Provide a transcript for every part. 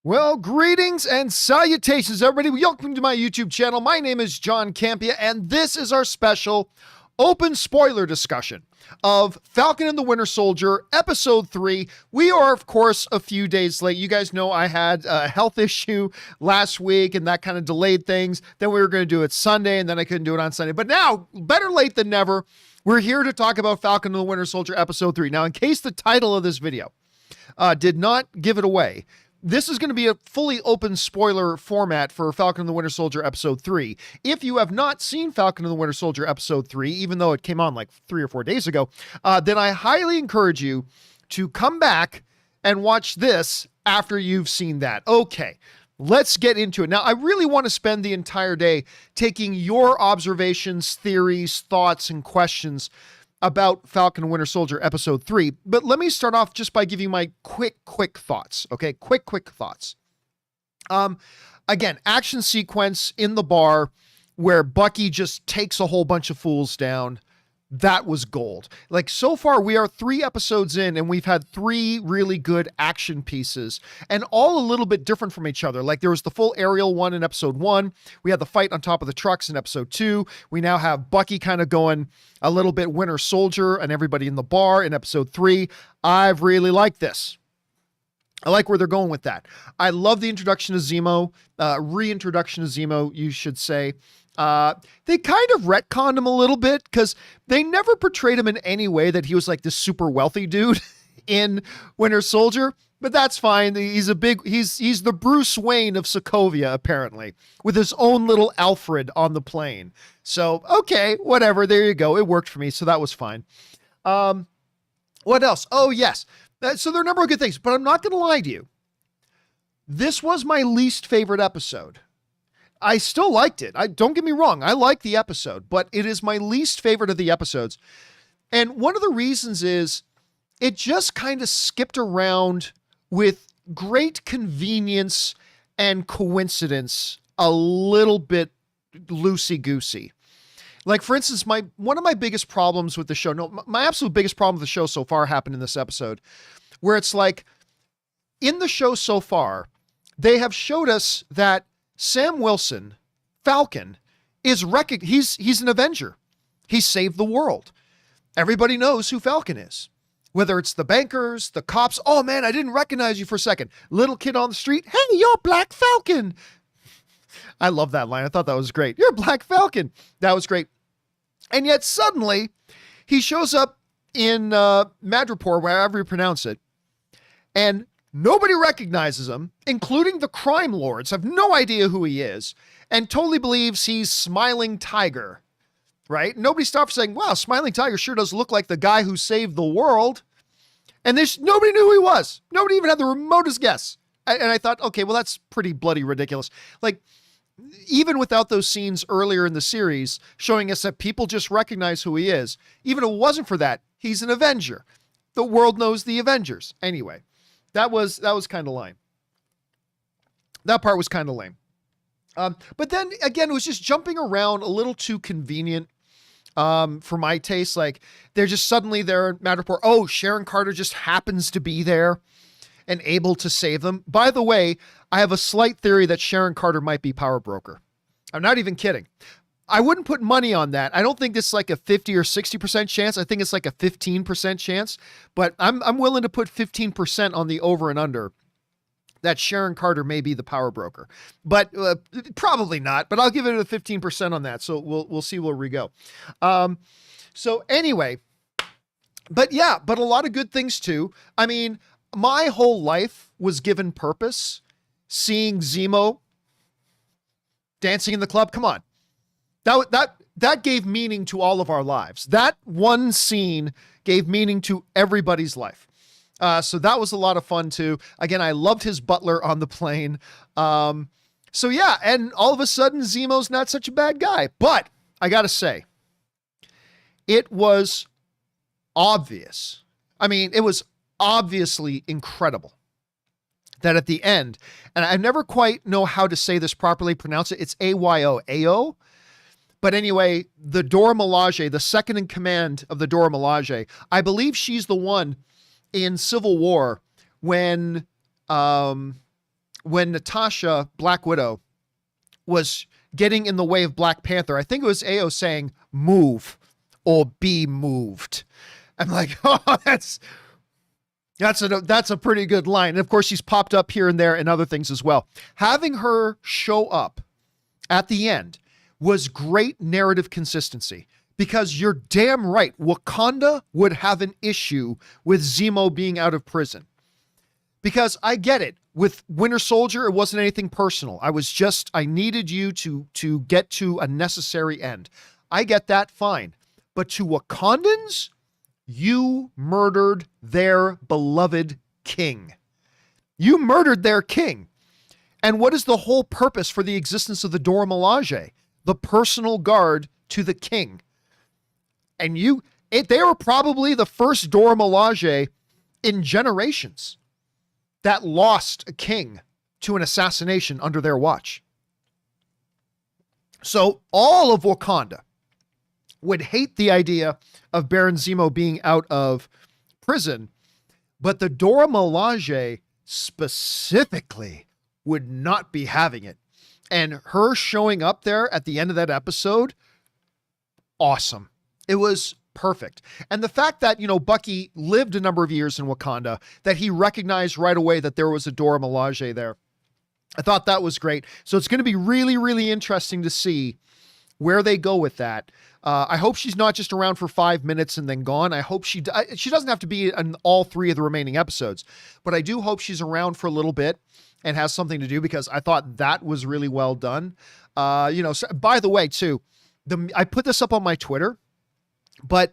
Well, greetings and salutations, everybody. Welcome to my YouTube channel. My name is John Campea, and this is our special open spoiler discussion of Falcon and the Winter Soldier, Episode 3. We are, of course, a few days late. You guys know I had a health issue last week, and that kind of delayed things. Then we were going to do it Sunday, and then I couldn't do it on Sunday. But now, better late than never, we're here to talk about Falcon and the Winter Soldier, Episode 3. Now, in case the title of this video did not give it away, this is going to be a fully open spoiler format for Falcon and the Winter Soldier Episode 3. If you have not seen Falcon and the Winter Soldier Episode 3, even though it came on like 3 or 4 days ago, then I highly encourage you to come back and watch this after you've seen that. Okay, let's get into it. Now, I really want to spend the entire day taking your observations, theories, thoughts, and questions about Falcon and Winter Soldier Episode 3. But let me start off just by giving you my quick thoughts. Okay, quick thoughts. Again, action sequence in the bar where Bucky just takes a whole bunch of fools down. That was gold. Like, so far we are 3 episodes in and we've had 3 really good action pieces and all a little bit different from each other. Like, there was the full aerial one in Episode 1. We had the fight on top of the trucks in Episode 2. We now have Bucky kind of going a little bit Winter Soldier and everybody in the bar in Episode 3. I've really liked this. I like where they're going with that. I love the introduction of Zemo, reintroduction of Zemo, you should say. They kind of retconned him a little bit because they never portrayed him in any way that he was like this super wealthy dude in Winter Soldier, but that's fine. He's the Bruce Wayne of Sokovia, apparently, with his own little Alfred on the plane. So, okay, whatever. There you go. It worked for me. So that was fine. What else? Oh, yes. So there are a number of good things, but I'm not going to lie to you. This was my least favorite episode. I still liked it. Don't get me wrong. I like the episode, but it is my least favorite of the episodes. And one of the reasons is it just kind of skipped around with great convenience and coincidence a little bit loosey-goosey. Like, for instance, one of my biggest problems with the show, my absolute biggest problem with the show so far happened in this episode, where it's like, in the show so far, they have showed us that Sam Wilson, Falcon, he's an Avenger. He saved the world. Everybody knows who Falcon is. Whether it's the bankers, the cops. Oh man, I didn't recognize you for a second. Little kid on the street. Hey, you're Black Falcon. I love that line. I thought that was great. You're Black Falcon. That was great. And yet suddenly he shows up in Madripoor, wherever you pronounce it, and nobody recognizes him, including the crime lords, have no idea who he is, and totally believes he's Smiling Tiger, right? Nobody stopped saying, wow, Smiling Tiger sure does look like the guy who saved the world. And nobody knew who he was. Nobody even had the remotest guess. And I thought, okay, well, that's pretty bloody ridiculous. Like, even without those scenes earlier in the series showing us that people just recognize who he is, even if it wasn't for that, he's an Avenger. The world knows the Avengers. Anyway. That was kind of lame. That part was kind of lame. But then again, it was just jumping around a little too convenient for my taste. Like, they're just suddenly there in Madripoor. Oh, Sharon Carter just happens to be there and able to save them. By the way, I have a slight theory that Sharon Carter might be Power Broker. I'm not even kidding. I wouldn't put money on that. I don't think it's like a 50 or 60% chance. I think it's like a 15% chance, but I'm willing to put 15% on the over and under that Sharon Carter may be the Power Broker, but probably not, but I'll give it a 15% on that. So we'll see where we go. So anyway, but yeah, but a lot of good things too. I mean, my whole life was given purpose seeing Zemo dancing in the club. Come on. That gave meaning to all of our lives. That one scene gave meaning to everybody's life. So that was a lot of fun too. Again, I loved his butler on the plane. So yeah, and all of a sudden Zemo's not such a bad guy. But I gotta say, it was obvious. I mean, it was obviously incredible that at the end, and I never quite know how to say this properly, pronounce it. It's A-Y-O, A-O. But anyway, the Dora Milaje, the second in command of the Dora Milaje, I believe she's the one in Civil War when when Natasha, Black Widow, was getting in the way of Black Panther, I think it was AO saying, move or be moved. I'm like, oh, that's a pretty good line. And of course, she's popped up here and there and other things as well. Having her show up at the end was great narrative consistency, because you're damn right, Wakanda would have an issue with Zemo being out of prison. Because I get it. With Winter Soldier, it wasn't anything personal. I needed you to get to a necessary end. I get that, fine. But to Wakandans, you murdered their beloved king. You murdered their king. And what is the whole purpose for the existence of the Dora Milaje? The personal guard to the king. And they were probably the first Dora Milaje in generations that lost a king to an assassination under their watch. So all of Wakanda would hate the idea of Baron Zemo being out of prison, but the Dora Milaje specifically would not be having it. And her showing up there at the end of that episode, awesome. It was perfect. And the fact that, Bucky lived a number of years in Wakanda, that he recognized right away that there was a Dora Milaje there, I thought that was great. So it's going to be really, really interesting to see where they go with that. I hope she's not just around for 5 minutes and then gone. I hope she doesn't have to be in all 3 of the remaining episodes, but I do hope she's around for a little bit and has something to do, because I thought that was really well done. So, by the way, too, I put this up on my Twitter, but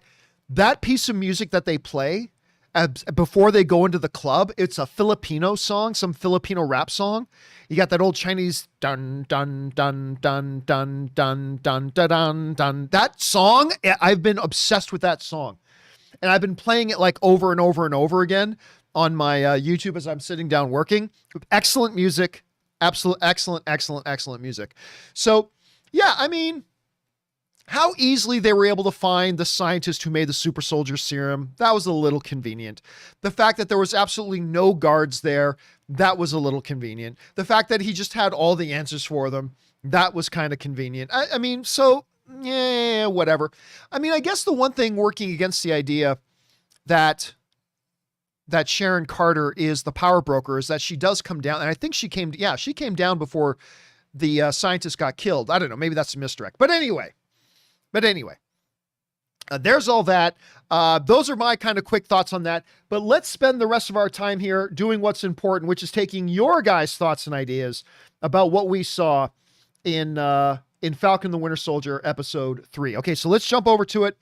that piece of music that they play before they go into the club, it's a Filipino song, some Filipino rap song. You got that old Chinese dun dun dun dun dun dun dun dun dun dun. That song, I've been obsessed with that song, and I've been playing it like over and over and over again on my YouTube as I'm sitting down working. Excellent music, excellent music. So yeah, I mean, how easily they were able to find the scientist who made the super soldier serum, that was a little convenient. The fact that there was absolutely no guards there, that was a little convenient. The fact that he just had all the answers for them, that was kind of convenient. I mean, so, yeah, whatever. I mean, I guess the one thing working against the idea that Sharon Carter is the power broker is that she does come down, and I think she came down before the scientist got killed. I don't know, maybe that's a misdirect. But anyway, there's all that. Those are my kind of quick thoughts on that. But let's spend the rest of our time here doing what's important, which is taking your guys' thoughts and ideas about what we saw in Falcon and the Winter Soldier episode 3. Okay, so let's jump over to it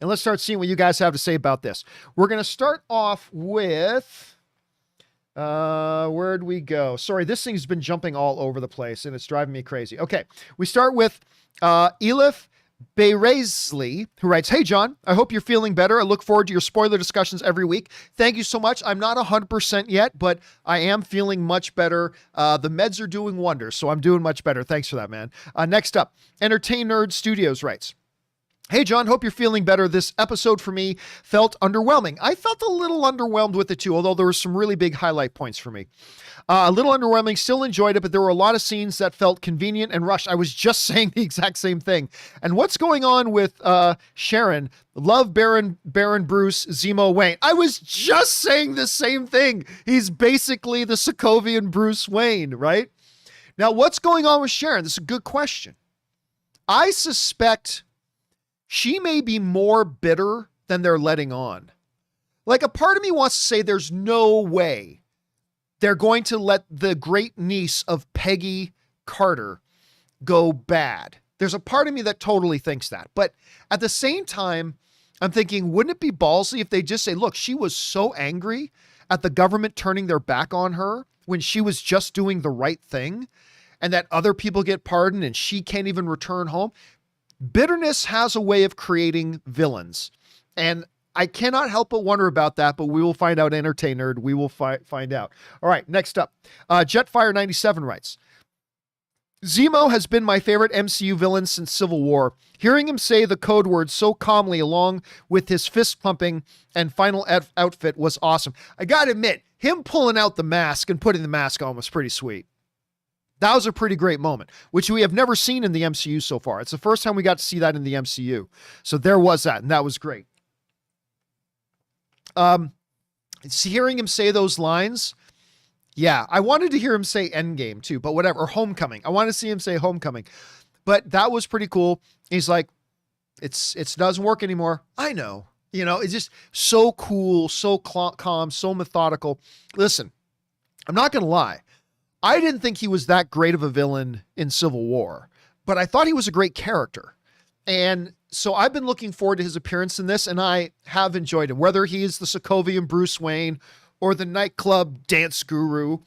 and let's start seeing what you guys have to say about this. We're going to start off with... where'd we go? Sorry, this thing's been jumping all over the place and it's driving me crazy. Okay, we start with Elif Beresley, who writes, "Hey, John, I hope you're feeling better. I look forward to your spoiler discussions every week. Thank you so much. I'm not 100% yet, but I am feeling much better. The meds are doing wonders, so I'm doing much better. Thanks for that, man." Next up, Entertain Nerd Studios writes, "Hey, John, hope you're feeling better. This episode for me felt underwhelming. I felt a little underwhelmed with it too, although there were some really big highlight points for me. A little underwhelming, still enjoyed it, but there were a lot of scenes that felt convenient and rushed." I was just saying the exact same thing. "And what's going on with Sharon? Love Baron Bruce, Zemo, Wayne." I was just saying the same thing. He's basically the Sokovian Bruce Wayne, right? Now, what's going on with Sharon? This is a good question. I suspect she may be more bitter than they're letting on. Like, a part of me wants to say there's no way they're going to let the great niece of Peggy Carter go bad. There's a part of me that totally thinks that. But at the same time, I'm thinking, wouldn't it be ballsy if they just say, look, she was so angry at the government turning their back on her when she was just doing the right thing, and that other people get pardoned and she can't even return home? Bitterness has a way of creating villains, and I cannot help but wonder about that, but we will find out. Entertain Nerd, we will find out. All right, next up, Jetfire97 writes, "Zemo has been my favorite MCU villain since Civil War. Hearing him say the code word so calmly along with his fist pumping and final outfit was awesome." I gotta admit, him pulling out the mask and putting the mask on was pretty sweet. That was a pretty great moment, which we have never seen in the MCU so far. It's the first time we got to see that in the MCU. So there was that, and that was great. Hearing him say those lines, yeah, I wanted to hear him say Endgame too, but whatever, or Homecoming. I want to see him say Homecoming, but that was pretty cool. He's like, it doesn't work anymore. I know, it's just so cool, so calm, so methodical. Listen, I'm not going to lie. I didn't think he was that great of a villain in Civil War, but I thought he was a great character. And so I've been looking forward to his appearance in this, and I have enjoyed him, whether he's the Sokovian Bruce Wayne or the nightclub dance guru.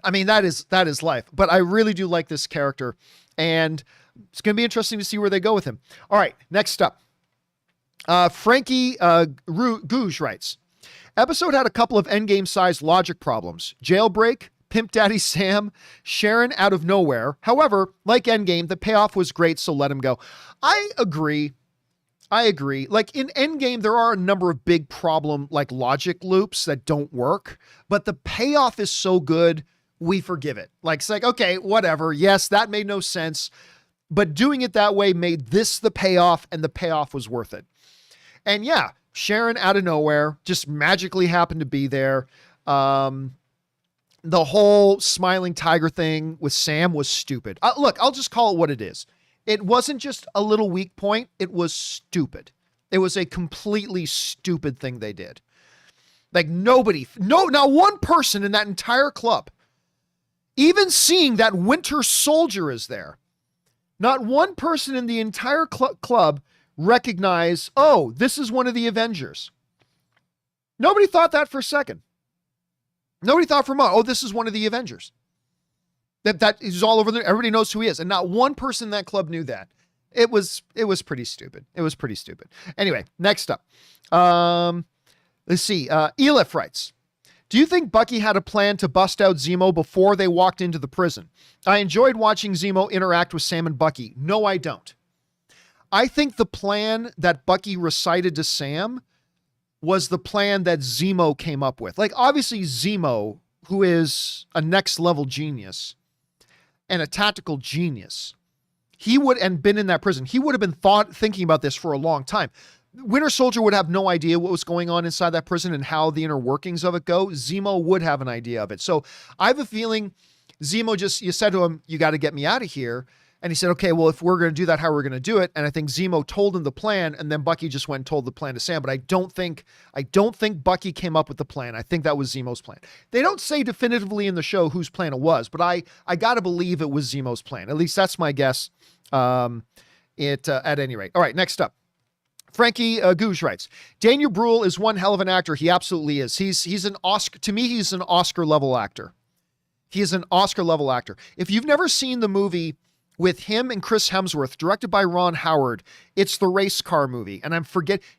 I mean, that is life, but I really do like this character, and it's going to be interesting to see where they go with him. All right, next up. Frankie Gouge writes, episode had a couple of Endgame-sized logic problems. Jailbreak, Pimp Daddy Sam, Sharon out of nowhere. However, like Endgame, the payoff was great, so let him go. I agree. Like in Endgame, there are a number of big problem, like logic loops that don't work, but the payoff is so good, we forgive it. Like, it's like, okay, whatever. Yes, that made no sense, but doing it that way made this the payoff, and the payoff was worth it. And yeah, Sharon out of nowhere just magically happened to be there. The whole smiling tiger thing with Sam was stupid. Look, I'll just call it what it is. It wasn't just a little weak point. It was stupid. It was a completely stupid thing they did. Like not one person in that entire club, even seeing that Winter Soldier is there, not one person in the entire club recognized, oh, this is one of the Avengers. Nobody thought that for a second. Nobody thought for a moment, oh, this is one of the Avengers. That is all over there. Everybody knows who he is. And not one person in that club knew that. It was pretty stupid. It was pretty stupid. Anyway, next up. Let's see. Elif writes, do you think Bucky had a plan to bust out Zemo before they walked into the prison? I enjoyed watching Zemo interact with Sam and Bucky. No, I don't. I think the plan that Bucky recited to Sam was the plan that Zemo came up with. Like, obviously Zemo, who is a next level genius and a tactical genius, and been in that prison, he would have been thinking about this for a long time. Winter Soldier would have no idea what was going on inside that prison and how the inner workings of it go. Zemo would have an idea of it. So I have a feeling Zemo you said to him, you got to get me out of here. And he said, okay, well, if we're going to do that, how are we going to do it? And I think Zemo told him the plan, and then Bucky just went and told the plan to Sam. But I don't think Bucky came up with the plan. I think that was Zemo's plan. They don't say definitively in the show whose plan it was, but I got to believe it was Zemo's plan. At least that's my guess. At any rate. All right, next up. Frankie Gouge writes, Daniel Bruhl is one hell of an actor. He absolutely is. He's an Oscar. To me, he's an Oscar level actor. He is an Oscar level actor. If you've never seen the movie with him and Chris Hemsworth, directed by Ron Howard, it's the race car movie. And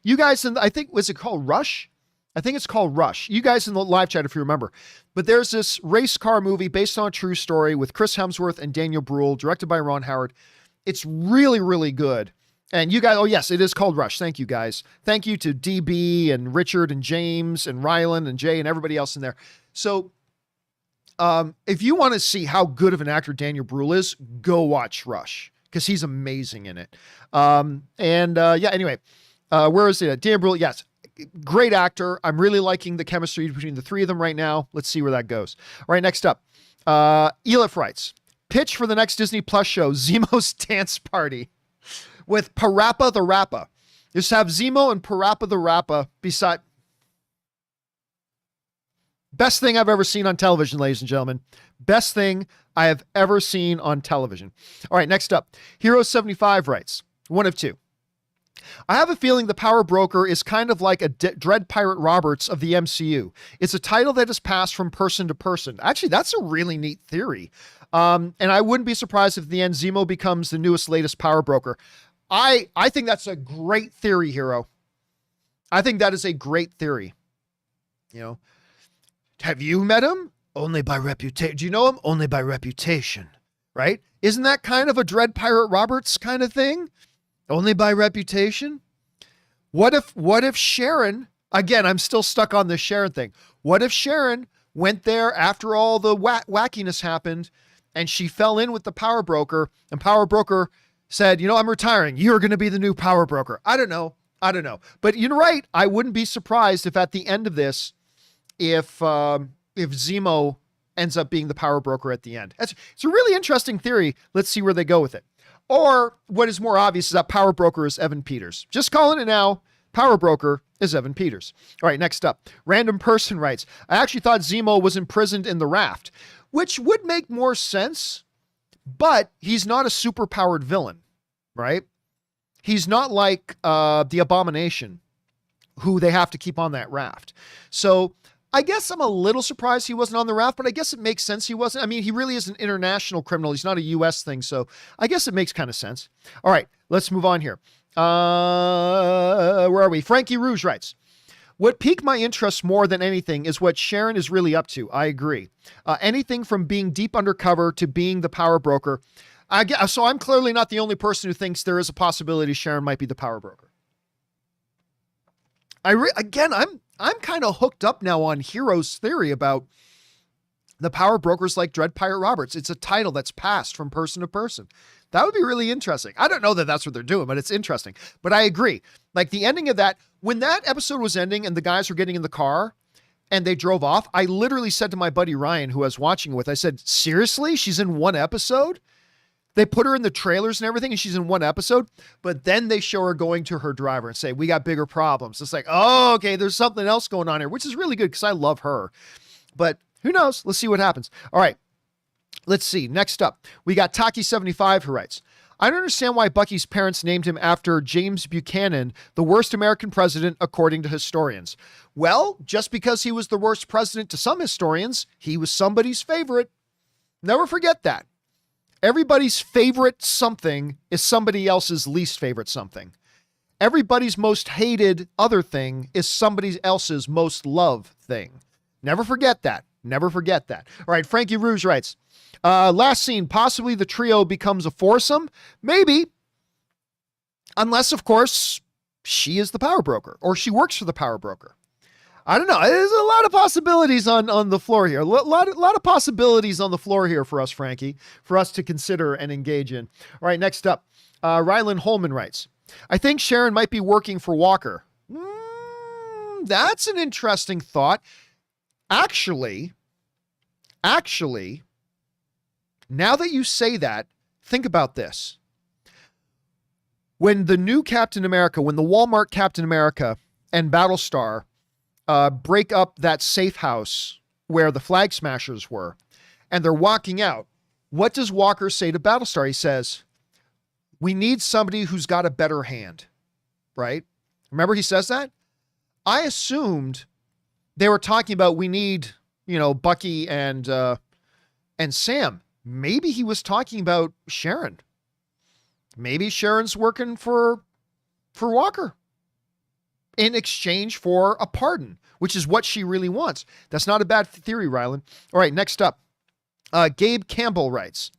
you guys, I think, was it called Rush? I think it's called Rush. You guys in the live chat, if you remember. But there's this race car movie based on a true story with Chris Hemsworth and Daniel Bruhl, directed by Ron Howard. It's really, really good. And you guys, oh yes, it is called Rush. Thank you guys. Thank you to DB and Richard and James and Rylan and Jay and everybody else in there. So if you want to see how good of an actor Daniel Bruhl is, go watch Rush, because he's amazing in it. Anyway, where is it? Daniel Bruhl, yes, great actor. I'm really liking the chemistry between the three of them right now. Let's see where that goes. All right, next up. Elif writes, pitch for the next Disney Plus show, Zemo's Dance Party with Parappa the Rapper. Just have Zemo and Parappa the Rapper beside... Best thing I've ever seen on television, ladies and gentlemen. Best thing I have ever seen on television. All right, next up. Hero75 writes, one of two. I have a feeling the Power Broker is kind of like a Dread Pirate Roberts of the MCU. It's a title that has passed from person to person. Actually, that's a really neat theory. And I wouldn't be surprised if in the end Zemo becomes the newest, latest Power Broker. I think that's a great theory, Hero. I think that is a great theory. Have you met him? Only by reputation. Do you know him? Only by reputation, right? Isn't that kind of a Dread Pirate Roberts kind of thing? Only by reputation? What if Sharon, again, I'm still stuck on this Sharon thing. What if Sharon went there after all the wackiness happened and she fell in with the power broker, and power broker said, I'm retiring. You're going to be the new power broker. I don't know. But you're right. I wouldn't be surprised if at the end of this, if Zemo ends up being the power broker at the end. It's a really interesting theory. Let's see where they go with it. Or what is more obvious is that power broker is Evan Peters. Just calling it now. Power broker is Evan Peters. All right, next up. Random person writes, I actually thought Zemo was imprisoned in the raft, which would make more sense, but he's not a superpowered villain, right? He's not like the Abomination, who they have to keep on that raft. So I guess I'm a little surprised he wasn't on the raft, but I guess it makes sense he wasn't. I mean, he really is an international criminal. He's not a U.S. thing, so I guess it makes kind of sense. All right, let's move on here. Where are we? Frankie Rouge writes, what piqued my interest more than anything is what Sharon is really up to. I agree. Anything from being deep undercover to being the power broker. So I'm clearly not the only person who thinks there is a possibility Sharon might be the power broker. I'm kind of hooked up now on Hero's theory about the power brokers like Dread Pirate Roberts. It's a title that's passed from person to person. That would be really interesting. I don't know that that's what they're doing, but it's interesting. But I agree. Like the ending of that, when that episode was ending and the guys were getting in the car and they drove off, I literally said to my buddy Ryan, who I was watching with, I said, seriously? She's in one episode? They put her in the trailers and everything, and she's in one episode, but then they show her going to her driver and say, we got bigger problems. It's like, oh, okay, there's something else going on here, which is really good because I love her. But who knows? Let's see what happens. All right, let's see. Next up, we got Taki75 who writes, I don't understand why Bucky's parents named him after James Buchanan, the worst American president, according to historians. Well, just because he was the worst president to some historians, he was somebody's favorite. Never forget that. Everybody's favorite something is somebody else's least favorite something. Everybody's most hated other thing is somebody else's most loved thing. Never forget that. Never forget that. All right, Frankie Rouge writes, last scene, possibly the trio becomes a foursome. Maybe. Unless, of course, she is the power broker or she works for the power broker. I don't know. There's a lot of possibilities on the floor here. A lot of possibilities on the floor here for us, Frankie, for us to consider and engage in. All right, next up, Ryland Holman writes, I think Sharon might be working for Walker. That's an interesting thought. Actually, now that you say that, think about this. When the new Captain America, when the Walmart Captain America and Battlestar break up that safe house where the Flag Smashers were, and they're walking out, what does Walker say to Battlestar? He says, we need somebody who's got a better hand, right? Remember he says that? I assumed they were talking about we need, Bucky and Sam. Maybe he was talking about Sharon. Maybe Sharon's working for Walker in exchange for a pardon, which is what she really wants. That's not a bad theory, Ryland. All right, next up. Gabe Campbell writes,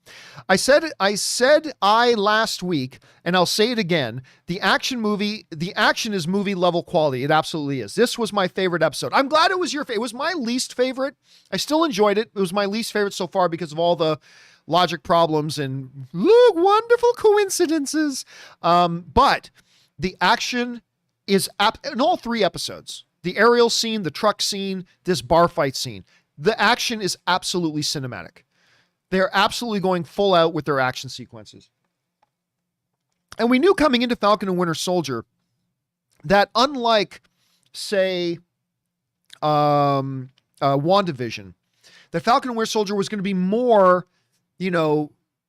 I said last week, and I'll say it again, the action is movie level quality. It absolutely is. This was my favorite episode. I'm glad it was your favorite. It was my least favorite. I still enjoyed it. It was my least favorite so far because of all the logic problems and wonderful coincidences. But the action is in all three episodes. The aerial scene, the truck scene, this bar fight scene. The action is absolutely cinematic. They're absolutely going full out with their action sequences. And we knew coming into Falcon and Winter Soldier that unlike, say, WandaVision, that Falcon and Winter Soldier was going to be more,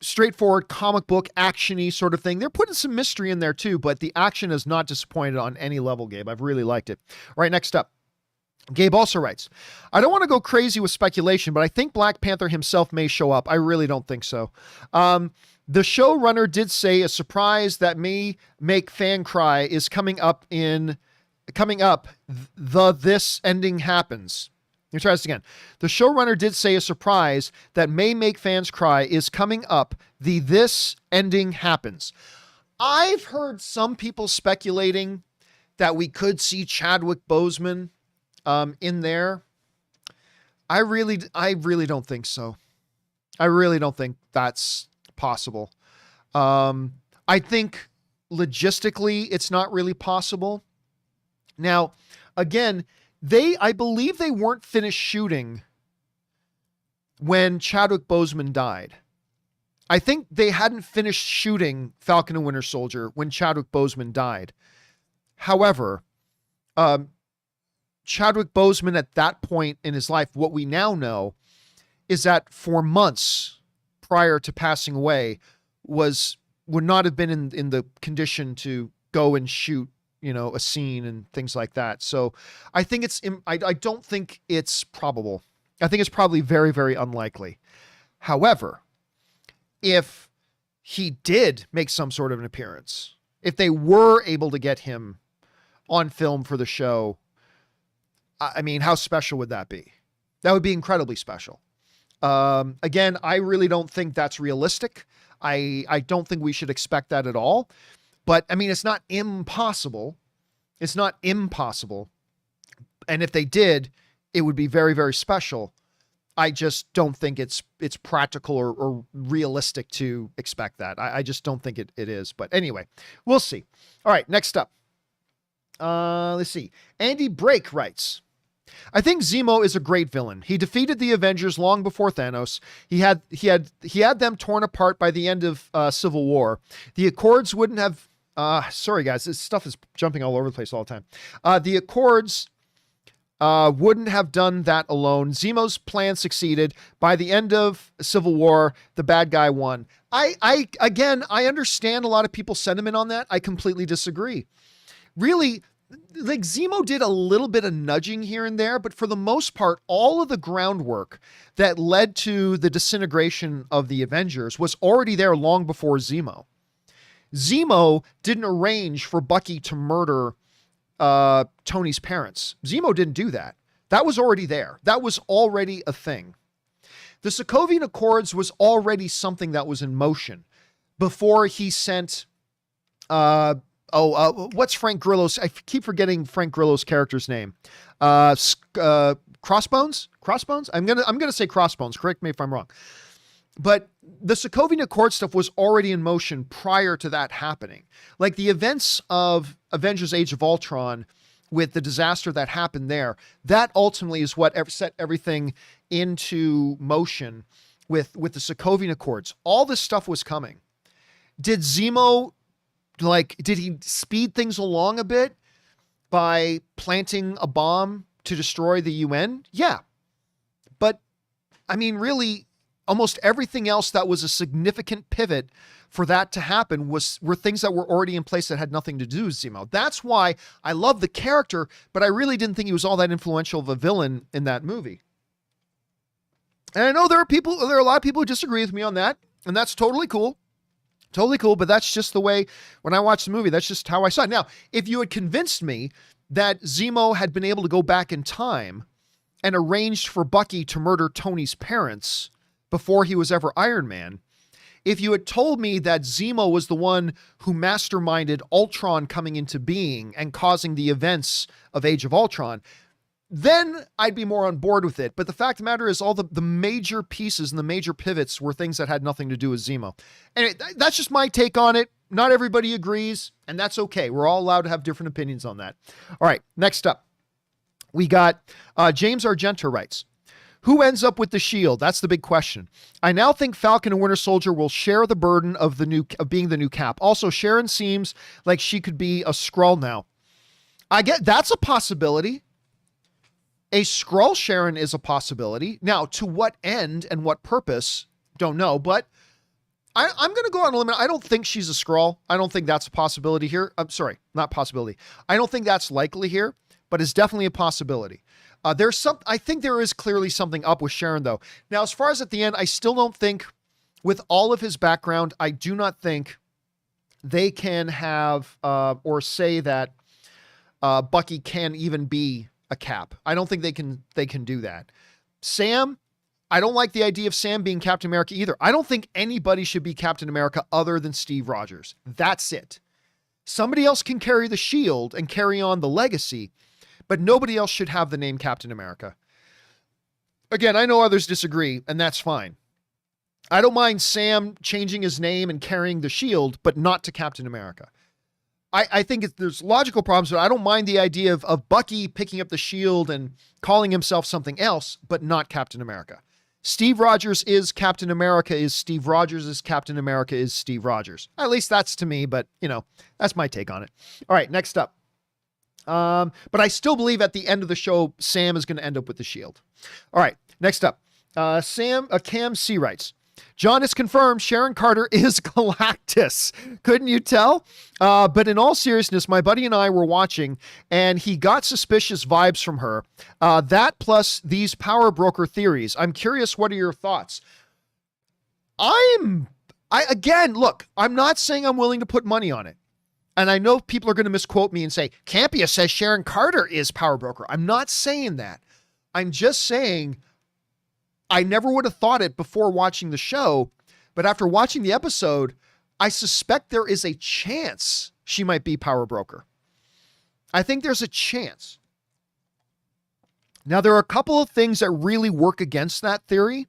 straightforward comic book action-y sort of thing. They're putting some mystery in there too, but the action has not disappointed on any level, Gabe. I've really liked it. All right, next up. Gabe also writes, I don't want to go crazy with speculation, but I think Black Panther himself may show up. I really don't think so. The showrunner did say a surprise that may make fan cry is coming up. This ending happens. Let me try this again. The showrunner did say a surprise that may make fans cry is coming up. This ending happens. I've heard some people speculating that we could see Chadwick Boseman in there. I really don't think so. I really don't think that's possible. I think logistically it's not really possible. Now, again, I believe they weren't finished shooting when Chadwick Boseman died. I think they hadn't finished shooting Falcon and Winter Soldier when Chadwick Boseman died. However, Chadwick Boseman at that point in his life, what we now know is that for months prior to passing away would not have been in the condition to go and shoot, a scene and things like that. So I think I don't think it's probable. I think it's probably very, very unlikely. However, if he did make some sort of an appearance, if they were able to get him on film for the show, I mean, how special would that be? That would be incredibly special. Again, I really don't think that's realistic. I don't think we should expect that at all. But I mean, it's not impossible. It's not impossible. And if they did, it would be very, very special. I just don't think it's practical or realistic to expect that. I just don't think it is. But anyway, we'll see. All right, next up. Let's see. Andy Brake writes, I think Zemo is a great villain. He defeated the Avengers long before Thanos. He had them torn apart by the end of Civil War. The Accords wouldn't have. Sorry guys, this stuff is jumping all over the place all the time. The Accords wouldn't have done that alone. Zemo's plan succeeded. By the end of Civil War, the bad guy won. I understand a lot of people's sentiment on that. I completely disagree. Really, like Zemo did a little bit of nudging here and there, but for the most part, all of the groundwork that led to the disintegration of the Avengers was already there long before Zemo. Zemo didn't arrange for Bucky to murder Tony's parents. Zemo didn't do that. That was already there. That was already a thing. The Sokovian Accords was already something that was in motion before he sent what's Frank Grillo's? I keep forgetting Frank Grillo's character's name. Crossbones? Crossbones? I'm gonna say Crossbones. Correct me if I'm wrong. But the Sokovian Accord stuff was already in motion prior to that happening. Like the events of Avengers: Age of Ultron, with the disaster that happened there, that ultimately is what set everything into motion with the Sokovian Accords. All this stuff was coming. Did Zemo, did he speed things along a bit by planting a bomb to destroy the UN? Yeah. But, I mean, really, almost everything else that was a significant pivot for that to happen were things that were already in place that had nothing to do with Zemo. That's why I love the character, but I really didn't think he was all that influential of a villain in that movie. And I know there are a lot of people who disagree with me on that, and that's totally cool. Totally cool, but that's just the way, when I watched the movie, that's just how I saw it. Now, if you had convinced me that Zemo had been able to go back in time and arranged for Bucky to murder Tony's parents before he was ever Iron Man, if you had told me that Zemo was the one who masterminded Ultron coming into being and causing the events of Age of Ultron, then I'd be more on board with it. But the fact of the matter is all the major pieces and the major pivots were things that had nothing to do with Zemo. And that's just my take on it. Not everybody agrees, and that's okay. We're all allowed to have different opinions on that. All right, next up, we got James Argento writes, who ends up with the shield? That's the big question. I now think Falcon and Winter Soldier will share the burden of being the new Cap. Also, Sharon seems like she could be a Skrull now. I get that's a possibility. A Skrull Sharon is a possibility. Now, to what end and what purpose, don't know, but I'm going to go on a limit. I don't think she's a Skrull. I don't think that's a possibility here. I'm sorry, not possibility. I don't think that's likely here, but it's definitely a possibility. I think there is clearly something up with Sharon, though. Now, as far as at the end, I still don't think, with all of his background, I do not think they can have or say that Bucky can even be a Cap. I don't think they can do that. Sam, I don't like the idea of Sam being Captain America either. I don't think anybody should be Captain America other than Steve Rogers. That's it. Somebody else can carry the shield and carry on the legacy, but nobody else should have the name Captain America. Again, I know others disagree, and that's fine. I don't mind Sam changing his name and carrying the shield, but not to Captain America. I think there's logical problems, but I don't mind the idea of Bucky picking up the shield and calling himself something else, but not Captain America. Steve Rogers is Captain America is Steve Rogers is Captain America is Steve Rogers. At least that's to me, but that's my take on it. All right, next up. But I still believe at the end of the show, Sam is going to end up with the shield. All right, next up. Cam C writes, John, it's confirmed Sharon Carter is Galactus. Couldn't you tell? But in all seriousness, my buddy and I were watching and he got suspicious vibes from her. That plus these power broker theories. I'm curious, what are your thoughts? Again, look, I'm not saying I'm willing to put money on it. And I know people are going to misquote me and say, Campea says Sharon Carter is power broker. I'm not saying that. I'm just saying I never would have thought it before watching the show, but after watching the episode, I suspect there is a chance she might be power broker. I think there's a chance. Now, there are a couple of things that really work against that theory,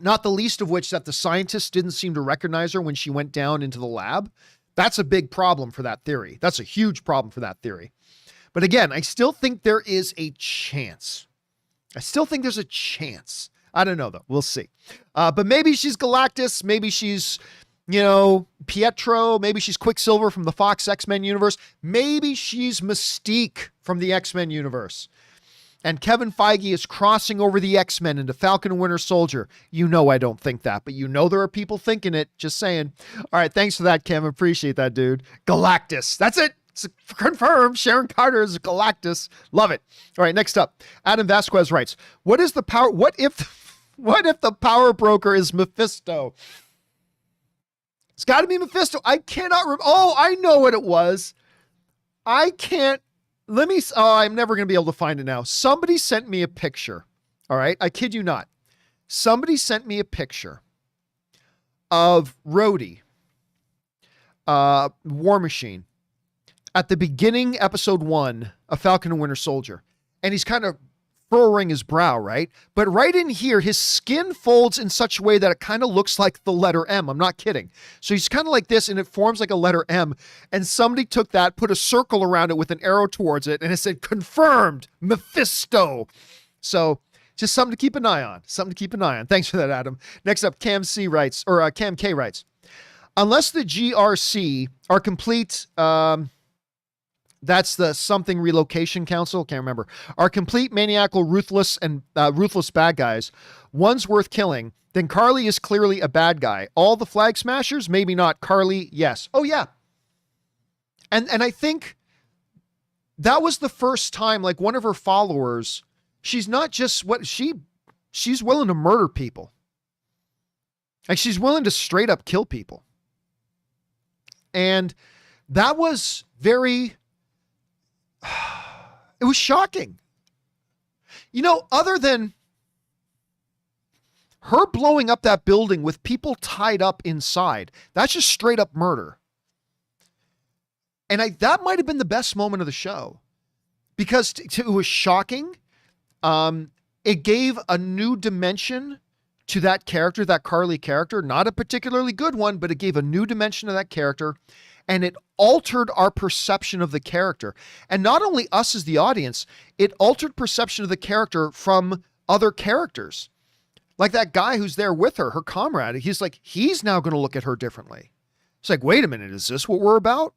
not the least of which that the scientists didn't seem to recognize her when she went down into the lab. That's a big problem for that theory. That's a huge problem for that theory. But again, I still think there is a chance. I don't know, though. We'll see. But maybe she's Galactus. Maybe she's, Pietro. Maybe she's Quicksilver from the Fox X-Men universe. Maybe she's Mystique from the X-Men universe. And Kevin Feige is crossing over the X-Men into Falcon and Winter Soldier. I don't think that, but there are people thinking it. Just saying. All right, thanks for that, Cam. Appreciate that, dude. Galactus. That's it. It's confirmed. Sharon Carter is Galactus. Love it. All right, next up. Adam Vasquez writes, what if the power broker is Mephisto? It's got to be Mephisto. I cannot I know what it was. I'm never going to be able to find it now. Somebody sent me a picture. All right, I kid you not. Somebody sent me a picture of Rhodey, War Machine, at the beginning, episode 1 of Falcon and Winter Soldier. And he's kind of furrowing his brow, right? But right in here, his skin folds in such a way that it kind of looks like the letter M. I'm not kidding. So he's kind of like this, and it forms like a letter M. And somebody took that, put a circle around it with an arrow towards it, and it said, confirmed, Mephisto. So just something to keep an eye on. Thanks for that, Adam. Next up, Cam K writes, unless the GRC are complete, that's the something relocation council. Can't remember. Are complete maniacal, ruthless bad guys. One's worth killing. Then Carly is clearly a bad guy. All the flag smashers, maybe not. Carly, yes. Oh yeah. And I think that was the first time, like, one of her followers, she's not just she's willing to murder people. Like, she's willing to straight up kill people. And that was it was shocking. Other than her blowing up that building with people tied up inside, that's just straight up murder. And that might have been the best moment of the show because it was shocking. It gave a new dimension to that character, that Carly character, not a particularly good one, but it gave a new dimension to that character. And it altered our perception of the character. And not only us as the audience, it altered perception of the character from other characters. Like that guy who's there with her, her comrade, he's now going to look at her differently. It's like, wait a minute, is this what we're about?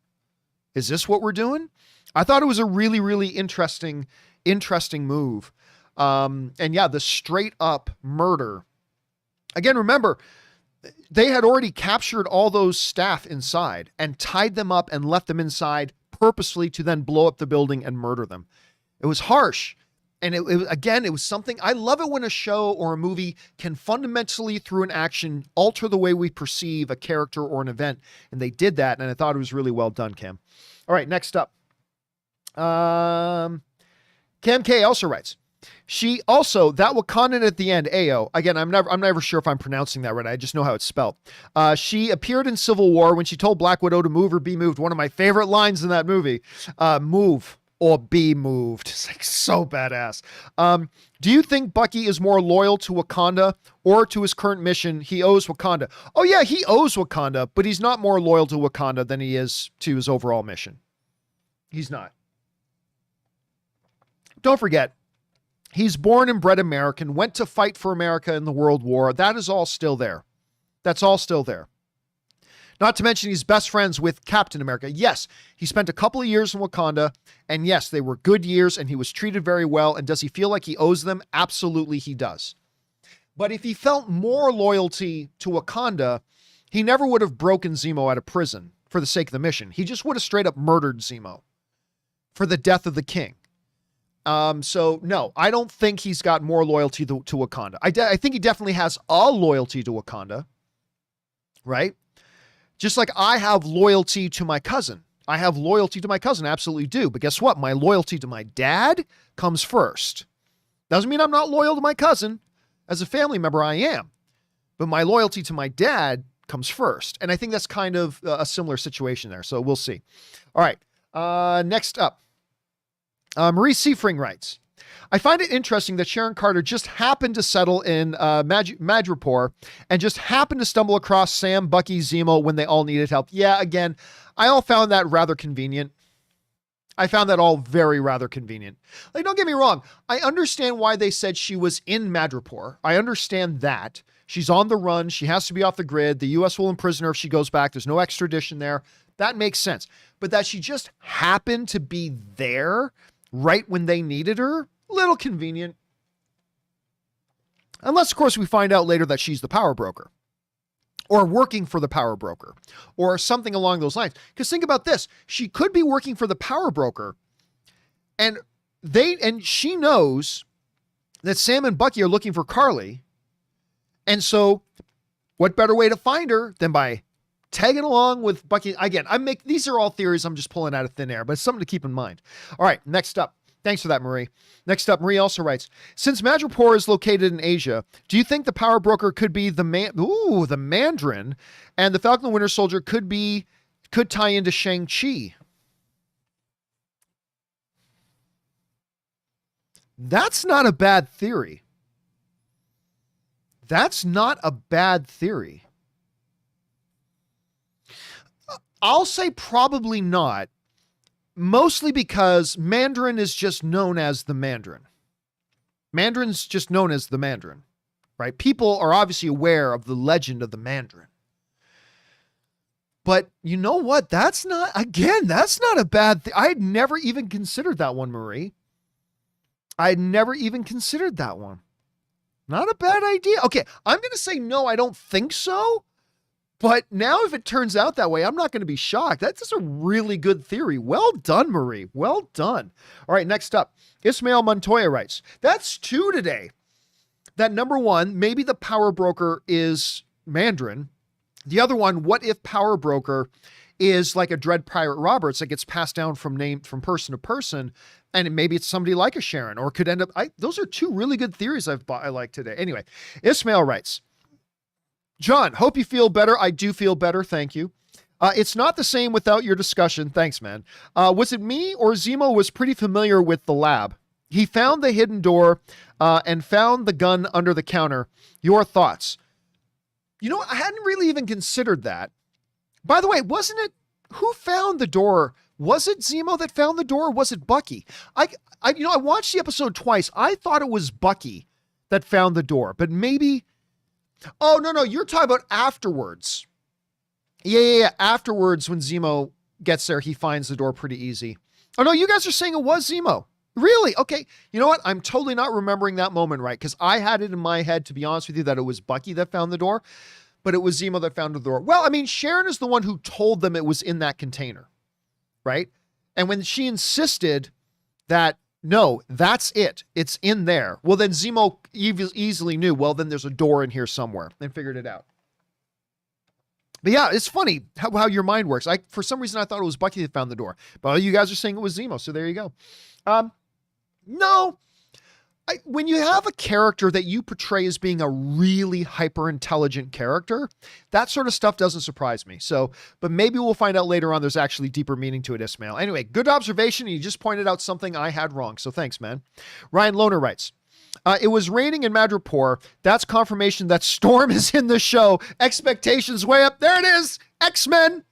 Is this what we're doing? I thought it was a really, really interesting move. And yeah, the straight up murder. Again, remember, they had already captured all those staff inside and tied them up and left them inside purposefully to then blow up the building and murder them. It was harsh. And it was something, I love it when a show or a movie can fundamentally, through an action, alter the way we perceive a character or an event. And they did that. And I thought it was really well done, Cam. All right, next up. Cam K also writes, that Wakandan at the end, Ayo. Again, I'm never sure if I'm pronouncing that right. I just know how it's spelled. She appeared in Civil War when she told Black Widow to move or be moved. One of my favorite lines in that movie. Move. or be moved. It's like so badass. Do you think Bucky is more loyal to Wakanda or to his current mission? He owes Wakanda. Oh yeah, he owes Wakanda, but he's not more loyal to Wakanda than he is to his overall mission. He's not. Don't forget, he's born and bred American, went to fight for America in the World War. That is all still there. That's all still there. Not to mention he's best friends with Captain America. Yes, he spent a couple of years in Wakanda, and yes, they were good years, and he was treated very well. And does he feel like he owes them? Absolutely, he does. But if he felt more loyalty to Wakanda, he never would have broken Zemo out of prison for the sake of the mission. He just would have straight up murdered Zemo for the death of the king. So no, I don't think he's got more loyalty to Wakanda. I think he definitely has a loyalty to Wakanda, right? Just like I have loyalty to my cousin. I have loyalty to my cousin, absolutely do. But guess what? My loyalty to my dad comes first. Doesn't mean I'm not loyal to my cousin. As a family member, I am. But my loyalty to my dad comes first. And I think that's kind of a similar situation there. So we'll see. All right. Next up. Marie Seafring writes, I find it interesting that Sharon Carter just happened to settle in Madripoor and just happened to stumble across Sam, Bucky, Zemo when they all needed help. Yeah, again, I all found that rather convenient. I found that all very rather convenient. Like, don't get me wrong. I understand why they said she was in Madripoor. I understand that. She's on the run. She has to be off the grid. The U.S. will imprison her if she goes back. There's no extradition there. That makes sense. But that she just happened to be there right when they needed her, little convenient. Unless, of course, we find out later that she's the power broker or working for the power broker or something along those lines. Because think about this. She could be working for the power broker and she knows that Sam and Bucky are looking for Carly. And so what better way to find her than by tagging along with Bucky? Again, these are all theories I'm just pulling out of thin air, but it's something to keep in mind. All right, next up. Thanks for that, Marie. Next up, Marie also writes, since Madripoor is located in Asia, do you think the power broker could be the Mandarin, and the Falcon and Winter Soldier could tie into Shang-Chi? That's not a bad theory. That's not a bad theory. I'll say probably not. Mostly because Mandarin is just known as the Mandarin. Mandarin's just known as the Mandarin, right? People are obviously aware of the legend of the Mandarin. But you know what? That's not a bad thing. I had never even considered that one, Marie. I had never even considered that one. Not a bad idea. Okay, I'm going to say no, I don't think so. But now if it turns out that way, I'm not going to be shocked. That's just a really good theory. Well done, Marie. Well done. All right, next up. Ismail Montoya writes, that's two today. That number one, maybe the power broker is Mandarin. The other one, what if power broker is like a Dread Pirate Roberts that gets passed down from person to person, and maybe it's somebody like a Sharon, or could end up, those are two really good theories I like today. Anyway, Ismail writes, John, hope you feel better. I do feel better. Thank you. It's not the same without your discussion. Thanks, man. Was it me or Zemo was pretty familiar with the lab? He found the hidden door and found the gun under the counter. Your thoughts? You know, I hadn't really even considered that. By the way, wasn't it who found the door? Was it Zemo that found the door? Or was it Bucky? I watched the episode twice. I thought it was Bucky that found the door, but maybe. Oh, no. You're talking about afterwards. Yeah. Afterwards, when Zemo gets there, he finds the door pretty easy. Oh, no, you guys are saying it was Zemo. Really? Okay. You know what? I'm totally not remembering that moment right, because I had it in my head, to be honest with you, that it was Bucky that found the door, but it was Zemo that found the door. Well, I mean, Sharon is the one who told them it was in that container, right? And when she insisted that, no, that's it, it's in there, well, then Zemo easily knew, well, then there's a door in here somewhere, and figured it out. But yeah, it's funny how your mind works. For some reason, I thought it was Bucky that found the door, but you guys are saying it was Zemo, so there you go. No, when you have a character that you portray as being a really hyper intelligent character, that sort of stuff doesn't surprise me. So, but maybe we'll find out later on there's actually deeper meaning to it, Ismail. Anyway, good observation. You just pointed out something I had wrong. So thanks, man. Ryan Lohner writes, it was raining in Madripoor. That's confirmation that Storm is in the show. Expectations way up. There it is. X-Men.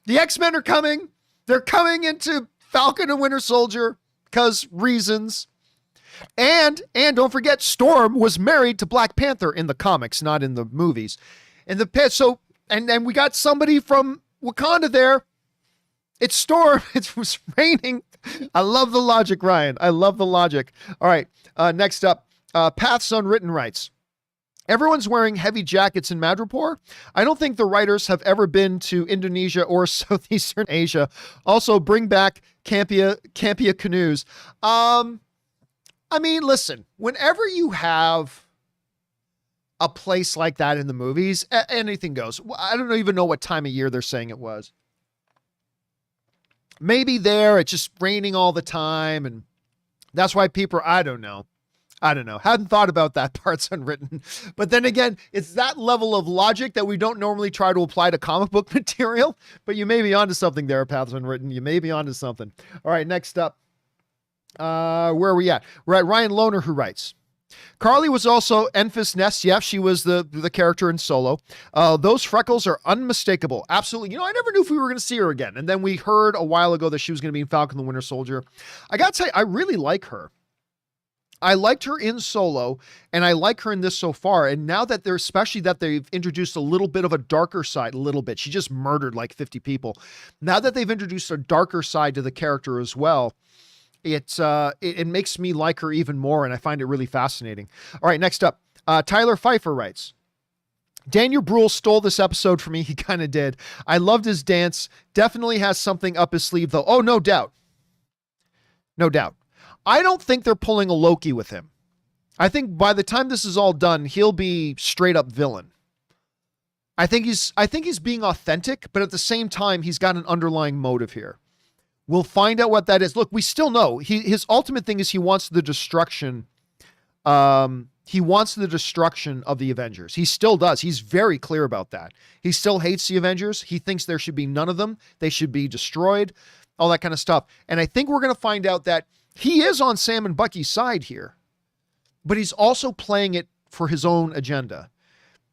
The X-Men are coming. They're coming into Falcon and Winter Soldier because reasons. And don't forget, Storm was married to Black Panther in the comics, not in the movies. And we got somebody from Wakanda there. It's Storm. It was raining. I love the logic, Ryan. I love the logic. All right. Next up, Paths Unwritten writes, everyone's wearing heavy jackets in Madripoor. I don't think the writers have ever been to Indonesia or Southeastern Asia. Also, bring back Campea canoes. I mean, listen, whenever you have a place like that in the movies, anything goes. I don't even know what time of year they're saying it was. Maybe it's just raining all the time. And that's why people, I don't know. Hadn't thought about that part's unwritten. But then again, it's that level of logic that we don't normally try to apply to comic book material. But you may be onto something there, Paths Unwritten. You may be onto something. All right, next up. Where are we at? We're at Ryan Lohner, who writes, Carly was also Enfys Nest. Yeah, she was the character in Solo. Those freckles are unmistakable. Absolutely. I never knew if we were going to see her again. And then we heard a while ago that she was going to be in Falcon and the Winter Soldier. I got to tell you, I really like her. I liked her in Solo, and I like her in this so far. And now that especially that they've introduced a little bit of a darker side, she just murdered like 50 people. Now that they've introduced a darker side to the character as well, it makes me like her even more, and I find it really fascinating. All right, next up, Tyler Pfeiffer writes, Daniel Bruhl stole this episode from me. He kind of did. I loved his dance. Definitely has something up his sleeve, though. Oh, no doubt. No doubt. I don't think they're pulling a Loki with him. I think by the time this is all done, he'll be straight up villain. I think he's being authentic, but at the same time, he's got an underlying motive here. We'll find out what that is. Look, we still know his ultimate thing is he wants the destruction. He wants the destruction of the Avengers. He still does. He's very clear about that. He still hates the Avengers. He thinks there should be none of them. They should be destroyed, all that kind of stuff. And I think we're going to find out that he is on Sam and Bucky's side here, but he's also playing it for his own agenda.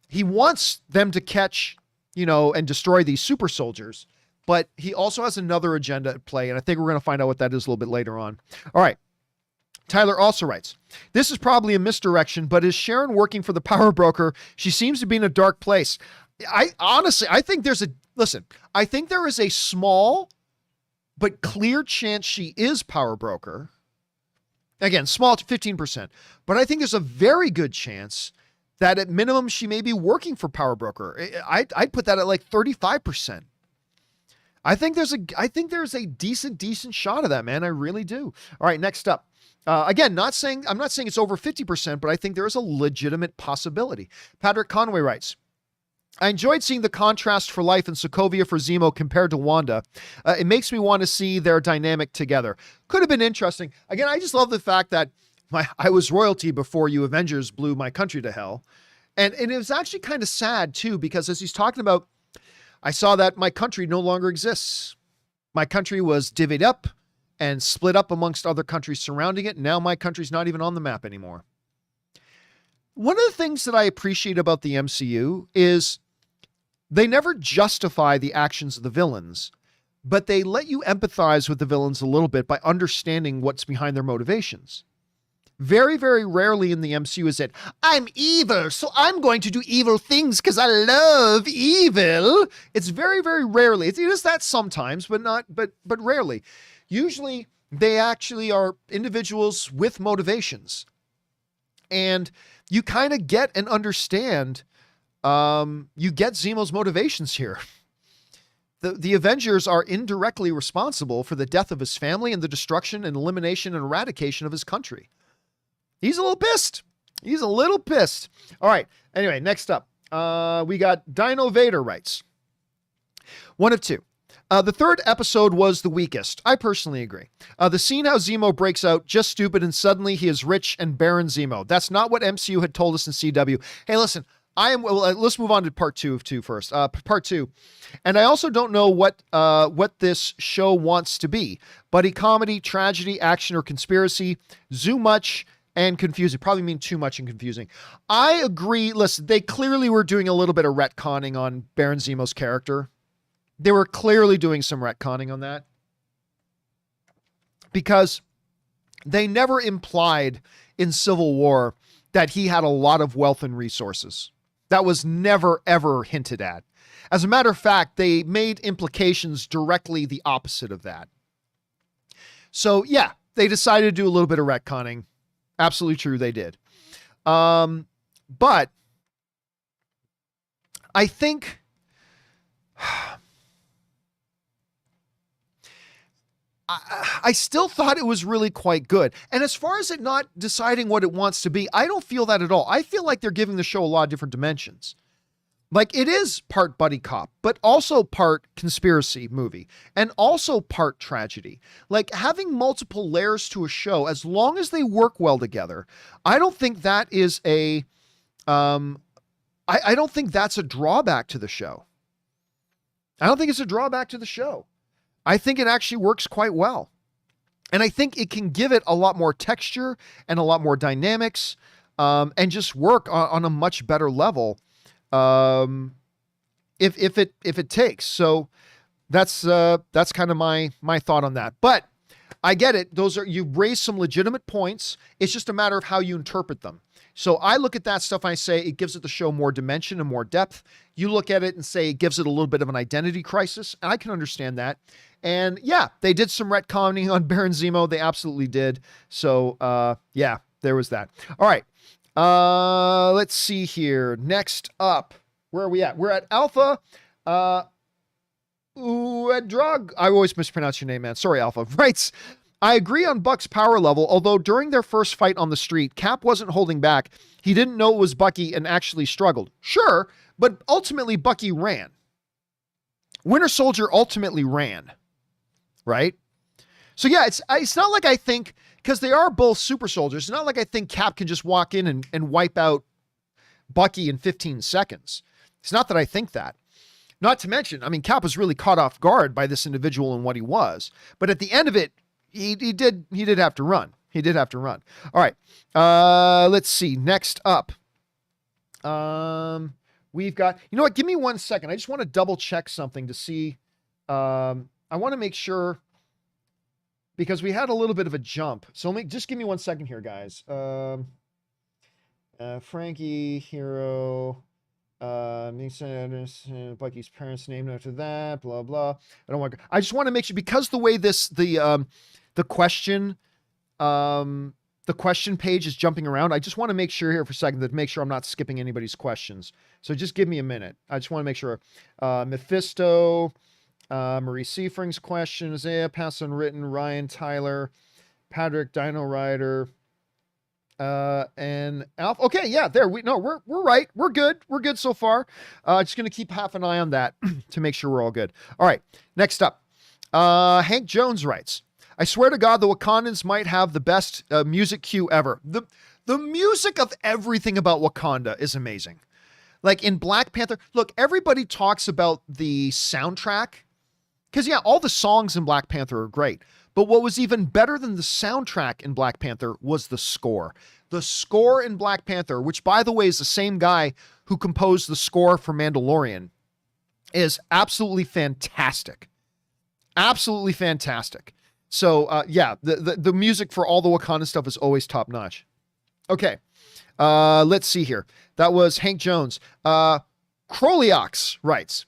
He wants them to catch, and destroy these super soldiers. But he also has another agenda at play, and I think we're going to find out what that is a little bit later on. All right. Tyler also writes, this is probably a misdirection, but is Sharon working for the power broker? She seems to be in a dark place. I think I think there is a small but clear chance she is power broker. Again, small to 15%. But I think there's a very good chance that at minimum she may be working for power broker. I'd put that at like 35%. I think there's a decent shot of that, man. I really do. All right, next up. Again, I'm not saying it's over 50%, but I think there is a legitimate possibility. Patrick Conway writes, I enjoyed seeing the contrast for life in Sokovia for Zemo compared to Wanda. It makes me want to see their dynamic together. Could have been interesting. Again, I just love the fact that I was royalty before you Avengers blew my country to hell. And it was actually kind of sad too, because as he's talking about, I saw that my country no longer exists. My country was divvied up and split up amongst other countries surrounding it. Now my country's not even on the map anymore. One of the things that I appreciate about the MCU is they never justify the actions of the villains, but they let you empathize with the villains a little bit by understanding what's behind their motivations. Very, very rarely in the MCU is it, I'm evil, so I'm going to do evil things because I love evil. It's very, very rarely. It is that sometimes, but rarely. Usually they actually are individuals with motivations. And you kind of get and understand, you get Zemo's motivations here. The Avengers are indirectly responsible for the death of his family and the destruction and elimination and eradication of his country. He's a little pissed. All right. Anyway, next up, we got Dino Vader writes, one of two. The third episode was the weakest. I personally agree. The scene how Zemo breaks out, just stupid, and suddenly he is rich and Baron Zemo. That's not what MCU had told us in CW. Hey, listen, let's move on to part 2 of 2 first. Part 2. And I also don't know what this show wants to be. Buddy comedy, tragedy, action, or conspiracy. Zoo much and confusing. Probably mean too much and confusing. I agree. Listen, they clearly were doing a little bit of retconning on Baron Zemo's character. They were clearly doing some retconning on that. Because they never implied in Civil War that he had a lot of wealth and resources. That was never, ever hinted at. As a matter of fact, they made implications directly the opposite of that. So, yeah, they decided to do a little bit of retconning. Absolutely true, they did. But I think... I still thought it was really quite good. And as far as it not deciding what it wants to be, I don't feel that at all. I feel like they're giving the show a lot of different dimensions. Like, it is part buddy cop, but also part conspiracy movie, and also part tragedy. Like, having multiple layers to a show, as long as they work well together, I don't think that is I don't think that's a drawback to the show. I don't think it's a drawback to the show. I think it actually works quite well. And I think it can give it a lot more texture and a lot more dynamics, and just work on a much better level if it takes. So that's kind of my thought on that. But I get it. You raise some legitimate points. It's just a matter of how you interpret them. So I look at that stuff and I say it gives it the show more dimension and more depth. You look at it and say it gives it a little bit of an identity crisis. And I can understand that. And yeah, they did some retconning on Baron Zemo. They absolutely did. So yeah, there was that. All right. Let's see here. Next up, where are we at? We're at Alpha. Drug. I always mispronounce your name, man. Sorry, Alpha. Writes, I agree on Buck's power level, although during their first fight on the street, Cap wasn't holding back. He didn't know it was Bucky and actually struggled. Sure, but ultimately Bucky ran. Winter Soldier ultimately ran. Right? So yeah, it's not like I think, because they are both super soldiers, it's not like I think Cap can just walk in and wipe out Bucky in 15 seconds. It's not that I think that. Not to mention, I mean, Cap was really caught off guard by this individual and what he was. But at the end of it, he did have to run. He did have to run. All right. Let's see. Next up. We've got, you know what? Give me 1 second. I just want to double check something to see. I want to make sure, because we had a little bit of a jump. So just give me 1 second here, guys. Frankie, Hero, Bucky's parents named after that, blah, blah. I just want to make sure, because the way the question page is jumping around, I just want to make sure here for a second to make sure I'm not skipping anybody's questions. So just give me a minute. I just want to make sure. Mephisto, Marie Seafring's question, Isaiah, Pass Unwritten, Ryan, Tyler, Patrick, Dino Rider, and Alpha. Okay, yeah, we're right. We're good. We're good so far. Just going to keep half an eye on that to make sure we're all good. All right, next up. Hank Jones writes, I swear to God, the Wakandans might have the best music cue ever. The music of everything about Wakanda is amazing. Like in Black Panther, look, everybody talks about the soundtrack, because yeah, all the songs in Black Panther are great. But what was even better than the soundtrack in Black Panther was the score. The score in Black Panther, which by the way is the same guy who composed the score for Mandalorian, is absolutely fantastic. Absolutely fantastic. So yeah, the music for all the Wakanda stuff is always top notch. Okay, let's see here. That was Hank Jones. Croliox writes,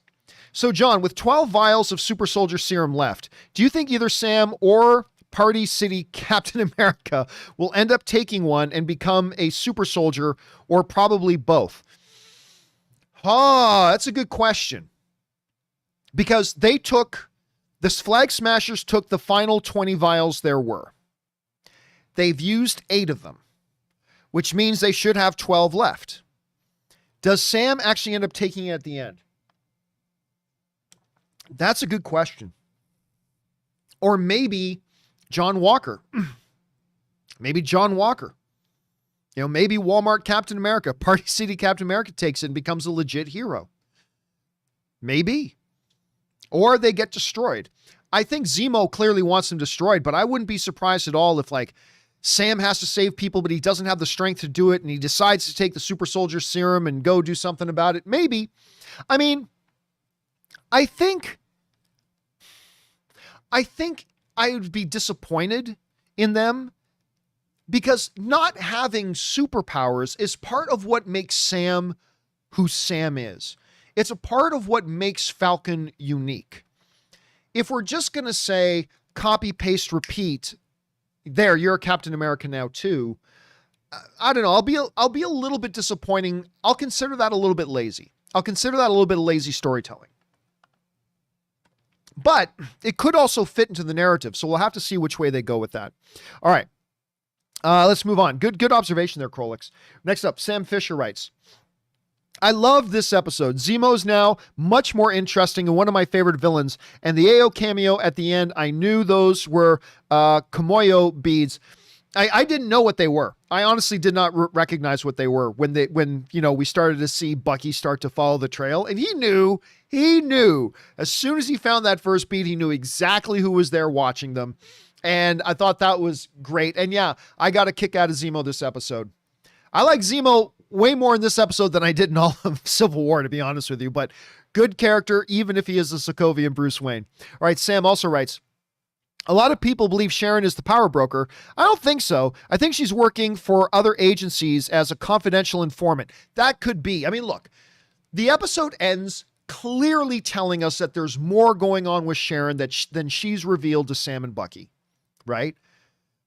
so John, with 12 vials of super soldier serum left, do you think either Sam or Party City Captain America will end up taking one and become a super soldier, or probably both? That's a good question. Because the Flag Smashers took the final 20 vials there were. They've used 8 of them, which means they should have 12 left. Does Sam actually end up taking it at the end? That's a good question. Or maybe John Walker. Maybe John Walker. Maybe Walmart Captain America, Party City Captain America takes it and becomes a legit hero. Maybe. Or they get destroyed. I think Zemo clearly wants them destroyed, but I wouldn't be surprised at all if Sam has to save people, but he doesn't have the strength to do it, and he decides to take the super soldier serum and go do something about it. Maybe. I mean, I think I would be disappointed in them because not having superpowers is part of what makes Sam who Sam is. It's a part of what makes Falcon unique. If we're just going to say copy, paste, repeat, there, you're a Captain America now too. I don't know. I'll be a little bit disappointing. I'll consider that a little bit lazy. I'll consider that a little bit of lazy storytelling. But it could also fit into the narrative, so we'll have to see which way they go with that. All right. Let's move on. Good observation there, Krolix. Next up, Sam Fisher writes, I love this episode. Zemo's now much more interesting and one of my favorite villains. And the AO cameo at the end, I knew those were Kamoyo beads. I didn't know what they were. I honestly did not recognize what they were when we started to see Bucky start to follow the trail. And he knew. As soon as he found that first bead, he knew exactly who was there watching them. And I thought that was great. And yeah, I got a kick out of Zemo this episode. I like Zemo way more in this episode than I did in all of Civil War, to be honest with you. But good character, even if he is a Sokovian Bruce Wayne. All right, Sam also writes, a lot of people believe Sharon is the power broker. I don't think so. I think she's working for other agencies as a confidential informant. That could be. I mean, look, the episode ends clearly telling us that there's more going on with Sharon than she's revealed to Sam and Bucky, right?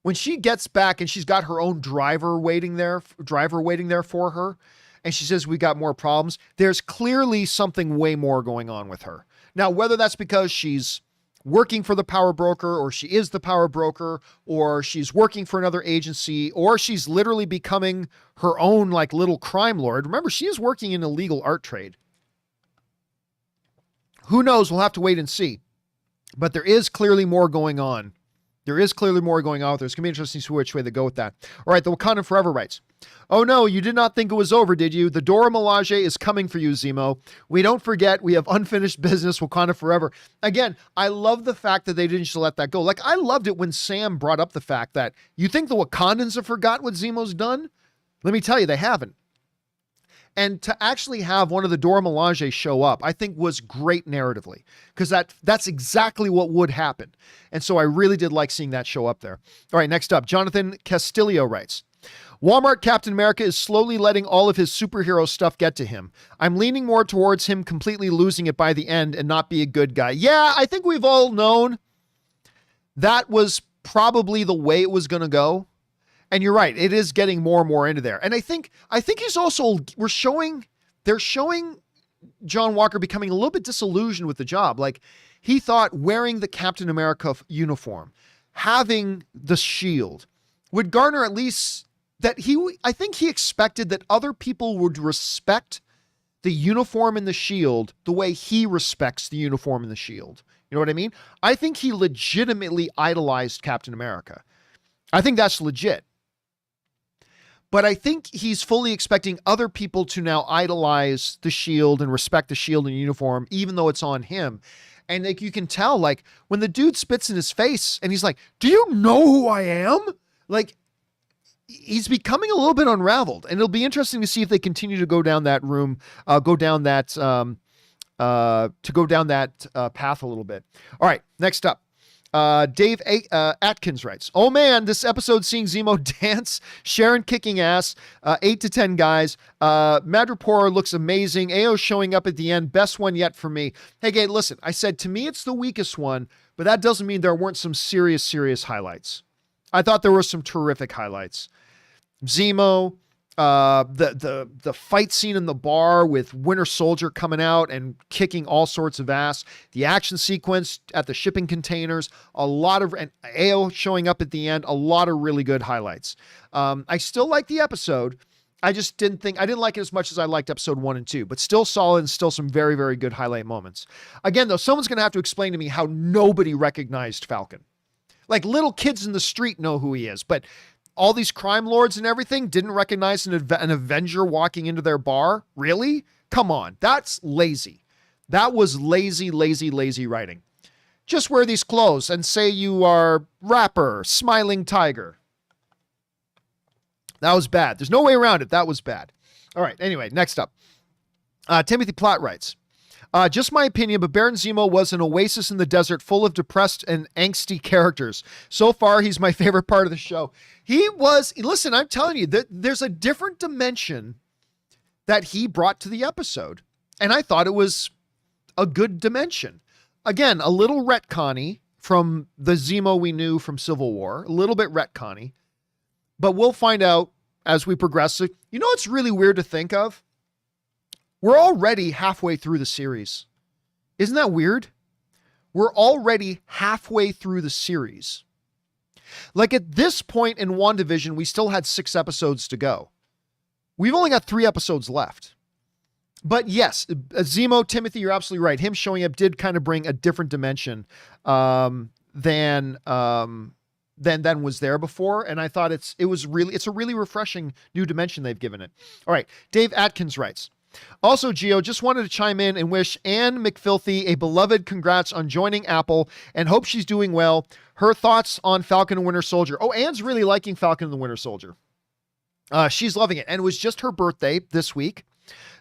When she gets back and she's got her own driver waiting there for her, and she says, we got more problems, there's clearly something way more going on with her. Now, whether that's because she's working for the power broker, or she is the power broker, or she's working for another agency, or she's literally becoming her own little crime lord. Remember, she is working in illegal art trade. Who knows? We'll have to wait and see. But there is clearly more going on. There's going to be interesting to see which way they go with that. All right, the Wakanda Forever writes, oh no, you did not think it was over, did you? The Dora Milaje is coming for you, Zemo. We don't forget, we have unfinished business, Wakanda Forever. Again, I love the fact that they didn't just let that go. I loved it when Sam brought up the fact that you think the Wakandans have forgot what Zemo's done? Let me tell you, they haven't. And to actually have one of the Dora Milaje show up, I think was great narratively, because that's exactly what would happen. And so I really did like seeing that show up there. All right, next up, Jonathan Castillo writes, Walmart Captain America is slowly letting all of his superhero stuff get to him. I'm leaning more towards him completely losing it by the end and not be a good guy. Yeah, I think we've all known that was probably the way it was going to go. And you're right, it is getting more and more into there. And I think he's also, they're showing John Walker becoming a little bit disillusioned with the job. He thought wearing the Captain America uniform, having the shield, would garner at least I think he expected that other people would respect the uniform and the shield the way he respects the uniform and the shield. You know what I mean? I think he legitimately idolized Captain America. I think that's legit. But I think he's fully expecting other people to now idolize the shield and respect the shield and uniform, even though it's on him. And you can tell, when the dude spits in his face and he's like, do you know who I am? He's becoming a little bit unraveled, and it'll be interesting to see if they continue to go down that path a little bit. All right, next up. Dave Atkins writes, oh man, this episode seeing Zemo dance, Sharon kicking ass, 8 to 10 guys, Madripoor looks amazing, AO showing up at the end, best one yet for me. Hey, Gabe, listen, I said to me it's the weakest one, but that doesn't mean there weren't some serious highlights. I thought there were some terrific highlights. Zemo, the fight scene in the bar with Winter Soldier coming out and kicking all sorts of ass, the action sequence at the shipping containers, and AO showing up at the end, a lot of really good highlights. I still like the episode. I just didn't like it as much as I liked episode 1 and 2, but still solid and still some very, very good highlight moments. Again, though, someone's going to have to explain to me how nobody recognized Falcon. Like little kids in the street know who he is, but all these crime lords and everything didn't recognize an Avenger walking into their bar. Really? Come on. That's lazy. That was lazy, lazy, lazy writing. Just wear these clothes and say you are rapper, smiling tiger. That was bad. There's no way around it. That was bad. All right. Anyway, next up. Timothy Platt writes, just my opinion, but Baron Zemo was an oasis in the desert full of depressed and angsty characters. So far, he's my favorite part of the show. He was, listen, I'm telling you, that there's a different dimension that he brought to the episode. And I thought it was a good dimension. Again, a little retconny from the Zemo we knew from Civil War, a little bit retconny. But we'll find out as we progress. You know what's really weird to think of? We're already halfway through the series. Isn't that weird? We're already halfway through the series. Like at this point in WandaVision, we still had 6 episodes to go. We've only got 3 episodes left. But yes, Zemo, Timothy, you're absolutely right. Him showing up did kind of bring a different dimension than was there before. And I thought it's a really refreshing new dimension they've given it. All right. Dave Atkins writes, also, Gio, just wanted to chime in and wish Anne McFilthy a beloved congrats on joining Apple and hope she's doing well. Her thoughts on Falcon and Winter Soldier. Oh, Anne's really liking Falcon and the Winter Soldier. She's loving it. And it was just her birthday this week.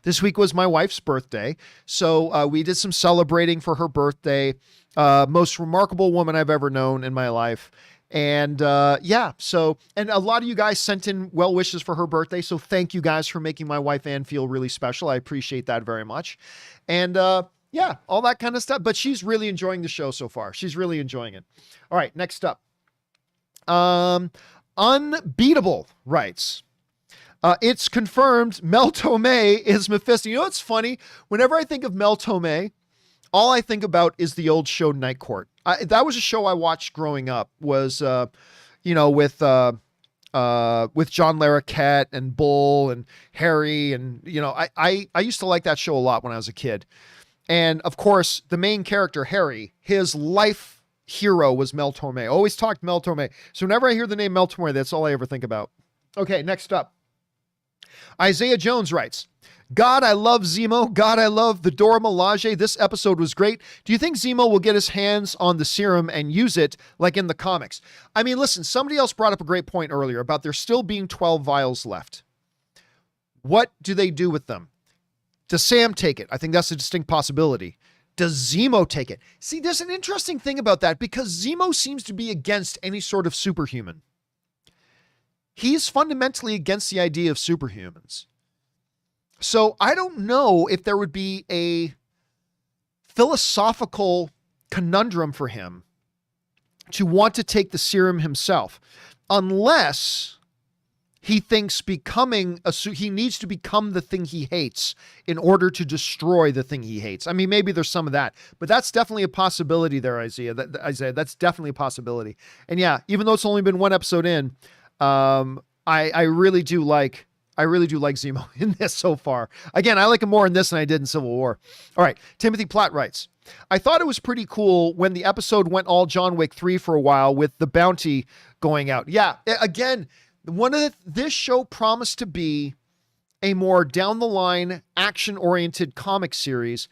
This week was my wife's birthday. So we did some celebrating for her birthday. Most remarkable woman I've ever known in my life. And and a lot of you guys sent in well wishes for her birthday. So thank you guys for making my wife Ann feel really special. I appreciate that very much. And all that kind of stuff. But she's really enjoying the show so far. She's really enjoying it. All right, next up. Unbeatable writes, it's confirmed Mel Torme is Mephisto. You know what's funny? Whenever I think of Mel Torme, all I think about is the old show Night Court. That was a show I watched growing up. Was with John Larroquette and Bull and Harry, and I used to like that show a lot when I was a kid. And of course, the main character Harry, his life hero was Mel Torme. I always talked Mel Torme. So whenever I hear the name Mel Torme, that's all I ever think about. Okay, next up. Isaiah Jones writes, God, I love Zemo. God, I love the Dora Milaje. This episode was great. Do you think Zemo will get his hands on the serum and use it like in the comics? I mean, listen, somebody else brought up a great point earlier about there still being 12 vials left. What do they do with them? Does Sam take it? I think that's a distinct possibility. Does Zemo take it? See, there's an interesting thing about that because Zemo seems to be against any sort of superhuman. He's fundamentally against the idea of superhumans. So I don't know if there would be a philosophical conundrum for him to want to take the serum himself, unless he thinks he needs to become the thing he hates in order to destroy the thing he hates. I mean, maybe there's some of that, but that's definitely a possibility there, Isaiah. That's definitely a possibility. And yeah, even though it's only been 1 episode in, I really do like Zemo in this so far. Again, I like him more in this than I did in Civil War. All right. Timothy Platt writes, I thought it was pretty cool when the episode went all John Wick 3 for a while with the bounty going out. Yeah. Again, this show promised to be a more down the line action oriented comic series.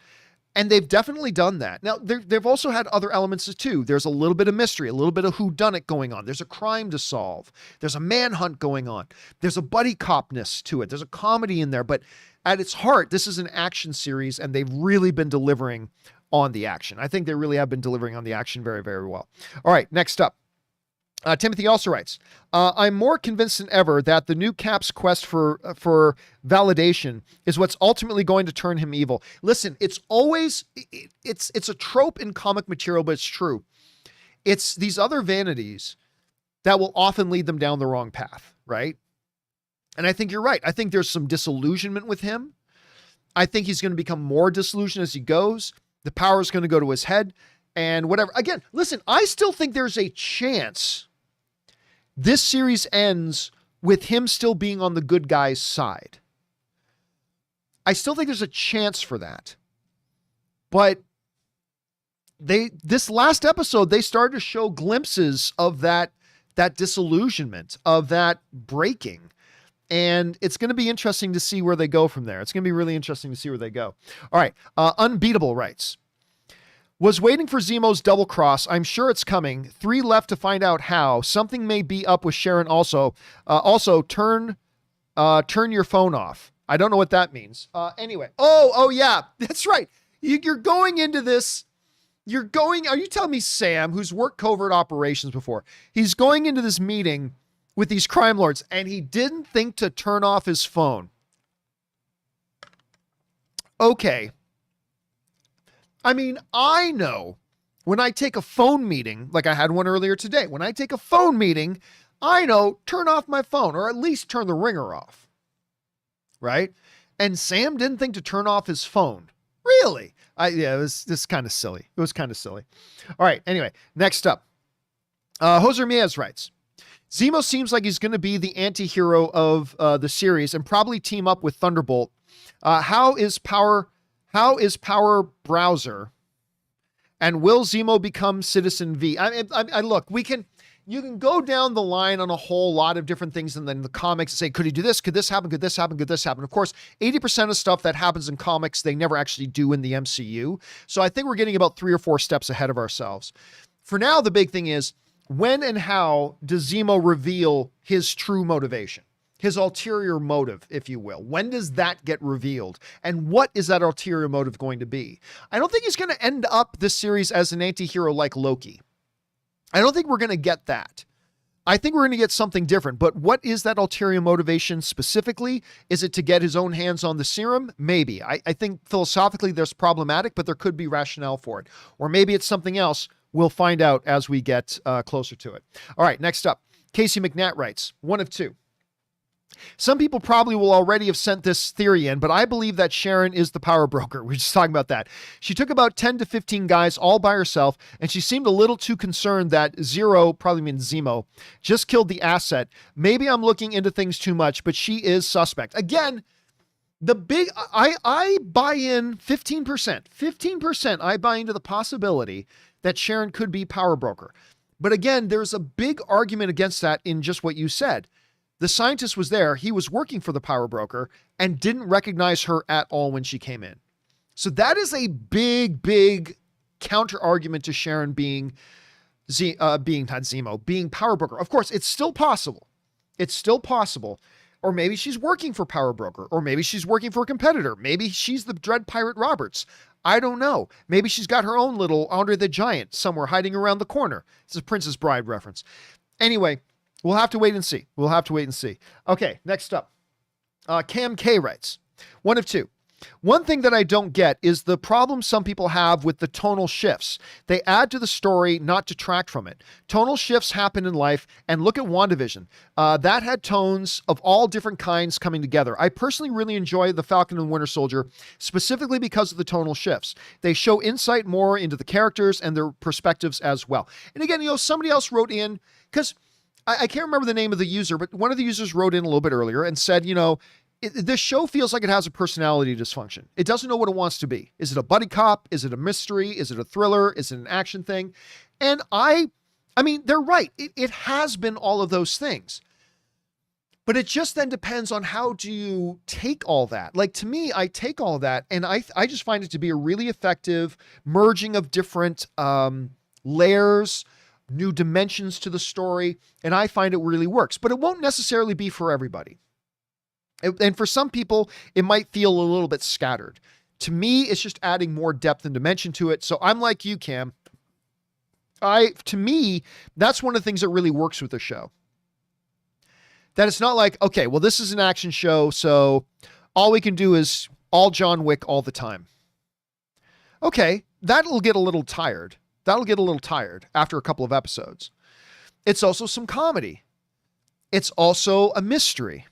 And they've definitely done that. Now, they've also had other elements too. There's a little bit of mystery, a little bit of whodunit going on. There's a crime to solve. There's a manhunt going on. There's a buddy copness to it. There's a comedy in there. But at its heart, this is an action series, and they've really been delivering on the action. I think they really have been delivering on the action very, very well. All right, next up. Timothy also writes, I'm more convinced than ever that the new Cap's quest for validation is what's ultimately going to turn him evil. Listen, it's a trope in comic material, but it's true. It's these other vanities that will often lead them down the wrong path, right? And I think you're right. I think there's some disillusionment with him. I think he's going to become more disillusioned as he goes. The power is going to go to his head and whatever. Again, listen, I still think there's a chance this series ends with him still being on the good guy's side. I still think there's a chance for that. But this last episode, they started to show glimpses of that disillusionment, of that breaking. And it's going to be interesting to see where they go from there. It's going to be really interesting to see where they go. All right. Unbeatable writes, was waiting for Zemo's double cross. I'm sure it's coming. 3 left to find out how. Something may be up with Sharon also. Also, turn your phone off. I don't know what that means. Anyway. Oh yeah, that's right. You're going into this. Are you telling me Sam, who's worked covert operations before, he's going into this meeting with these crime lords and he didn't think to turn off his phone? Okay. I mean, I know when I take a phone meeting, like I had one earlier today, when I take a phone meeting, I know turn off my phone or at least turn the ringer off. Right? And Sam didn't think to turn off his phone. Really? It was kind of silly. It was kind of silly. All right. Anyway, next up. Hoser Miaz writes, Zemo seems like he's going to be the anti-hero of the series and probably team up with Thunderbolt. How is Power Browser? And will Zemo become Citizen V? I look, you can go down the line on a whole lot of different things and then the comics and say, could he do this? Could this happen? Could this happen? Could this happen? Of course, 80% of stuff that happens in comics, they never actually do in the MCU. So I think we're getting about 3 or 4 steps ahead of ourselves. For now, the big thing is, when and how does Zemo reveal his true motivation? His ulterior motive, if you will. When does that get revealed? And what is that ulterior motive going to be? I don't think he's going to end up this series as an anti-hero like Loki. I don't think we're going to get that. I think we're going to get something different. But what is that ulterior motivation specifically? Is it to get his own hands on the serum? Maybe. I think philosophically there's problematic, but there could be rationale for it. Or maybe it's something else. We'll find out as we get closer to it. All right, next up. Casey McNatt writes, 1 of 2. Some people probably will already have sent this theory in, but I believe that Sharon is the power broker. We were just talking about that. She took about 10 to 15 guys all by herself, and she seemed a little too concerned that Zero, probably means Zemo, just killed the asset. Maybe I'm looking into things too much, but she is suspect. Again, I buy in 15%. 15% I buy into the possibility that Sharon could be power broker. But again, there's a big argument against that in just what you said. The scientist was there. He was working for the power broker and didn't recognize her at all when she came in. So that is a big, big counter argument to Sharon being power broker. Of course, it's still possible. It's still possible. Or maybe she's working for power broker, or maybe she's working for a competitor. Maybe she's the Dread Pirate Roberts. I don't know. Maybe she's got her own little Andre the Giant somewhere hiding around the corner. It's a Princess Bride reference. Anyway, we'll have to wait and see. Okay, next up. Cam K writes, 1 of 2. One thing that I don't get is the problem some people have with the tonal shifts. They add to the story, not detract from it. Tonal shifts happen in life, and look at WandaVision. That had tones of all different kinds coming together. I personally really enjoy the Falcon and Winter Soldier, specifically because of the tonal shifts. They show insight more into the characters and their perspectives as well. And again, somebody else wrote in, because I can't remember the name of the user, but one of the users wrote in a little bit earlier and said, this show feels like it has a personality dysfunction. It doesn't know what it wants to be. Is it a buddy cop? Is it a mystery? Is it a thriller? Is it an action thing? And I mean, they're right. It has been all of those things. But it just then depends on how do you take all that. Like, to me, I take all that and I just find it to be a really effective merging of different layers, new dimensions to the story. And I find it really works. But it won't necessarily be for everybody. And for some people, it might feel a little bit scattered. To me, it's just adding more depth and dimension to it. So I'm like you, Cam. To me, that's one of the things that really works with the show. That it's not like, okay, well, this is an action show, so all we can do is all John Wick all the time. Okay, that'll get a little tired. After a couple of episodes. It's also some comedy. It's also a mystery.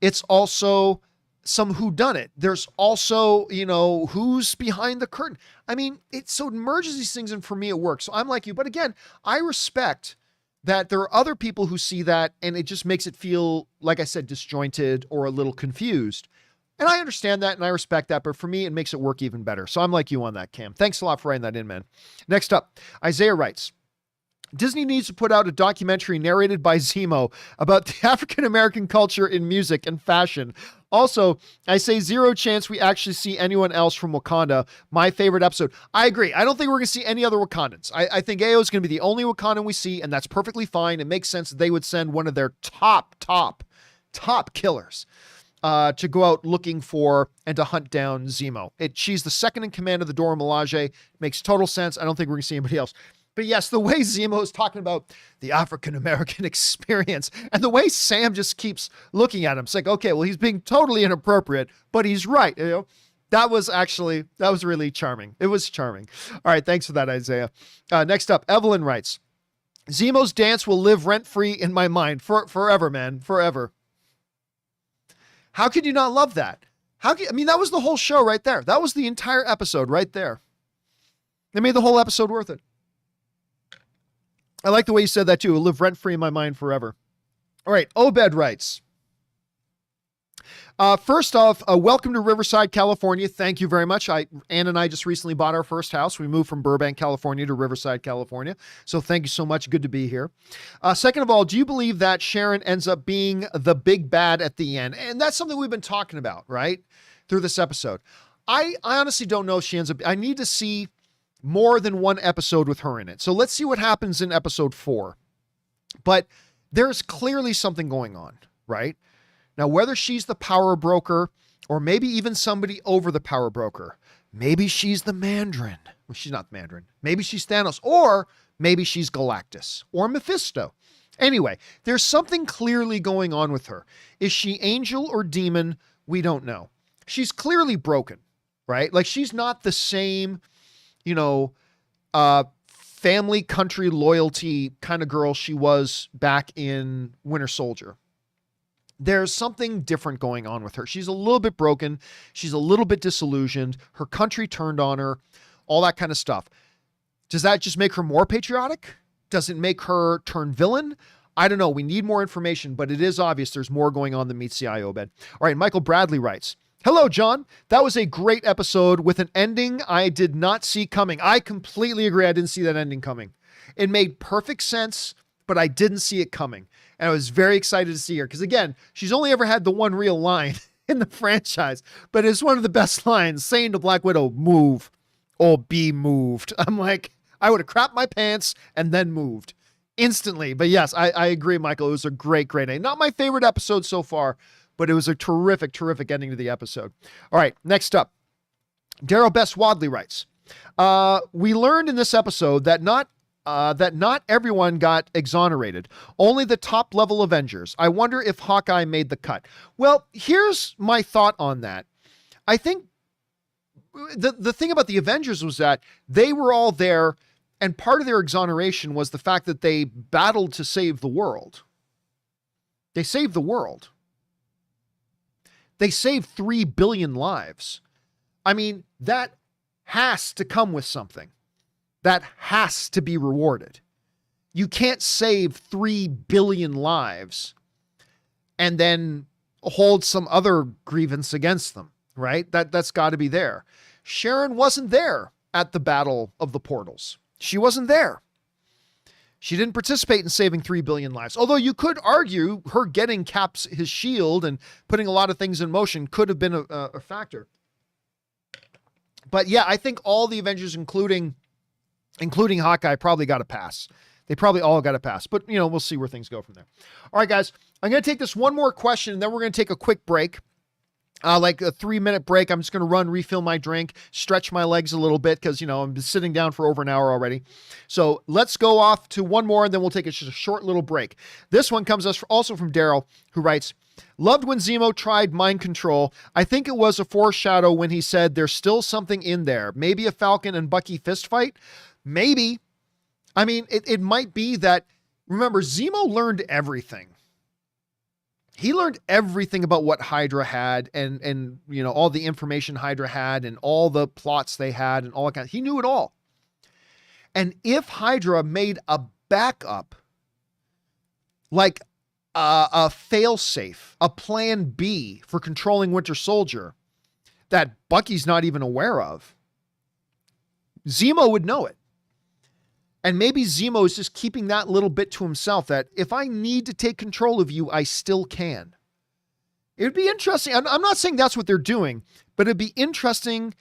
It's also some whodunit. There's also, who's behind the curtain. I mean, it merges these things, and for me, it works. So I'm like you. But again, I respect that there are other people who see that and it just makes it feel, like I said, disjointed or a little confused. And I understand that and I respect that, but for me, it makes it work even better. So I'm like you on that, Cam. Thanks a lot for writing that in, man. Next up, Isaiah writes, Disney needs to put out a documentary narrated by Zemo about the African-American culture in music and fashion. Also, I say zero chance we actually see anyone else from Wakanda. My favorite episode. I agree. I don't think we're going to see any other Wakandans. I think Ayo is going to be the only Wakandan we see, and that's perfectly fine. It makes sense that they would send one of their top killers to go out looking for and to hunt down Zemo. She's the second in command of the Dora Milaje. Makes total sense. I don't think we're going to see anybody else. But yes, the way Zemo is talking about the African-American experience and the way Sam just keeps looking at him. It's like, okay, well, he's being totally inappropriate, but he's right. You know, that was really charming. It was charming. All right. Thanks for that, Isaiah. Next up, Evelyn writes, Zemo's dance will live rent-free in my mind forever, man. Forever. How could you not love that? That was the whole show right there. That was the entire episode right there. They made the whole episode worth it. I like the way you said that too. It'll live rent-free in my mind forever. All right. Obed writes, first off, welcome to Riverside, California. Thank you very much. Ann and I just recently bought our first house. We moved from Burbank, California to Riverside, California. So thank you so much. Good to be here. Second of all, do you believe that Sharon ends up being the big bad at the end? And that's something we've been talking about, right? Through this episode. I honestly don't know if she ends up, I need to see more than one episode with her in it. So let's see what happens in episode 4. But there's clearly something going on, right? Now, whether she's the power broker or maybe even somebody over the power broker, maybe she's the Mandarin. Well, she's not the Mandarin. Maybe she's Thanos, or maybe she's Galactus or Mephisto. Anyway, there's something clearly going on with her. Is she angel or demon? We don't know. She's clearly broken, right? Like she's not the same, family, country, loyalty kind of girl she was back in Winter Soldier. There's something different going on with her. She's a little bit broken. She's a little bit disillusioned. Her country turned on her, all that kind of stuff. Does that just make her more patriotic? Does it make her turn villain? I don't know. We need more information, but it is obvious there's more going on than meets the eye, Obed. All right. Michael Bradley writes, hello, John. That was a great episode with an ending I did not see coming. I completely agree. I didn't see that ending coming. It made perfect sense, but I didn't see it coming. And I was very excited to see her because, again, she's only ever had the one real line in the franchise, but it's one of the best lines, saying to Black Widow, move or be moved. I'm like, I would have crapped my pants and then moved instantly. But yes, I agree, Michael. It was a great ending. Not my favorite episode so far, but it was a terrific ending to the episode. All right, next up, Daryl Best Wadley writes, we learned in this episode that not everyone got exonerated, only the top level Avengers. I wonder if Hawkeye made the cut. Well, here's my thought on that. I think the thing about the Avengers was that they were all there, and part of their exoneration was the fact that they battled to save the world. They saved the world. They saved 3 billion lives. I mean, that has to come with something. That has to be rewarded. You can't save 3 billion lives and then hold some other grievance against them, right? That's got to be there. Sharon wasn't there at the Battle of the Portals. She wasn't there. She didn't participate in saving 3 billion lives. Although you could argue her getting Cap's his shield and putting a lot of things in motion could have been a factor. But yeah, I think all the Avengers, including Hawkeye, probably got a pass. They probably all got a pass. But, we'll see where things go from there. All right, guys. I'm going to take this one more question, and then we're going to take a quick break. Like a 3-minute break. I'm just going to run, refill my drink, stretch my legs a little bit because, I'm sitting down for over an hour already. So let's go off to one more, and then we'll take a short little break. This one comes us also from Daryl, who writes, loved when Zemo tried mind control. I think it was a foreshadow when he said there's still something in there. Maybe a Falcon and Bucky fist fight. Maybe. I mean, it might be that, remember, Zemo learned everything. He learned everything about what Hydra had and all the information Hydra had and all the plots they had and all that kind of, he knew it all. And if Hydra made a backup like a fail-safe, a plan B for controlling Winter Soldier that Bucky's not even aware of, Zemo would know it. And maybe Zemo is just keeping that little bit to himself, that if I need to take control of you, I still can. It would be interesting. I'm not saying that's what they're doing, but it'd be interesting.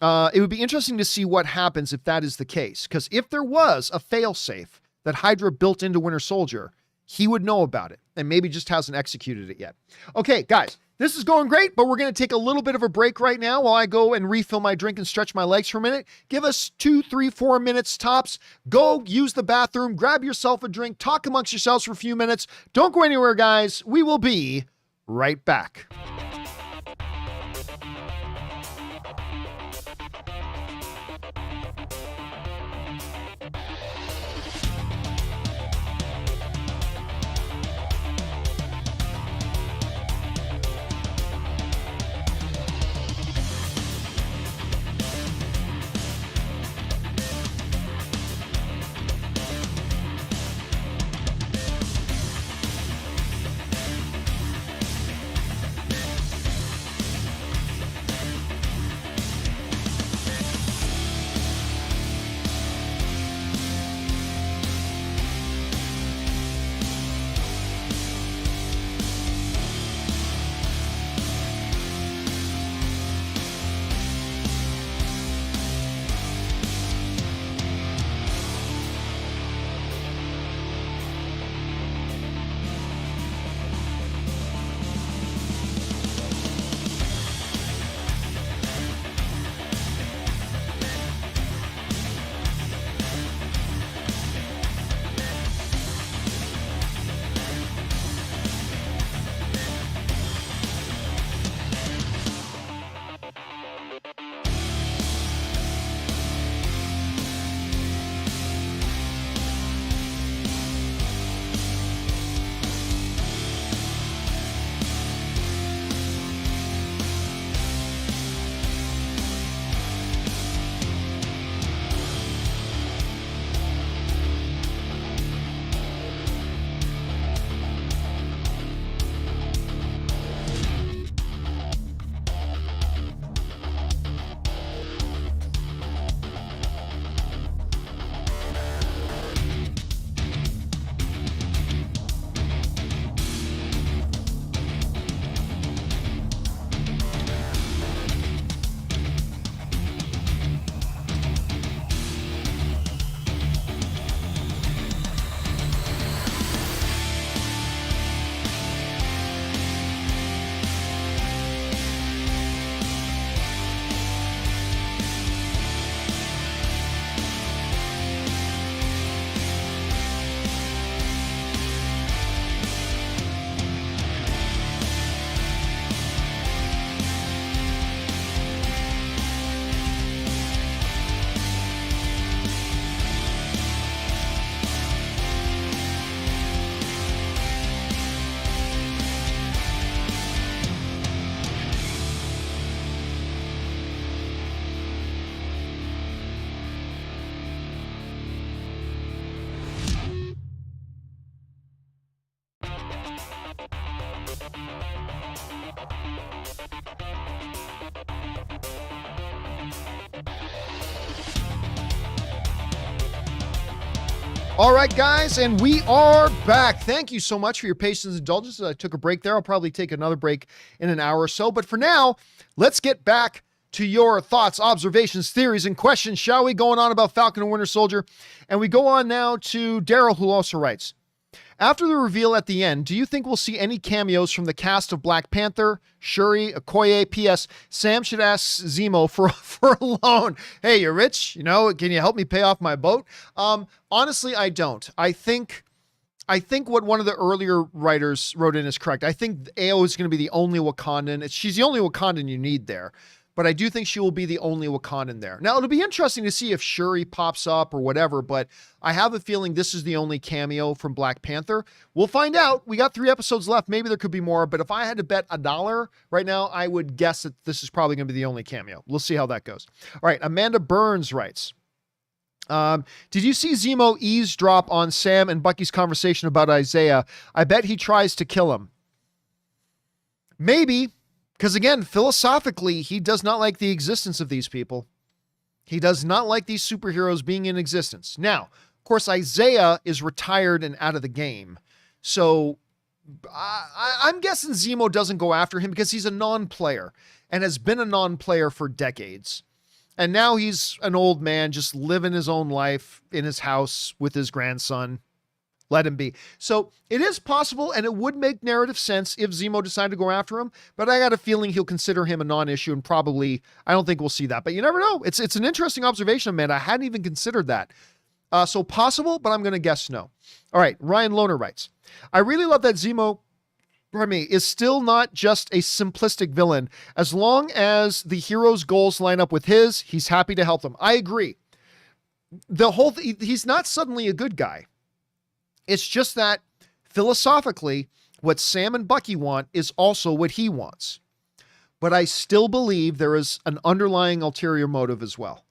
It would be interesting to see what happens if that is the case. Because if there was a failsafe that Hydra built into Winter Soldier, he would know about it and maybe just hasn't executed it yet. Okay, guys, this is going great, but we're going to take a little bit of a break right now while I go and refill my drink and stretch my legs for a minute. Give us 2, 3, 4 minutes tops. Go use the bathroom, grab yourself a drink, talk amongst yourselves for a few minutes. Don't go anywhere, guys. We will be right back. All right, guys, and we are back. Thank you so much for your patience and indulgence. I took a break there. I'll probably take another break in an hour or so. But for now, let's get back to your thoughts, observations, theories, and questions, shall we? Going on about Falcon and Winter Soldier. And we go on now to Daryl, who also writes, after the reveal at the end, do you think we'll see any cameos from the cast of Black Panther, Shuri, Okoye? P.S. Sam should ask Zemo for a loan. Hey, you're rich, can you help me pay off my boat? Honestly, I don't. I think what one of the earlier writers wrote in is correct. I think AO is going to be the only Wakandan. She's the only Wakandan you need there. But I do think she will be the only Wakandan there. Now, it'll be interesting to see if Shuri pops up or whatever, but I have a feeling this is the only cameo from Black Panther. We'll find out. We got 3 episodes left. Maybe there could be more, but if I had to bet $1 right now, I would guess that this is probably going to be the only cameo. We'll see how that goes. All right, Amanda Burns writes, Did you see Zemo eavesdrop on Sam and Bucky's conversation about Isaiah? I bet he tries to kill him. Maybe, because again, philosophically, he does not like the existence of these people. He does not like these superheroes being in existence. Now, of course, Isaiah is retired and out of the game. So I'm guessing Zemo doesn't go after him because he's a non-player and has been a non-player for decades. And now he's an old man just living his own life in his house with his grandson. Let him be. So it is possible, and it would make narrative sense if Zemo decided to go after him, but I got a feeling he'll consider him a non-issue, and probably, I don't think we'll see that, but you never know. It's an interesting observation, man. I hadn't even considered that. So possible, but I'm going to guess no. All right, Ryan Lohner writes, I really love that Zemo, is still not just a simplistic villain. As long as the hero's goals line up with his, he's happy to help them. I agree. He's not suddenly a good guy. It's just that philosophically, what Sam and Bucky want is also what he wants. But I still believe there is an underlying ulterior motive as well.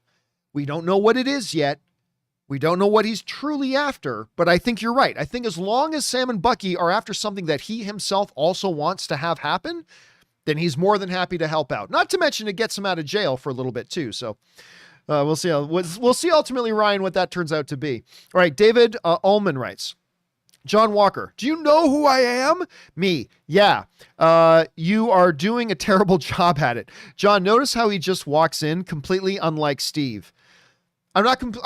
We don't know what it is yet. We don't know what he's truly after, but I think you're right. I think as long as Sam and Bucky are after something that he himself also wants to have happen, then he's more than happy to help out. Not to mention it gets him out of jail for a little bit too. So we'll see. We'll see ultimately, Ryan, what that turns out to be. All right, David Ullman writes, John Walker, do you know who I am? Me. Yeah. You are doing a terrible job at it. John, notice how he just walks in completely unlike Steve. I'm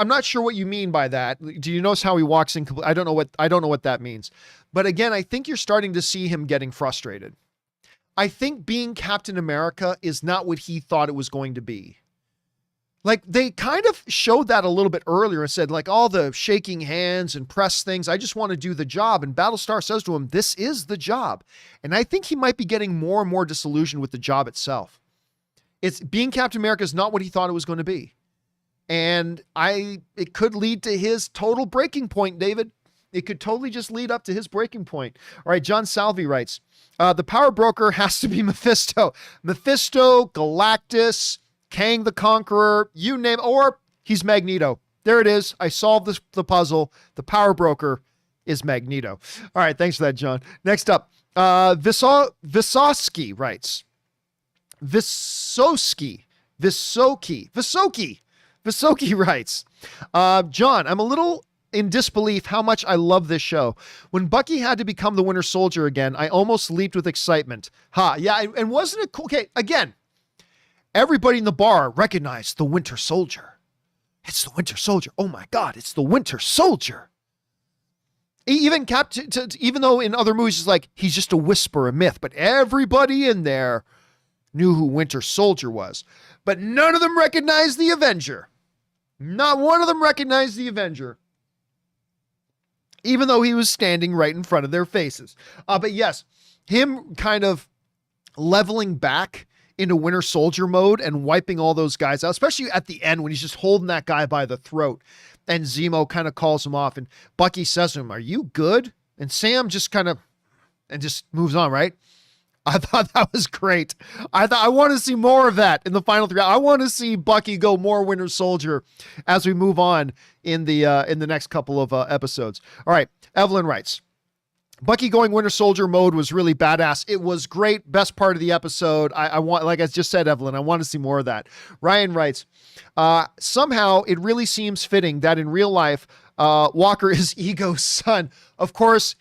not sure what you mean by that. Do you notice how he walks in? I don't know what that means. But again, I think you're starting to see him getting frustrated. I think being Captain America is not what he thought it was going to be. Like, they kind of showed that a little bit earlier and said, like, all the shaking hands and press things, I just want to do the job. And Battlestar says to him, this is the job. And I think he might be getting more and more disillusioned with the job itself. It's being Captain America is not what he thought it was going to be. And it could lead to his total breaking point, David. It could totally just lead up to his breaking point. All right, John Salvi writes, the power broker has to be Mephisto. Mephisto, Galactus, Kang the Conqueror, you name it, or he's Magneto. There it is. I solved the puzzle. The power broker is Magneto. All right, thanks for that, John. Next up, Vysotsky writes, Vysotsky writes, John, I'm a little in disbelief how much I love this show. When Bucky had to become the Winter Soldier again, I almost leaped with excitement. Yeah, and wasn't it cool? Okay, again, everybody in the bar recognized the Winter Soldier. It's the Winter Soldier. Oh my God, it's the Winter Soldier. Even even though in other movies it's like, he's just a whisper, a myth, but everybody in there knew who Winter Soldier was. But none of them recognized the Avenger. Not one of them recognized the Avenger. Even though he was standing right in front of their faces. But yes, him kind of leveling back into Winter Soldier mode and wiping all those guys out, especially at the end when he's just holding that guy by the throat and Zemo kind of calls him off and Bucky says to him, are you good? And Sam just kind of, and just moves on, right? I thought that was great. I want to see more of that in the final three. I want to see Bucky go more Winter Soldier as we move on in the next couple of episodes. All right. Evelyn writes, Bucky going Winter Soldier mode was really badass. It was great. Best part of the episode. I want, like I just said, Evelyn, I want to see more of that. Ryan writes, somehow it really seems fitting that in real life, Walker is Ego's son. Of course,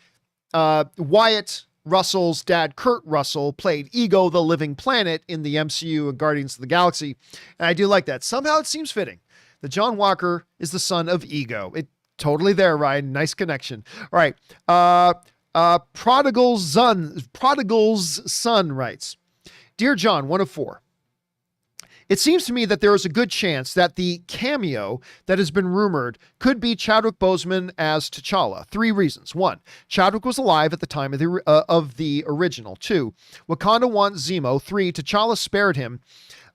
Wyatt Russell's dad, Kurt Russell, played Ego, the living planet in the MCU and Guardians of the Galaxy. And I do like that. Somehow it seems fitting that John Walker is the son of Ego. It totally there, Ryan. Nice connection. All right. Prodigal's son writes, Dear John, 1 of 4. It seems to me that there is a good chance that the cameo that has been rumored could be Chadwick Boseman as T'Challa. 3 reasons. 1, Chadwick was alive at the time of the original. 2, Wakanda wants Zemo. 3, T'Challa spared him.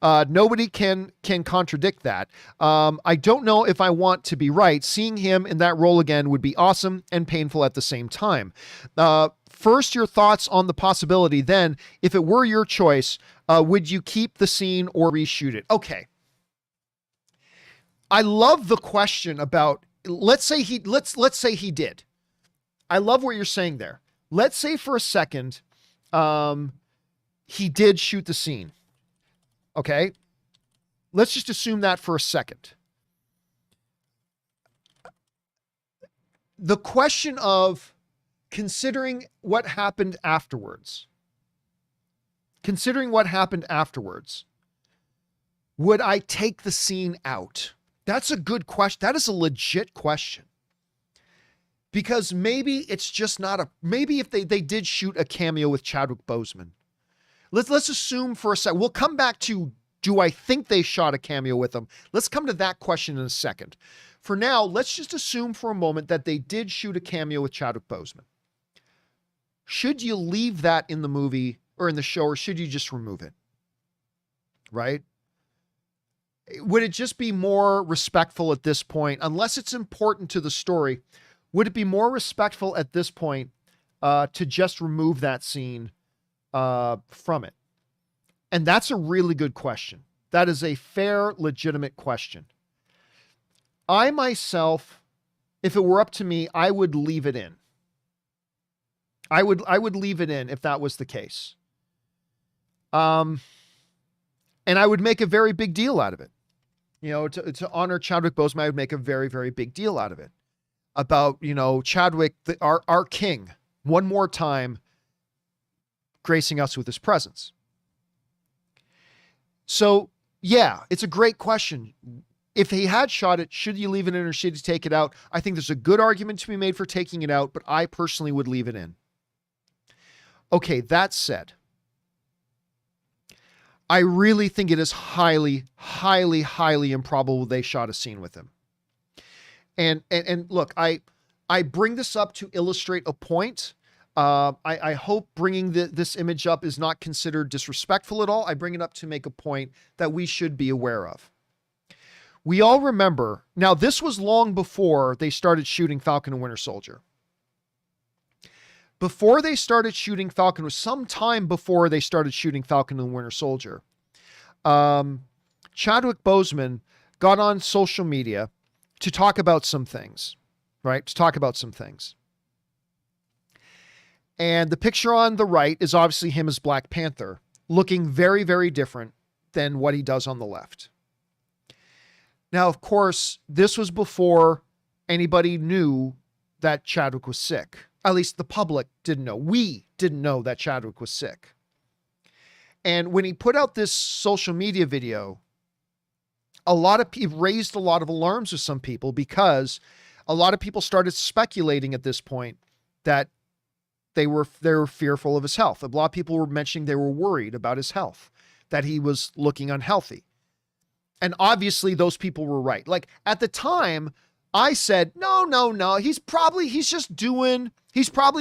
Nobody can contradict that. I don't know if I want to be right. Seeing him in that role again would be awesome and painful at the same time. First, your thoughts on the possibility. Then, if it were your choice, would you keep the scene or reshoot it? Okay. I love the question about, let's say he did. I love what you're saying there. Let's say for a second, he did shoot the scene. Okay. Let's just assume that for a second. The question of considering what happened afterwards, would I take the scene out? That's a good question. That is a legit question. Because maybe it's just not maybe if they did shoot a cameo with Chadwick Boseman. Let's assume for a second. We'll come back to, do I think they shot a cameo with him? Let's come to that question in a second. For now, let's just assume for a moment that they did shoot a cameo with Chadwick Boseman. Should you leave that in the movie or in the show, or should you just remove it? Right? Would it just be more respectful at this point, unless it's important to the story? Would it be more respectful at this point to just remove that scene from it? And that's a really good question. That is a fair, legitimate question. I myself, if it were up to me, I would leave it in. I would leave it in if that was the case. And I would make a very big deal out of it. You know, to honor Chadwick Boseman, I would make a very, very big deal out of it. About, you know, Chadwick, our king, one more time gracing us with his presence. So, yeah, it's a great question. If he had shot it, should you leave it in or should you take it out? I think there's a good argument to be made for taking it out, but I personally would leave it in. Okay, that said, I really think it is highly, highly, highly improbable they shot a scene with him. And look, I bring this up to illustrate a point. I hope bringing this image up is not considered disrespectful at all. I bring it up to make a point that we should be aware of. We all remember, now this was long before they started shooting Falcon and Winter Soldier. Before they started shooting Falcon, was some time before they started shooting Falcon and Winter Soldier. Chadwick Boseman got on social media to talk about some things, right? To talk about some things. And the picture on the right is obviously him as Black Panther, looking very, very different than what he does on the left. Now, of course, this was before anybody knew that Chadwick was sick. At least the public didn't know. We didn't know that Chadwick was sick. And when he put out this social media video, it raised a lot of alarms with some people, because a lot of people started speculating at this point that they were fearful of his health. A lot of people were mentioning they were worried about his health, that he was looking unhealthy. And obviously those people were right. Like at the time I said, no, he's probably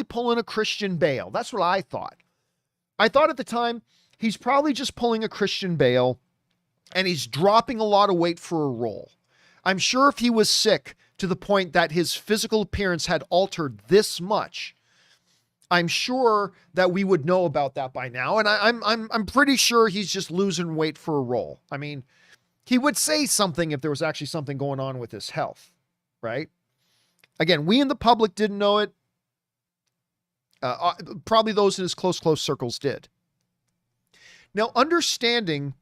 pulling a Christian Bale. That's what I thought. I thought at the time, he's probably just pulling a Christian Bale and he's dropping a lot of weight for a role. I'm sure if he was sick to the point that his physical appearance had altered this much, I'm sure that we would know about that by now. And I'm pretty sure he's just losing weight for a role. I mean, he would say something if there was actually something going on with his health, right? Again, we in the public didn't know it. Probably those in his close circles did. Now, understanding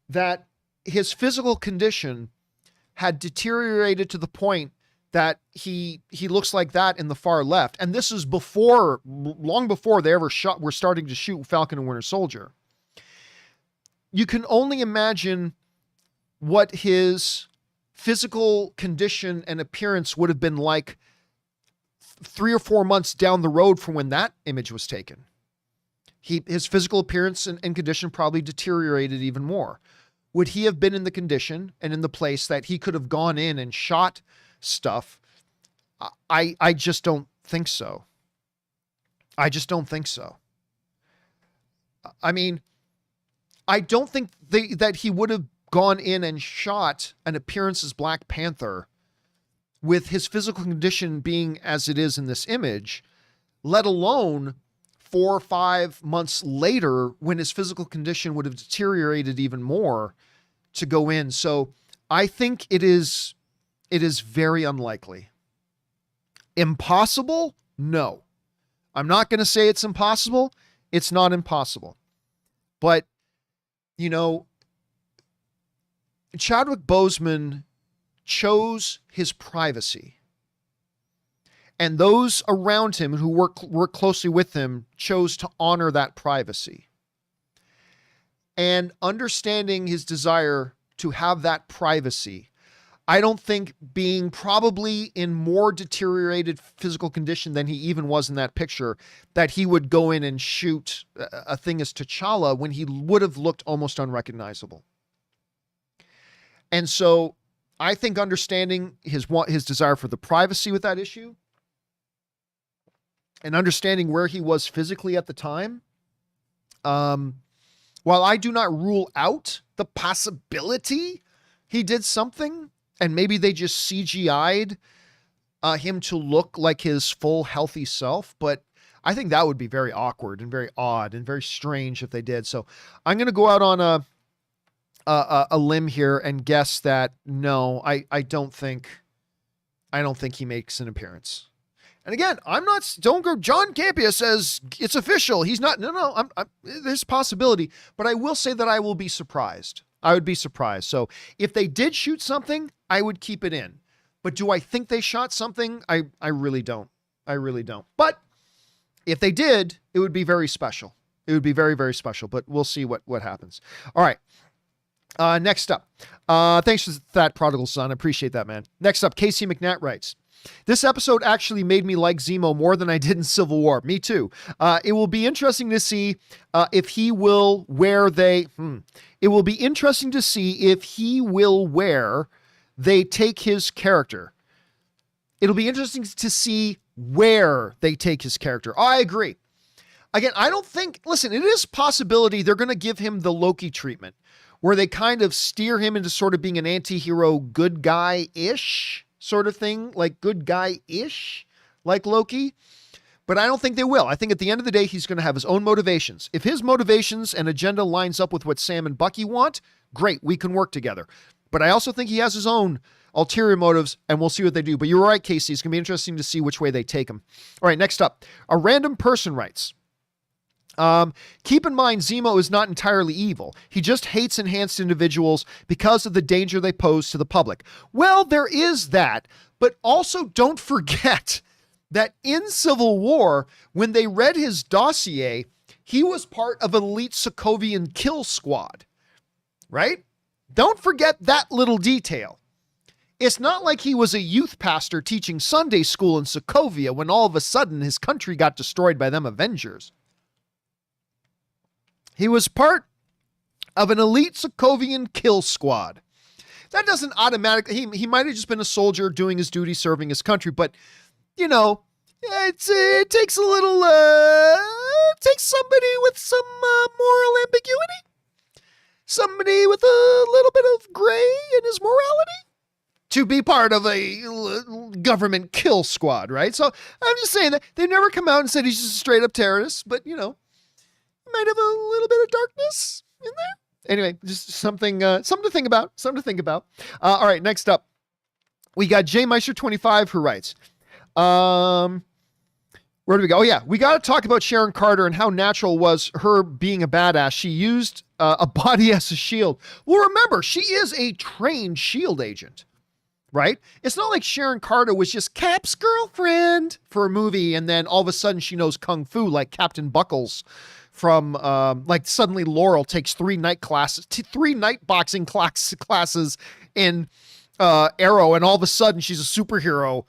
that his physical condition had deteriorated to the point that he looks like that in the far left. And this is long before they ever were starting to shoot Falcon and Winter Soldier. You can only imagine what his physical condition and appearance would have been like 3 or 4 months down the road from when that image was taken. His physical appearance and condition probably deteriorated even more. Would he have been in the condition and in the place that he could have gone in and shot stuff? I just don't think so. I just don't think so. I mean, I don't think that he would have gone in and shot an appearance as Black Panther with his physical condition being as it is in this image, let alone 4 or 5 months later when his physical condition would have deteriorated even more to go in. So I think it is It is very unlikely. Impossible? No. I'm not going to say it's impossible. It's not impossible. But, you know, Chadwick Boseman chose his privacy. And those around him who work closely with him chose to honor that privacy. And understanding his desire to have that privacy, I don't think being probably in more deteriorated physical condition than he even was in that picture, that he would go in and shoot a thing as T'Challa when he would have looked almost unrecognizable. And so I think understanding his desire for the privacy with that issue and understanding where he was physically at the time, while I do not rule out the possibility he did something and maybe they just CGI'd him to look like his full healthy self, but I think that would be very awkward and very odd and very strange if they did. So I'm going to go out on a limb here and guess that no, I don't think he makes an appearance. And again, don't go, John Campea says it's official. He's not, no, there's a possibility, but I will say that I will be surprised. I would be surprised. So if they did shoot something, I would keep it in. But do I think they shot something? I really don't. I really don't. But if they did, it would be very special. It would be very, very special, but we'll see what happens. All right. Next up, thanks for that, Prodigal Son. I appreciate that, man. Next up, Casey McNatt writes, this episode actually made me like Zemo more than I did in Civil War. Me too. It will be interesting to see if he will wear It will be interesting to see if he will wear they take his character. It'll be interesting to see where they take his character. I agree. Again, I don't think, listen, it is a possibility they're going to give him the Loki treatment where they kind of steer him into sort of being an anti-hero good guy-ish sort of thing, like good guy-ish, like Loki. But I don't think they will. I think at the end of the day, he's going to have his own motivations. If his motivations and agenda lines up with what Sam and Bucky want, great, we can work together. But I also think he has his own ulterior motives, and we'll see what they do. But you're right, Casey. It's going to be interesting to see which way they take him. All right, next up. A random person writes, keep in mind, Zemo is not entirely evil. He just hates enhanced individuals because of the danger they pose to the public. Well, there is that, but also don't forget that in Civil War, when they read his dossier, he was part of an elite Sokovian kill squad, right? Don't forget that little detail. It's not like he was a youth pastor teaching Sunday school in Sokovia when all of a sudden his country got destroyed by them Avengers. He was part of an elite Sokovian kill squad. That doesn't automatically, he might have just been a soldier doing his duty, serving his country, but, you know, it takes a little, takes somebody with some moral ambiguity, somebody with a little bit of gray in his morality to be part of a government kill squad, right? So I'm just saying that they've never come out and said he's just a straight up terrorist, but, you know, might have a little bit of darkness in there. Anyway, just something to think about. All right, next up, we got J Meister 25 who writes, where do we go? Oh yeah, we got to talk about Sharon Carter and how natural was her being a badass. She used a body as a shield. Well, remember, she is a trained shield agent, right? It's not like Sharon Carter was just Cap's girlfriend for a movie and then all of a sudden she knows Kung Fu like Captain Buckles from, like suddenly Laurel takes 3 night boxing classes in Arrow and all of a sudden she's a superhero,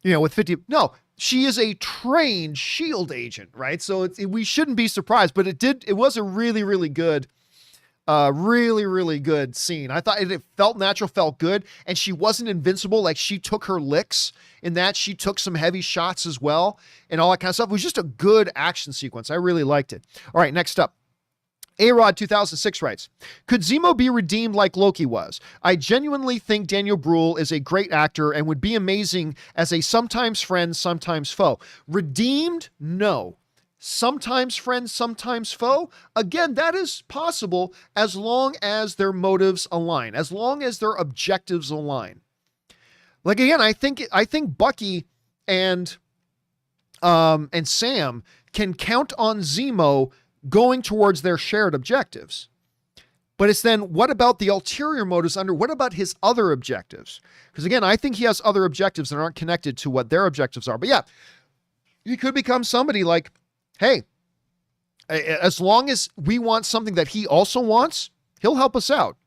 you know, with 50. No, she is a trained shield agent, right? So we shouldn't be surprised, but it was a really, really good, really good scene. I thought it felt natural, felt good. And she wasn't invincible. Like she took her licks in that. She took some heavy shots as well and all that kind of stuff. It was just a good action sequence. I really liked it. All right, next up. A-Rod 2006 writes, could Zemo be redeemed like Loki was? I genuinely think Daniel Bruhl is a great actor and would be amazing as a sometimes friend, sometimes foe. Redeemed? No. Sometimes friend, sometimes foe? Again, that is possible as long as their motives align, as long as their objectives align. Like, again, I think Bucky and Sam can count on Zemo going towards their shared objectives. But it's then, what about the ulterior motives what about his other objectives? Because again, I think he has other objectives that aren't connected to what their objectives are. But yeah, he could become somebody like, hey, as long as we want something that he also wants, he'll help us out.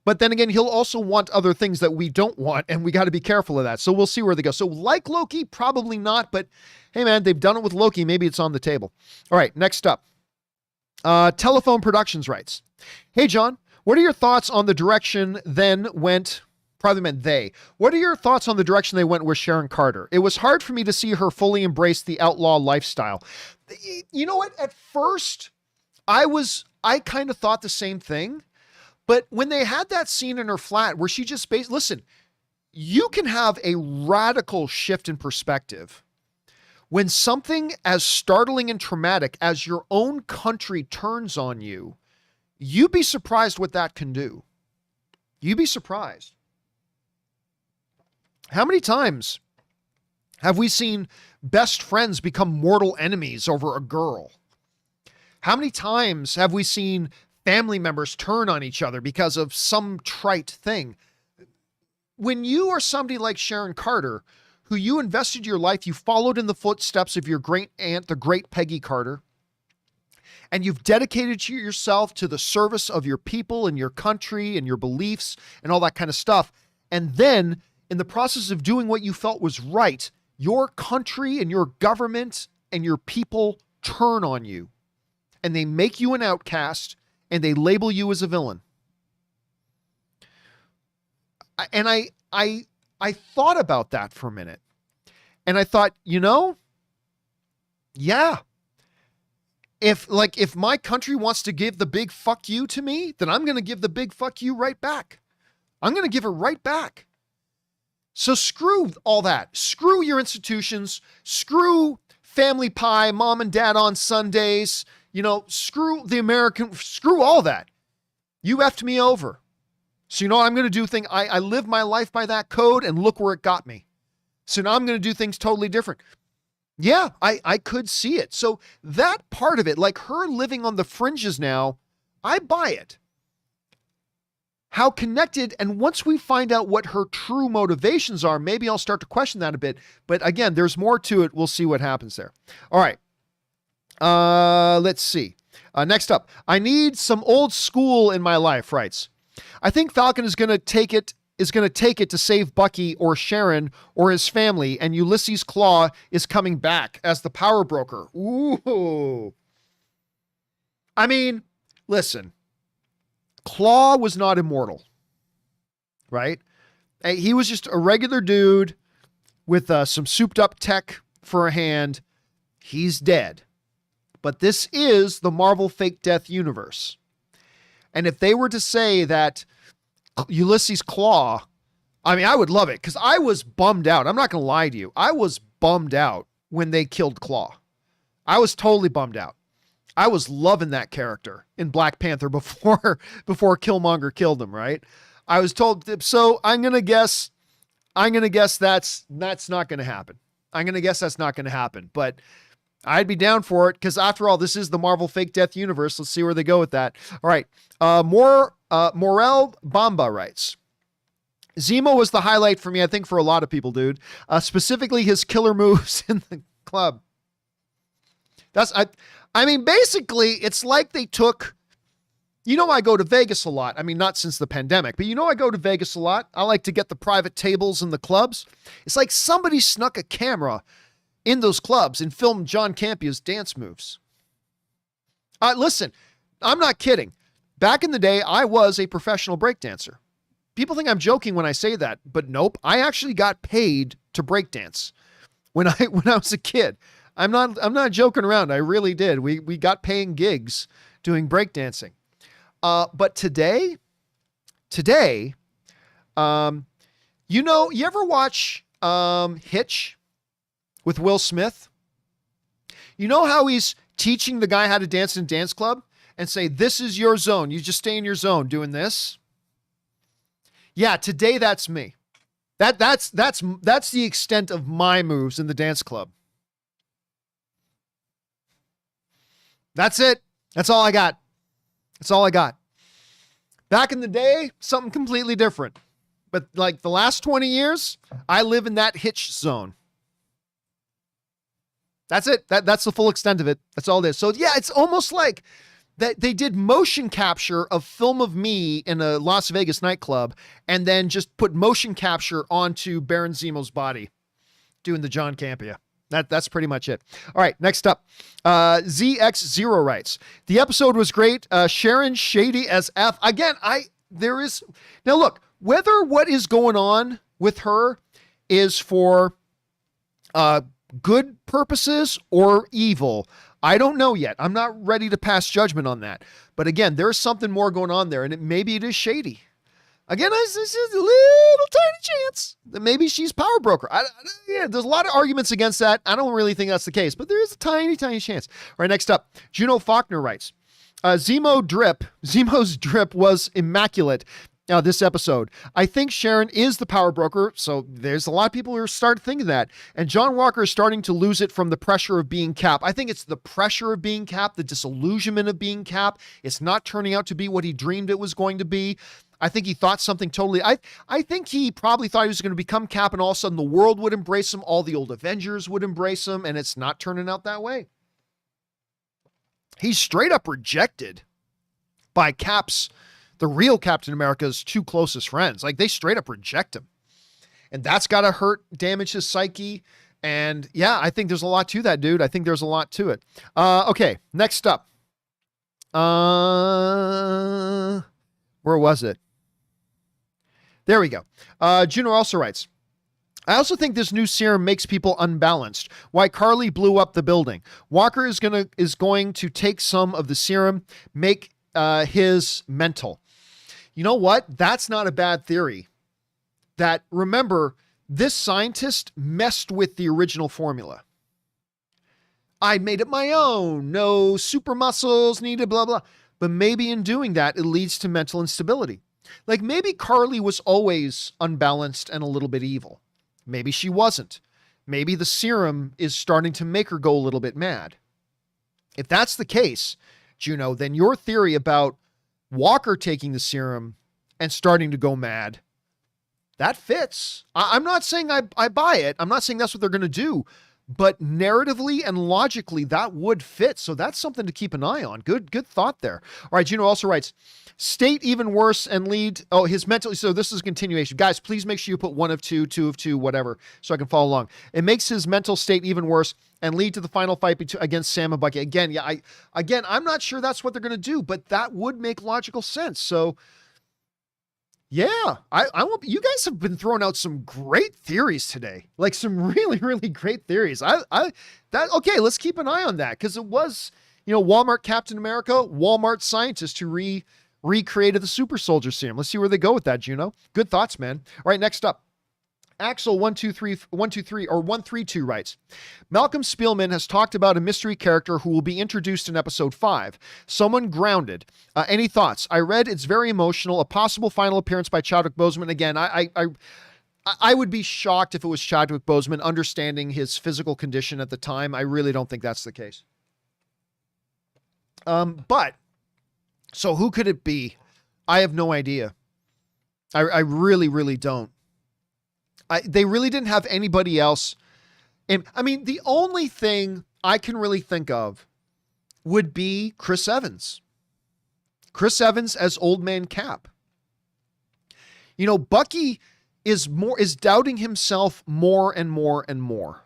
But then again, he'll also want other things that we don't want, and we got to be careful of that. So we'll see where they go. So like Loki, probably not, but hey man, they've done it with Loki. Maybe it's on the table. All right, next up. Telephone Productions writes, hey John, what are your thoughts on the direction what are your thoughts on the direction they went with Sharon Carter? It was hard for me to see her fully embrace the outlaw lifestyle. You know what? At first, I kind of thought the same thing, but when they had that scene in her flat where she just listen, you can have a radical shift in perspective when something as startling and traumatic as your own country turns on you. You'd be surprised what that can do. You'd be surprised. How many times have we seen best friends become mortal enemies over a girl? How many times have we seen family members turn on each other because of some trite thing? When you are somebody like Sharon Carter, who you invested your life, you followed in the footsteps of your great aunt, the great Peggy Carter, and you've dedicated yourself to the service of your people and your country and your beliefs and all that kind of stuff. And then in the process of doing what you felt was right, your country and your government and your people turn on you and they make you an outcast and they label you as a villain. And I thought about that for a minute and I thought, yeah, if my country wants to give the big fuck you to me, then I'm going to give the big fuck you right back. I'm going to give it right back. So screw all that. Screw your institutions. Screw family pie, mom and dad on Sundays. Screw all that. You effed me over. So you know what I'm going to do? I live my life by that code and look where it got me. So now I'm going to do things totally different. Yeah, I could see it. So that part of it, like her living on the fringes now, I buy it. How connected, and once we find out what her true motivations are, maybe I'll start to question that a bit. But again, there's more to it. We'll see what happens there. All right. Let's see. Next up, I need some old school in my life, writes. I think Falcon is going to take it to save Bucky or Sharon or his family, and Ulysses Claw is coming back as the power broker. Ooh. I mean, listen. Claw was not immortal, right? He was just a regular dude with some souped up tech for a hand. He's dead. But this is the Marvel fake death universe. And if they were to say that Ulysses Claw, I mean, I would love it because I was bummed out. I'm not going to lie to you. I was bummed out when they killed Claw. I was totally bummed out. I was loving that character in Black Panther before Killmonger killed him, right? I was told, so I'm going to guess that's not going to happen. I'm going to guess that's not going to happen, but I'd be down for it because after all, this is the Marvel fake death universe. Let's see where they go with that. All right. Morel Bamba writes, Zemo was the highlight for me, I think for a lot of people, dude. Specifically his killer moves in the club. I mean, basically, it's like they took, I go to Vegas a lot. I mean, not since the pandemic, but I go to Vegas a lot. I like to get the private tables in the clubs. It's like somebody snuck a camera in those clubs and filmed John Campea's dance moves. Listen, I'm not kidding. Back in the day, I was a professional breakdancer. People think I'm joking when I say that, but nope. I actually got paid to breakdance when I was a kid. I'm not joking around. I really did. We got paying gigs doing breakdancing. But today, you ever watch Hitch with Will Smith? You know how he's teaching the guy how to dance in dance club and say, this is your zone. You just stay in your zone doing this. Yeah, today that's me. That's the extent of my moves in the dance club. That's it. That's all I got. That's all I got. Back in the day, something completely different. But like the last 20 years, I live in that hitch zone. That's it. That's the full extent of it. That's all it is. So yeah, it's almost like that they did motion capture of film of me in a Las Vegas nightclub and then just put motion capture onto Baron Zemo's body doing the John Campea. That's pretty much it. All right, next up. ZX0 writes, the episode was great. Sharon shady as F. Again, now look, whether what is going on with her is for good purposes or evil, I don't know yet. I'm not ready to pass judgment on that. But again, there's something more going on there, and maybe it is shady. Again, there's just a little tiny chance that maybe she's power broker. There's a lot of arguments against that. I don't really think that's the case, but there is a tiny chance. All right, next up, Juno Faulkner writes, Zemo's drip was immaculate. This episode. I think Sharon is the power broker, so there's a lot of people who are starting thinking that. And John Walker is starting to lose it from the pressure of being Cap. I think it's the pressure of being Cap, the disillusionment of being Cap. It's not turning out to be what he dreamed it was going to be. I think he thought something totally... I think he probably thought he was going to become Cap and all of a sudden the world would embrace him, all the old Avengers would embrace him, and it's not turning out that way. He's straight up rejected by Cap's... the real Captain America's two closest friends. Like, they straight up reject him. And that's got to damage his psyche. And yeah, I think there's a lot to that, dude. I think there's a lot to it. Okay, next up. Where was it? There we go. Juno also writes, I also think this new serum makes people unbalanced. Why Carly blew up the building. Walker is going to take some of the serum, make his mental. You know what? That's not a bad theory. That, remember, this scientist messed with the original formula. I made it my own. No super muscles needed, blah, blah. But maybe in doing that, it leads to mental instability. Like maybe Carly was always unbalanced and a little bit evil. Maybe she wasn't. Maybe the serum is starting to make her go a little bit mad. If that's the case, Juno, then your theory about Walker taking the serum and starting to go mad, that fits. I'm not saying I buy it. I'm not saying that's what they're going to do, but narratively and logically, that would fit. So that's something to keep an eye on. Good thought there. All right. Juno also writes, state even worse and lead. Oh, his mental. So this is a continuation. Guys, please make sure you put 1 of 2, 2 of 2, whatever, so I can follow along. It makes his mental state even worse and lead to the final fight against Sam and Bucky. Again, yeah, I'm not sure that's what they're going to do, but that would make logical sense. So yeah, I won't. You guys have been throwing out some great theories today, like some really, really great theories. Okay, let's keep an eye on that. Cause it was, Walmart Captain America, Walmart scientist who recreated the super soldier serum. Let's see where they go with that, Juno. Good thoughts, man. All right, next up. Axel 132 writes, Malcolm Spielman has talked about a mystery character who will be introduced in episode 5. Someone grounded. Any thoughts? I read it's very emotional. A possible final appearance by Chadwick Boseman. Again, I would be shocked if it was Chadwick Boseman, understanding his physical condition at the time. I really don't think that's the case. But so who could it be? I have no idea. I really, really don't. They really didn't have anybody else. And I mean, the only thing I can really think of would be Chris Evans. Chris Evans as Old Man Cap. Bucky is doubting himself more and more and more.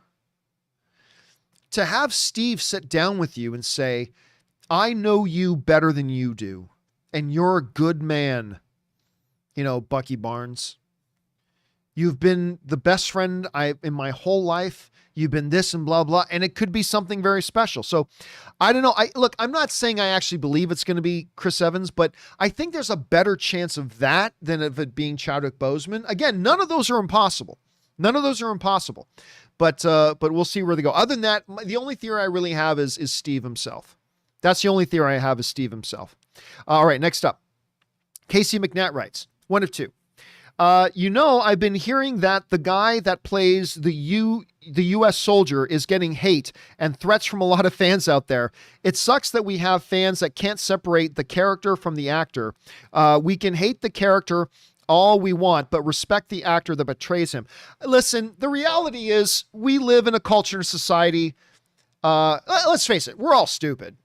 To have Steve sit down with you and say, I know you better than you do, and you're a good man, Bucky Barnes. You've been the best friend in my whole life. You've been this and blah, blah. And it could be something very special. So I don't know. Look, I'm not saying I actually believe it's going to be Chris Evans, but I think there's a better chance of that than of it being Chadwick Boseman. Again, none of those are impossible. But we'll see where they go. Other than that, the only theory I really have is Steve himself. That's the only theory I have is Steve himself. All right, next up. Casey McNatt writes, 1 of 2. I've been hearing that the guy that plays the U.S. soldier is getting hate and threats from a lot of fans out there. It sucks that we have fans that can't separate the character from the actor. We can hate the character all we want, but respect the actor that betrays him. Listen, the reality is we live in a culture and society. Let's face it, we're all stupid.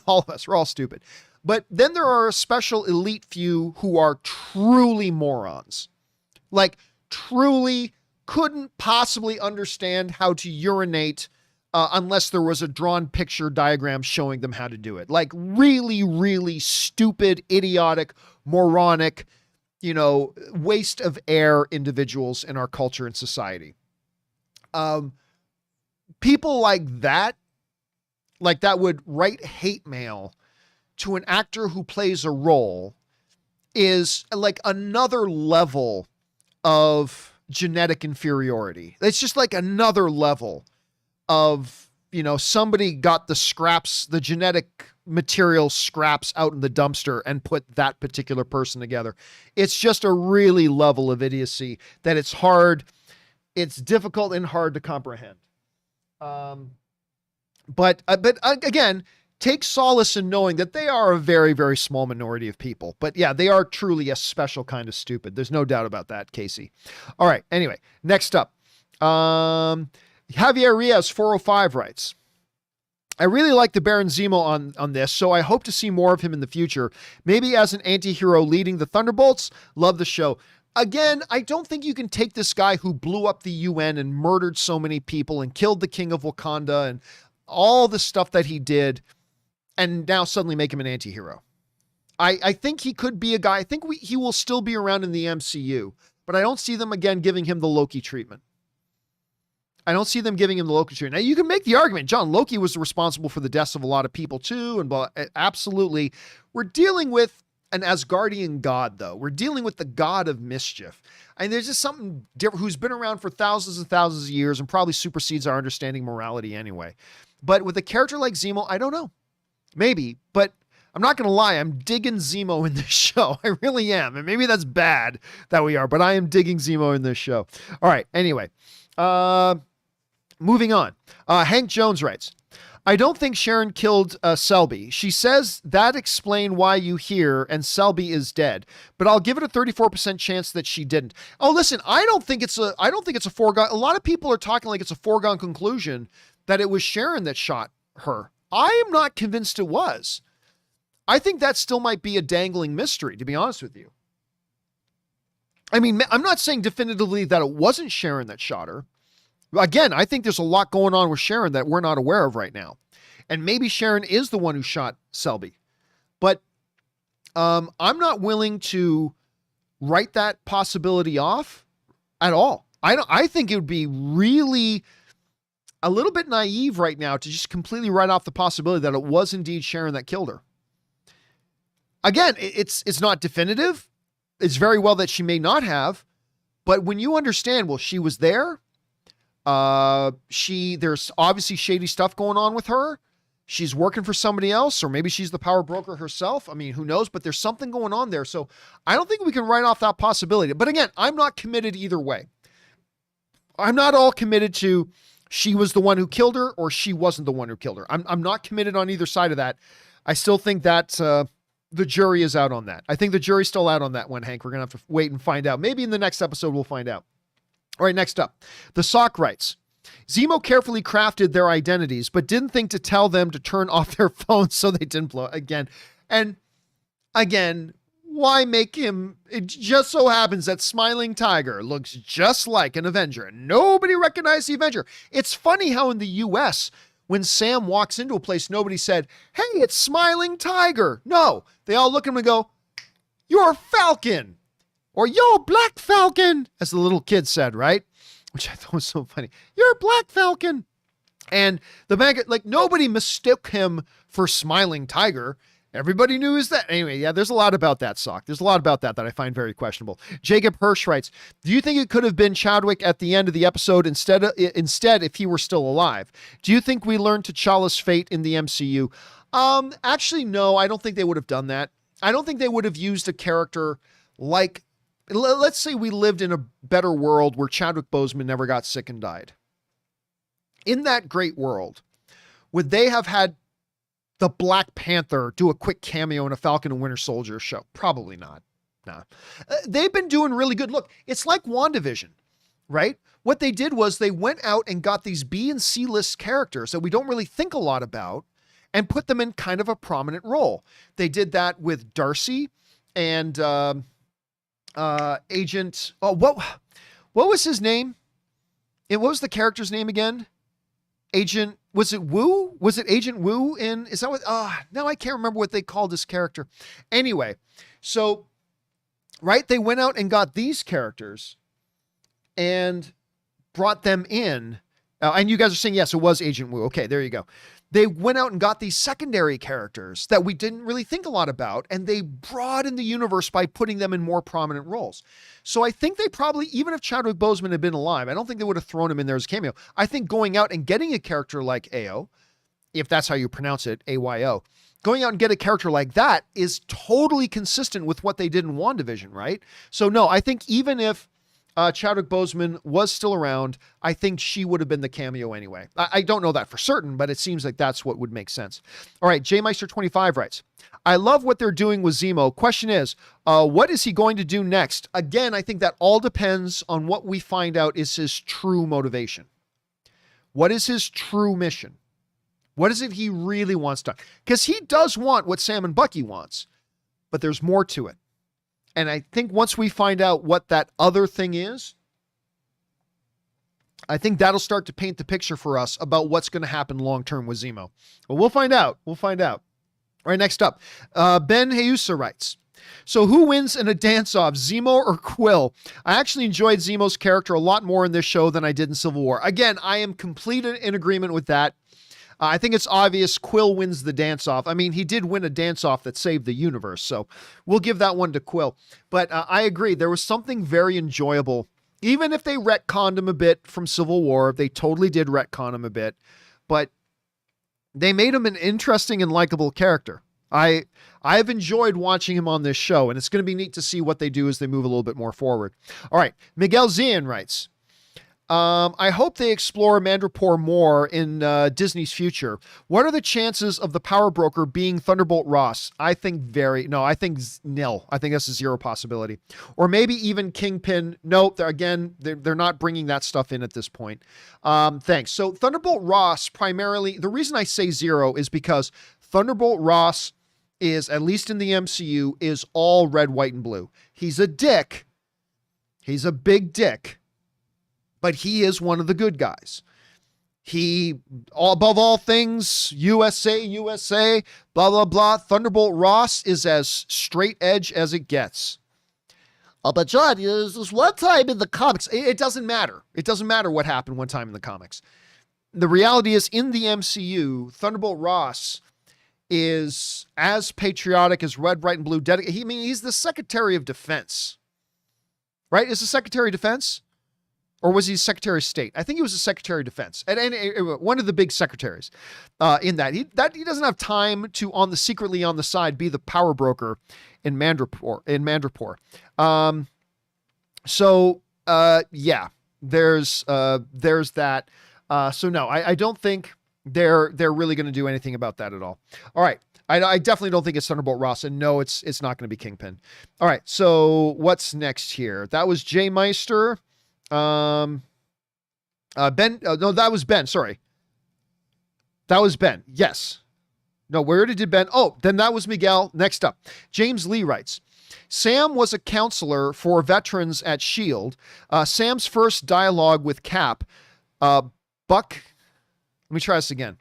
All of us, we're all stupid. But then there are a special elite few who are truly morons. Like, truly couldn't possibly understand how to urinate unless there was a drawn picture diagram showing them how to do it. Like, really, really stupid, idiotic, moronic, waste of air individuals in our culture and society. People like that would write hate mail to an actor who plays a role is like another level of genetic inferiority. It's just like another level of, somebody got the scraps, the genetic material scraps out in the dumpster and put that particular person together. It's just a really level of idiocy that it's difficult and hard to comprehend. But again, take solace in knowing that they are a very, very small minority of people. But yeah, they are truly a special kind of stupid. There's no doubt about that, Casey. All right. Anyway, next up. Javier Riaz 405 writes, I really like the Baron Zemo on this, so I hope to see more of him in the future. Maybe as an anti-hero leading the Thunderbolts. Love the show. Again, I don't think you can take this guy who blew up the UN and murdered so many people and killed the king of Wakanda and all the stuff that he did and now suddenly make him an anti-hero. I think he could be a guy. I think he will still be around in the MCU, but I don't see them again giving him the Loki treatment. I don't see them giving him the Loki treatment. Now, you can make the argument, John, Loki was responsible for the deaths of a lot of people too, and absolutely. We're dealing with an Asgardian god, though. We're dealing with the god of mischief. And there's just something different, who's been around for thousands and thousands of years and probably supersedes our understanding morality anyway. But with a character like Zemo, I don't know. Maybe, but I'm not going to lie. I'm digging Zemo in this show. I really am. And maybe that's bad that we are, but I am digging Zemo in this show. All right. Anyway, moving on. Hank Jones writes, I don't think Sharon killed Selby. She says that explain why you hear and Selby is dead, but I'll give it a 34% chance that she didn't. Oh, listen, I don't think it's a foregone. A lot of people are talking like it's a foregone conclusion that it was Sharon that shot her. I am not convinced it was. I think that still might be a dangling mystery, to be honest with you. I mean, I'm not saying definitively that it wasn't Sharon that shot her. Again, I think there's a lot going on with Sharon that we're not aware of right now. And maybe Sharon is the one who shot Selby. But I'm not willing to write that possibility off at all. I think it would be really a little bit naive right now to just completely write off the possibility that it was indeed Sharon that killed her. Again, it's not definitive. It's very well that she may not have. But when you understand, well, she was there. There's obviously shady stuff going on with her. She's working for somebody else, or maybe she's the power broker herself. I mean, who knows, but there's something going on there. So I don't think we can write off that possibility. But again, I'm not committed either way. I'm not all committed to she was the one who killed her or she wasn't the one who killed her. I'm not committed on either side of that. I still think that, the jury is out on that. I think the jury's still out on that one, Hank. We're going to have to wait and find out. Maybe in the next episode, we'll find out. All right, next up. The Sock writes, Zemo carefully crafted their identities, but didn't think to tell them to turn off their phones so they didn't blow again. And again, why make him? It just so happens that Smiling Tiger looks just like an Avenger, and nobody recognized the Avenger. It's funny how in the US, when Sam walks into a place, nobody said, hey, it's Smiling Tiger. No, they all look at him and go, you're Falcon. Or yo, Black Falcon, as the little kid said, right? Which I thought was so funny. You're Black Falcon. And the maggot, like, nobody mistook him for Smiling Tiger. Everybody knew is that. Anyway, yeah, there's a lot about that, Sock. There's a lot about that I find very questionable. Jacob Hirsch writes, do you think it could have been Chadwick at the end of the episode instead if he were still alive? Do you think we learned T'Challa's fate in the MCU? Actually, no, I don't think they would have done that. I don't think they would have used a character like let's say we lived in a better world where Chadwick Boseman never got sick and died. In that great world, would they have had the Black Panther do a quick cameo in a Falcon and Winter Soldier show? Probably not. Nah. They've been doing really good. Look, it's like WandaVision, right? What they did was they went out and got these B and C list characters that we don't really think a lot about and put them in kind of a prominent role. They did that with Darcy and Agent. Oh, what was his name? What was the character's name again? Agent. Was it Wu? Was it Agent Wu in? Is that what? Now I can't remember what they called this character. Anyway, so right, they went out and got these characters and brought them in. And you guys are saying, yes, it was Agent Wu. Okay, there you go. They went out and got these secondary characters that we didn't really think a lot about, and they broadened the universe by putting them in more prominent roles. So I think they probably, even if Chadwick Boseman had been alive, I don't think they would have thrown him in there as a cameo. I think going out and getting a character like Ayo, if that's how you pronounce it, AYO, going out and get a character like that is totally consistent with what they did in WandaVision, right? So no, I think even if Chadwick Boseman was still around, I think she would have been the cameo anyway. I don't know that for certain, but it seems like that's what would make sense. All right, JMeister25 writes, I love what they're doing with Zemo. Question is, what is he going to do next? Again, I think that all depends on what we find out is his true motivation. What is his true mission? What is it he really wants done? Because he does want what Sam and Bucky wants, but there's more to it. And I think once we find out what that other thing is, I think that'll start to paint the picture for us about what's going to happen long-term with Zemo. But we'll find out. We'll find out. All right, next up. Ben Heusa writes, so who wins in a dance-off, Zemo or Quill? I actually enjoyed Zemo's character a lot more in this show than I did in Civil War. Again, I am completely in agreement with that. I think it's obvious Quill wins the dance-off. I mean, he did win a dance-off that saved the universe, so we'll give that one to Quill. But I agree, there was something very enjoyable. Even if they retconned him a bit from Civil War, they totally did retcon him a bit, but they made him an interesting and likable character. I've enjoyed watching him on this show, and it's going to be neat to see what they do as they move a little bit more forward. All right, Miguel Zian writes, I hope they explore Madripoor more in Disney's future. What are the chances of the power broker being Thunderbolt Ross? I think nil. I think that's a zero possibility. Or maybe even Kingpin. No, they're not bringing that stuff in at this point. Thanks. So Thunderbolt Ross, primarily, the reason I say zero is because Thunderbolt Ross is, at least in the MCU, is all red, white, and blue. He's a dick. He's a big dick. But he is one of the good guys. He, above all things, USA, blah, blah, blah. Thunderbolt Ross is as straight edge as it gets. But John, there's this one time in the comics. It doesn't matter. It doesn't matter what happened one time in the comics. The reality is, in the MCU, Thunderbolt Ross is as patriotic as red, white, and blue. He's the Secretary of Defense. Right? Is the Secretary of Defense? Or was he Secretary of State? I think he was the Secretary of Defense. And one of the big secretaries in that. He doesn't have time to, secretly on the side, be the power broker in Madripoor. Yeah, there's that. So no, I don't think they're really going to do anything about that at all. All right. I definitely don't think it's Thunderbolt Ross, and no, it's not going to be Kingpin. All right. So what's next here? That was Jay Meister. Ben, no, that was Ben. Sorry. That was Ben. Yes. No, we already did Ben. Oh, then that was Miguel. Next up, James Lee writes, Sam was a counselor for veterans at S.H.I.E.L.D. Sam's first dialogue with Cap, Buck. Let me try this again.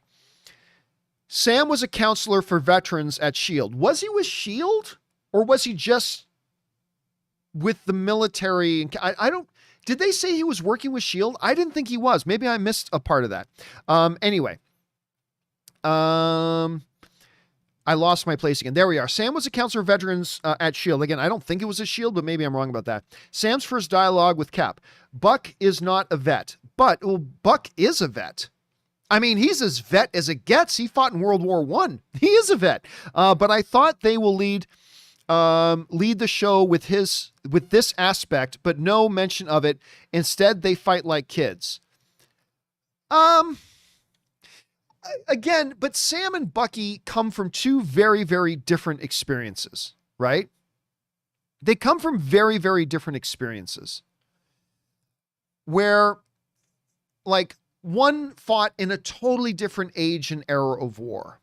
Sam was a counselor for veterans at S.H.I.E.L.D. Was he with S.H.I.E.L.D. or was he just with the military? I don't. Did they say he was working with S.H.I.E.L.D.? I didn't think he was. Maybe I missed a part of that. Anyway. I lost my place again. There we are. Sam was a counselor of veterans at S.H.I.E.L.D. Again, I don't think it was a S.H.I.E.L.D., but maybe I'm wrong about that. Sam's first dialogue with Cap. Buck is not a vet. But, Buck is a vet. I mean, he's as vet as it gets. He fought in World War I. He is a vet. But I thought they will lead lead the show with this aspect, but no mention of it. Instead, they fight like kids. Again, but Sam and Bucky come from two very, very different experiences, right? They come from very, very different experiences where, like, one fought in a totally different age and era of war.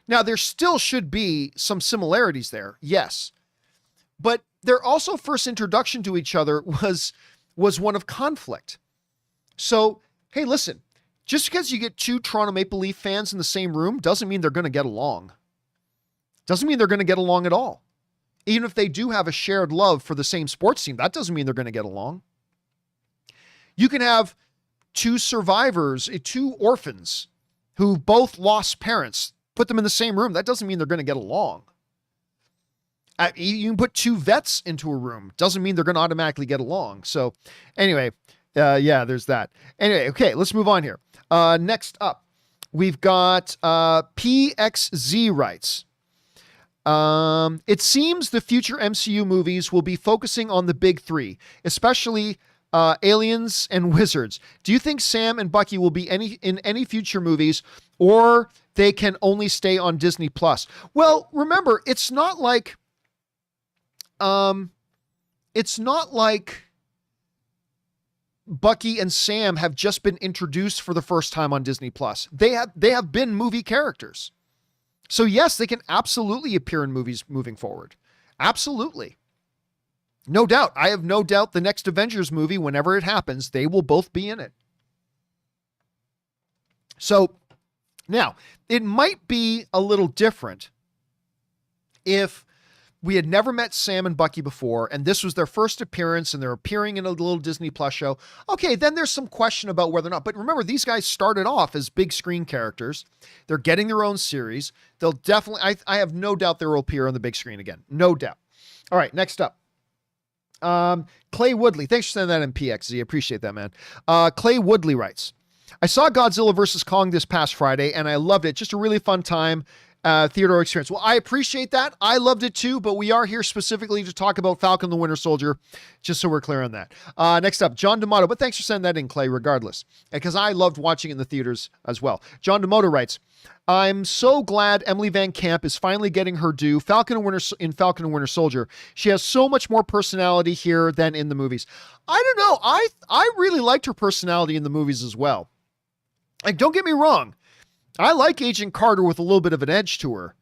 Now, there still should be some similarities there, yes. But their also first introduction to each other was one of conflict. So, hey, listen, just because you get two Toronto Maple Leaf fans in the same room doesn't mean they're going to get along. Doesn't mean they're going to get along at all. Even if they do have a shared love for the same sports team, that doesn't mean they're going to get along. You can have two survivors, two orphans who both lost parents, put them in the same room. That doesn't mean they're going to get along. You can put two vets into a room. Doesn't mean they're going to automatically get along. So anyway, yeah, there's that. Anyway, okay, let's move on here. Next up, we've got PXZ writes. It seems the future MCU movies will be focusing on the big three, especially aliens and wizards. Do you think Sam and Bucky will be in any future movies, or they can only stay on Disney Plus? Well, remember, it's not like Bucky and Sam have just been introduced for the first time on Disney Plus. They have been movie characters. So yes, they can absolutely appear in movies moving forward. Absolutely. No doubt. I have no doubt the next Avengers movie, whenever it happens, they will both be in it. So now, it might be a little different if we had never met Sam and Bucky before, and this was their first appearance, and they're appearing in a little Disney Plus show. Okay, then there's some question about whether or not. But remember, these guys started off as big screen characters. They're getting their own series. They'll definitely, I have no doubt they will appear on the big screen again. No doubt. All right, next up. Clay Woodley. Thanks for sending that in PXZ. Appreciate that, man. Clay Woodley writes, I saw Godzilla vs. Kong this past Friday, and I loved it. Just a really fun time. Theater experience. Well, I appreciate that. I loved it too, but we are here specifically to talk about Falcon and the Winter Soldier, just so we're clear on that. Next up, John D'Amato, but thanks for sending that in, Clay, regardless, because I loved watching it in the theaters as well. John D'Amato writes, I'm so glad Emily Van Camp is finally getting her due. Falcon and Winter Soldier. She has so much more personality here than in the movies. I don't know. I really liked her personality in the movies as well. Like, don't get me wrong. I like Agent Carter with a little bit of an edge to her.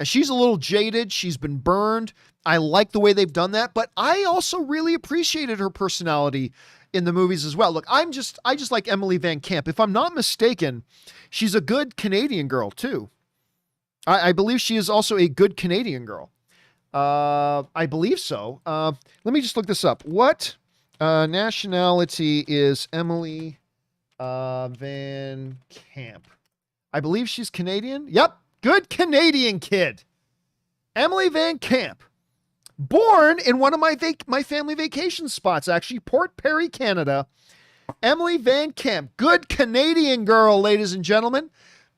She's a little jaded. She's been burned. I like the way they've done that, but I also really appreciated her personality in the movies as well. Look, I just like Emily Van Camp. If I'm not mistaken, she's a good Canadian girl too. I believe she is also a good Canadian girl. I believe so. Let me just look this up. What nationality is Emily Van Camp? I believe she's Canadian. Yep. Good Canadian kid. Emily Van Camp. Born in one of my family vacation spots, actually, Port Perry, Canada. Emily Van Camp. Good Canadian girl, ladies and gentlemen.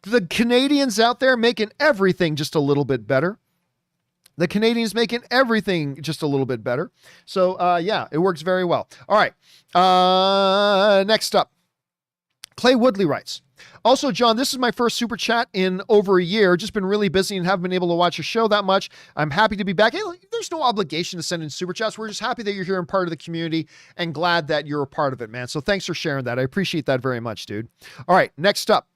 The Canadians out there making everything just a little bit better. The Canadians making everything just a little bit better. So, yeah, it works very well. All right. Next up. Clay Woodley writes, also, John, this is my first super chat in over a year. Just been really busy and haven't been able to watch your show that much. I'm happy to be back. Hey, there's no obligation to send in super chats. We're just happy that you're here and part of the community and glad that you're a part of it, man. So thanks for sharing that. I appreciate that very much, dude. All right, next up.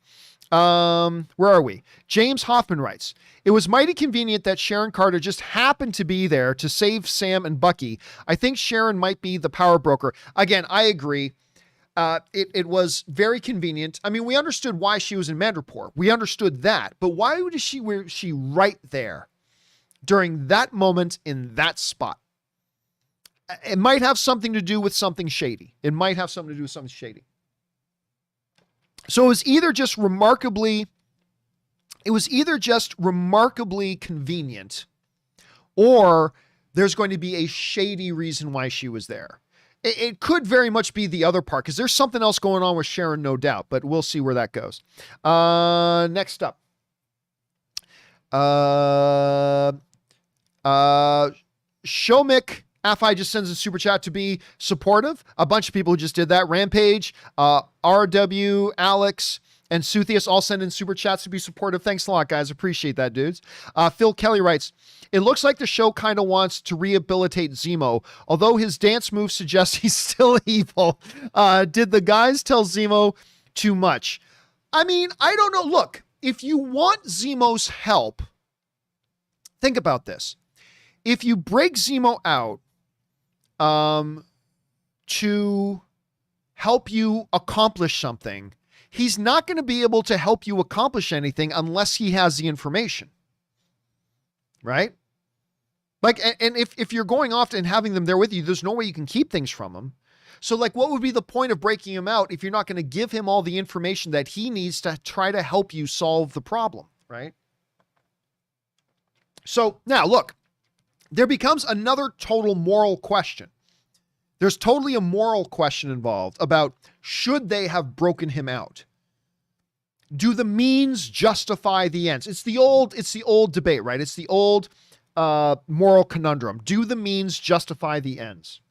Where are we? James Hoffman writes, it was mighty convenient that Sharon Carter just happened to be there to save Sam and Bucky. I think Sharon might be the power broker. Again, I agree. It was very convenient. I mean, we understood why she was in Madripoor. We understood that, but why was she right there during that moment in that spot? It might have something to do with something shady. It might have something to do with something shady. So it was either just remarkably convenient, or there's going to be a shady reason why she was there. It could very much be the other part, because there's something else going on with Sharon, no doubt, but we'll see where that goes. Next up. Shomik Afai just sends a super chat to be supportive. A bunch of people who just did that. Rampage, RW, Alex, and Suthius all send in super chats to be supportive. Thanks a lot, guys. Appreciate that, dudes. Phil Kelly writes, it looks like the show kind of wants to rehabilitate Zemo, although his dance moves suggest he's still evil. Did the guys tell Zemo too much? I mean, I don't know. Look, if you want Zemo's help, think about this. If you break Zemo out to help you accomplish something, he's not going to be able to help you accomplish anything unless he has the information. Right? Like, and if you're going off and having them there with you, there's no way you can keep things from him. So like, what would be the point of breaking him out if you're not going to give him all the information that he needs to try to help you solve the problem? Right? So now look, there becomes another total moral question. There's totally a moral question involved about, should they have broken him out? Do the means justify the ends? It's the old debate, right? It's the old moral conundrum. Do the means justify the ends?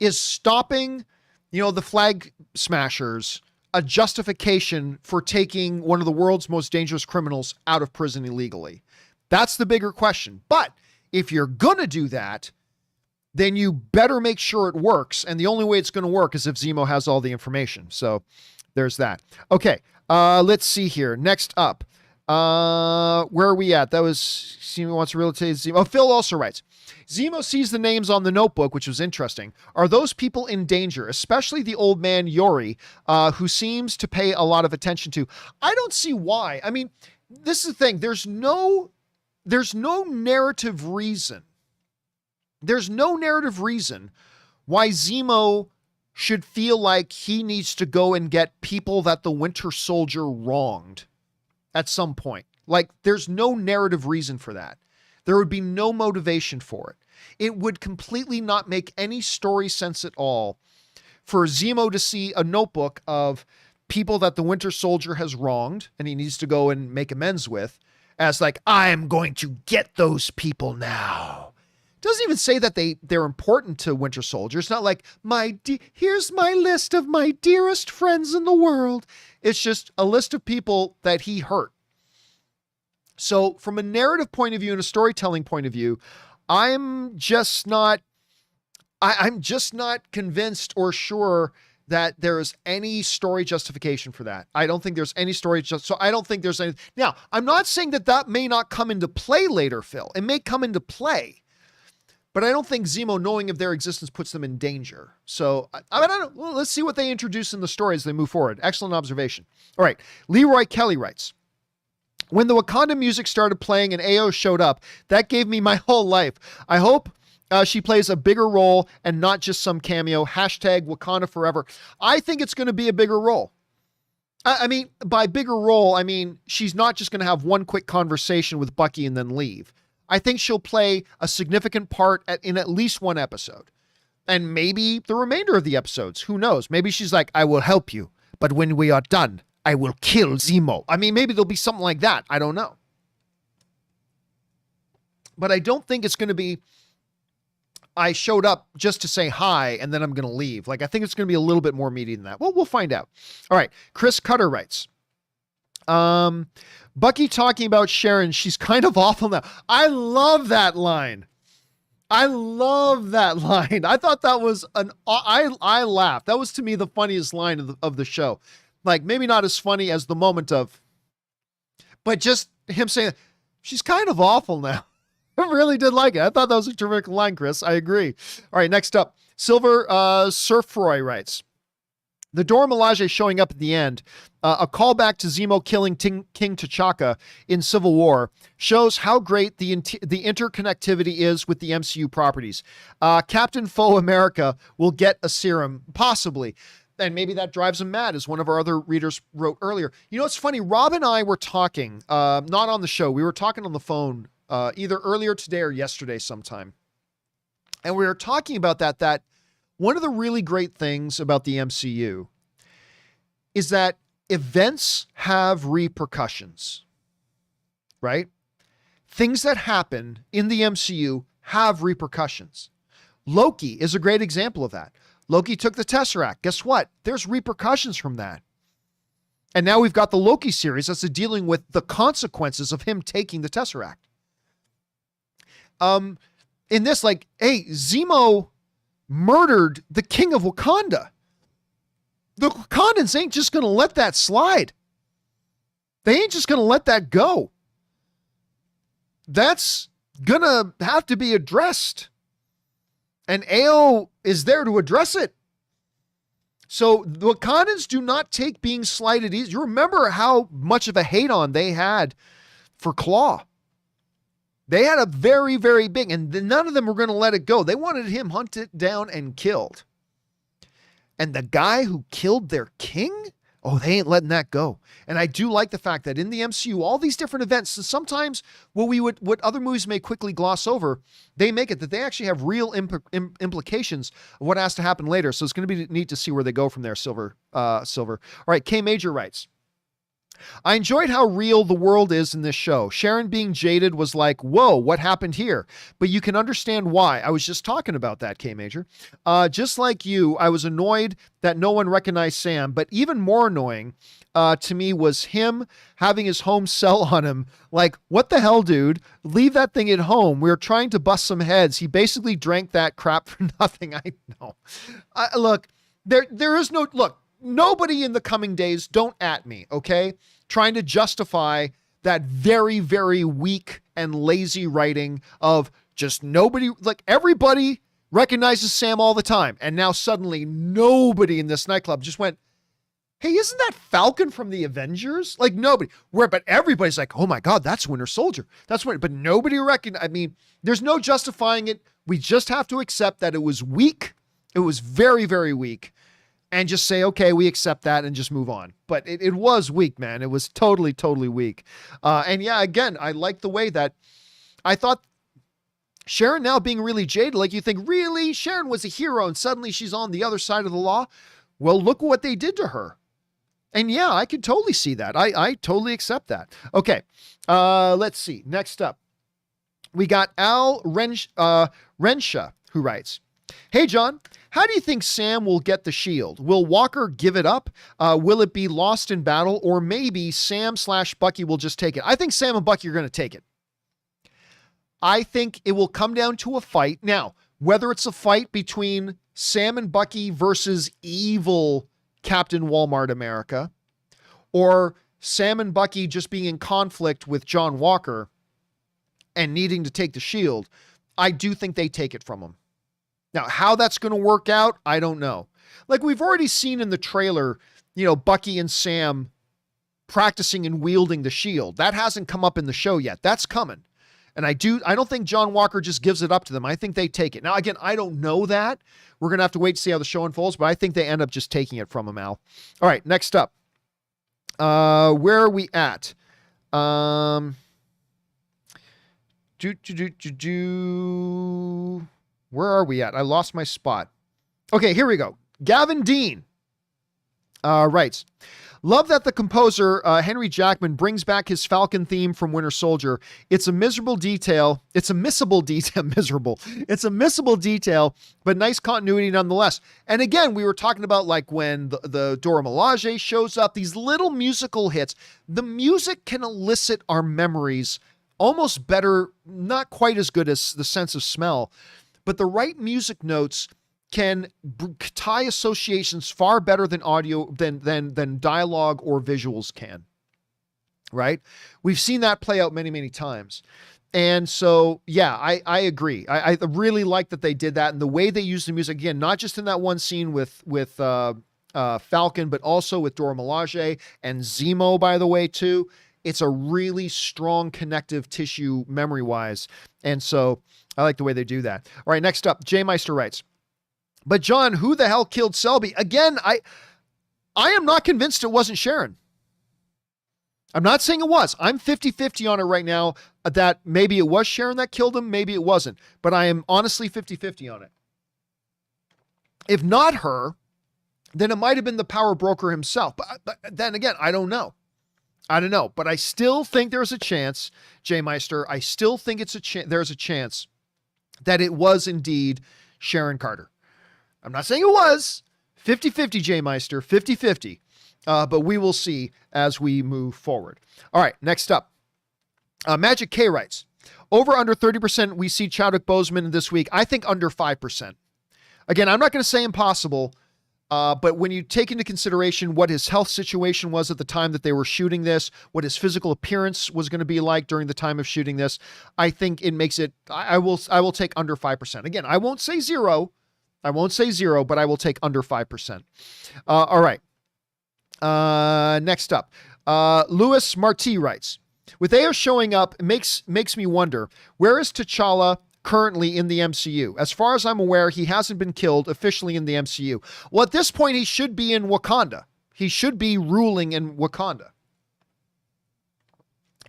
Is stopping, the flag smashers a justification for taking one of the world's most dangerous criminals out of prison illegally? That's the bigger question. But if you're going to do that, then you better make sure it works. And the only way it's going to work is if Zemo has all the information. So there's that. Okay. Let's see here. Next up, where are we at? That was Zemo wants to rehabilitate Zemo. Oh, Phil also writes, Zemo sees the names on the notebook, which was interesting. Are those people in danger, especially the old man Yori, who seems to pay a lot of attention to? I don't see why. I mean, this is the thing. There's no narrative reason. There's no narrative reason why Zemo should feel like he needs to go and get people that the Winter Soldier wronged at some point. Like, there's no narrative reason for that. There would be no motivation for it. It would completely not make any story sense at all for Zemo to see a notebook of people that the Winter Soldier has wronged and he needs to go and make amends with, as like, I'm going to get those people now. Doesn't even say that they're important to Winter Soldier. It's not like, here's my list of my dearest friends in the world. It's just a list of people that he hurt. So from a narrative point of view and a storytelling point of view, I'm just not convinced or sure that there's any story justification for that. I don't think there's any story. So I don't think there's any. Now, I'm not saying that may not come into play later, Phil. It may come into play. But I don't think Zemo knowing of their existence puts them in danger. So I don't know. Well, let's see what they introduce in the story as they move forward. Excellent observation. All right. Leroy Kelly writes, when the Wakanda music started playing and AO showed up, that gave me my whole life. I hope she plays a bigger role and not just some cameo. Hashtag Wakanda forever. I think it's going to be a bigger role. I mean, by bigger role, I mean, she's not just going to have one quick conversation with Bucky and then leave. I think she'll play a significant part in at least one episode, and maybe the remainder of the episodes. Who knows? Maybe she's like, I will help you, but when we are done, I will kill Zemo. I mean, maybe there'll be something like that. I don't know. But I don't think it's going to be, I showed up just to say hi and then I'm going to leave. Like, I think it's going to be a little bit more meaty than that. Well, we'll find out. All right. Chris Cutter writes, Bucky talking about Sharon, she's kind of awful now. I love that line. I love that line. I thought that was I laughed. That was to me the funniest line of the show. Like, maybe not as funny as the moment of, but just him saying, she's kind of awful now. I really did like it. I thought that was a terrific line, Chris. I agree. All right, next up, Silver Surfroy writes, the Dora Milaje showing up at the end, a callback to Zemo killing King T'Chaka in Civil War, shows how great the interconnectivity is with the MCU properties. Captain Foe America will get a serum, possibly. And maybe that drives him mad, as one of our other readers wrote earlier. You know, it's funny. Rob and I were talking, not on the show. We were talking on the phone either earlier today or yesterday sometime. And we were talking about that one of the really great things about the MCU is that events have repercussions, right? things that happen in the MCU have repercussions. Loki is a great example of that. Loki took the Tesseract. Guess what? There's repercussions from that. And now we've got the Loki series that's dealing with the consequences of him taking the Tesseract. In this, like, hey, Zemo murdered the king of Wakanda. The Wakandans ain't just going to let that slide. They ain't just going to let that go. That's going to have to be addressed. And AO is there to address it. So the Wakandans do not take being slighted easy. You remember how much of a hate on they had for Claw. They had a very, very big, and none of them were going to let it go. They wanted him hunted down and killed. And the guy who killed their king, oh, they ain't letting that go. And I do like the fact that in the MCU, all these different events, sometimes what other movies may quickly gloss over, they make it that they actually have real implications of what has to happen later. So it's going to be neat to see where they go from there, Silver. All right, K Major writes, I enjoyed how real the world is in this show. Sharon being jaded was like, whoa, what happened here? But you can understand why. I was just talking about that, K Major. Just like you, I was annoyed that no one recognized Sam, but even more annoying to me was him having his home sell on him. Like, what the hell, dude? Leave that thing at home. We were trying to bust some heads. He basically drank that crap for nothing. I know. Look, there is no, look, nobody in the coming days, don't at me, okay? Trying to justify that very, very weak and lazy writing of just nobody, like everybody recognizes Sam all the time. And now suddenly nobody in this nightclub just went, hey, isn't that Falcon from the Avengers? Like nobody, but everybody's like, oh my God, that's Winter Soldier. That's what, but nobody recognized. I mean, there's no justifying it. We just have to accept that it was weak. It was very, very weak. And just say, okay, we accept that and just move on. But it was weak, man. It was totally, totally weak. And yeah, again, I like the way that I thought Sharon now being really jaded, like you think, really? Sharon was a hero and suddenly she's on the other side of the law? Well, look what they did to her. And yeah, I could totally see that. I totally accept that. Okay, let's see. Next up, we got Al Rensha, who writes, hey, John, how do you think Sam will get the shield? Will Walker give it up? Will it be lost in battle? Or maybe Sam/Bucky will just take it? I think Sam and Bucky are going to take it. I think it will come down to a fight. Now, whether it's a fight between Sam and Bucky versus evil Captain Walmart America, or Sam and Bucky just being in conflict with John Walker and needing to take the shield, I do think they take it from him. Now, how that's going to work out, I don't know. Like we've already seen in the trailer, Bucky and Sam practicing and wielding the shield. That hasn't come up in the show yet. That's coming. And I don't think John Walker just gives it up to them. I think they take it. Now, again, I don't know that. We're going to have to wait to see how the show unfolds, but I think they end up just taking it from him, Al. All right, next up. Where are we at? Where are we at? I lost my spot. Okay, here we go. Gavin Dean writes, love that the composer, Henry Jackman, brings back his Falcon theme from Winter Soldier. It's a miserable detail. It's a missable detail. Miserable. It's a missable detail, but nice continuity nonetheless. And again, we were talking about like when the Dora Milaje shows up, these little musical hits. The music can elicit our memories almost better, not quite as good as the sense of smell. But the right music notes can tie associations far better than audio, than dialogue or visuals can, right? We've seen that play out many, many times. And so, yeah, I agree. I really like that they did that. And the way they used the music, again, not just in that one scene with Falcon, but also with Dora Milaje and Zemo, by the way, too. It's a really strong connective tissue memory-wise. And so I like the way they do that. All right, next up, Jay Meister writes, but John, who the hell killed Selby? Again, I am not convinced it wasn't Sharon. I'm not saying it was. I'm 50-50 on it right now that maybe it was Sharon that killed him, maybe it wasn't. But I am honestly 50-50 on it. If not her, then it might have been the power broker himself. But then again, I don't know. I don't know, but I still think there's a chance, J Meister. I still think there's a chance that it was indeed Sharon Carter. I'm not saying it was 50-50, J Meister, 50-50. But we will see as we move forward. All right, next up. Magic K writes, over under 30% we see Chadwick Boseman this week. I think under 5%. Again, I'm not going to say impossible, but when you take into consideration what his health situation was at the time that they were shooting this, what his physical appearance was going to be like during the time of shooting this, I think it makes it, I will take under 5%. Again, I won't say zero, but I will take under 5%. All right. Next up, Louis Marti writes, with Ayo showing up, it makes me wonder, where is T'Challa currently in the MCU? As far as I'm aware, he hasn't been killed officially in the MCU. Well, at this point, he should be in Wakanda. He should be ruling in Wakanda.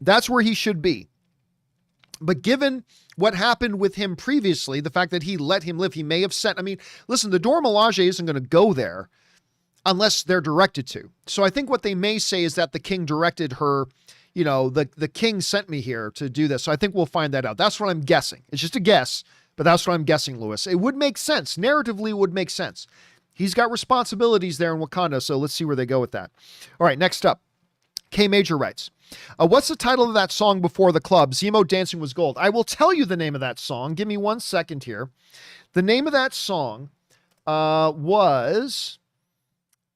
That's where he should be. But given what happened with him previously, the fact that he let him live, he may have sent, I mean, listen, the Dora Milaje isn't going to go there unless they're directed to. So I think what they may say is that the king directed her, you know, the king sent me here to do this. So I think we'll find that out. That's what I'm guessing. It's just a guess, but that's what I'm guessing, Louis. It would make sense. Narratively, it would make sense. He's got responsibilities there in Wakanda, so let's see where they go with that. All right, next up. K Major writes, what's the title of that song before the club? Zemo Dancing Was Gold. I will tell you the name of that song. Give me 1 second here. The name of that song was...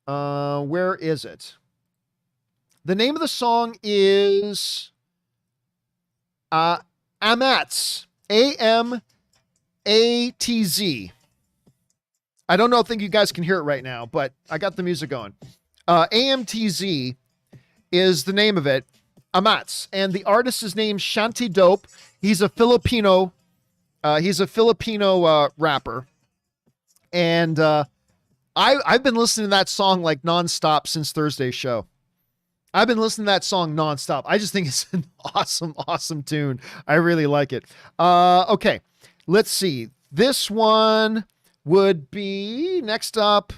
where is it? The name of the song is Amatz. A-M-A-T-Z. I don't think you guys can hear it right now, but I got the music going. A-M-T-Z is the name of it. Amatz. And the artist is named Shanti Dope. He's a Filipino rapper. And I've been listening to that song like nonstop since Thursday's show. I've been listening to that song nonstop. I just think it's an awesome, awesome tune. I really like it. Okay, let's see. This one would be next up.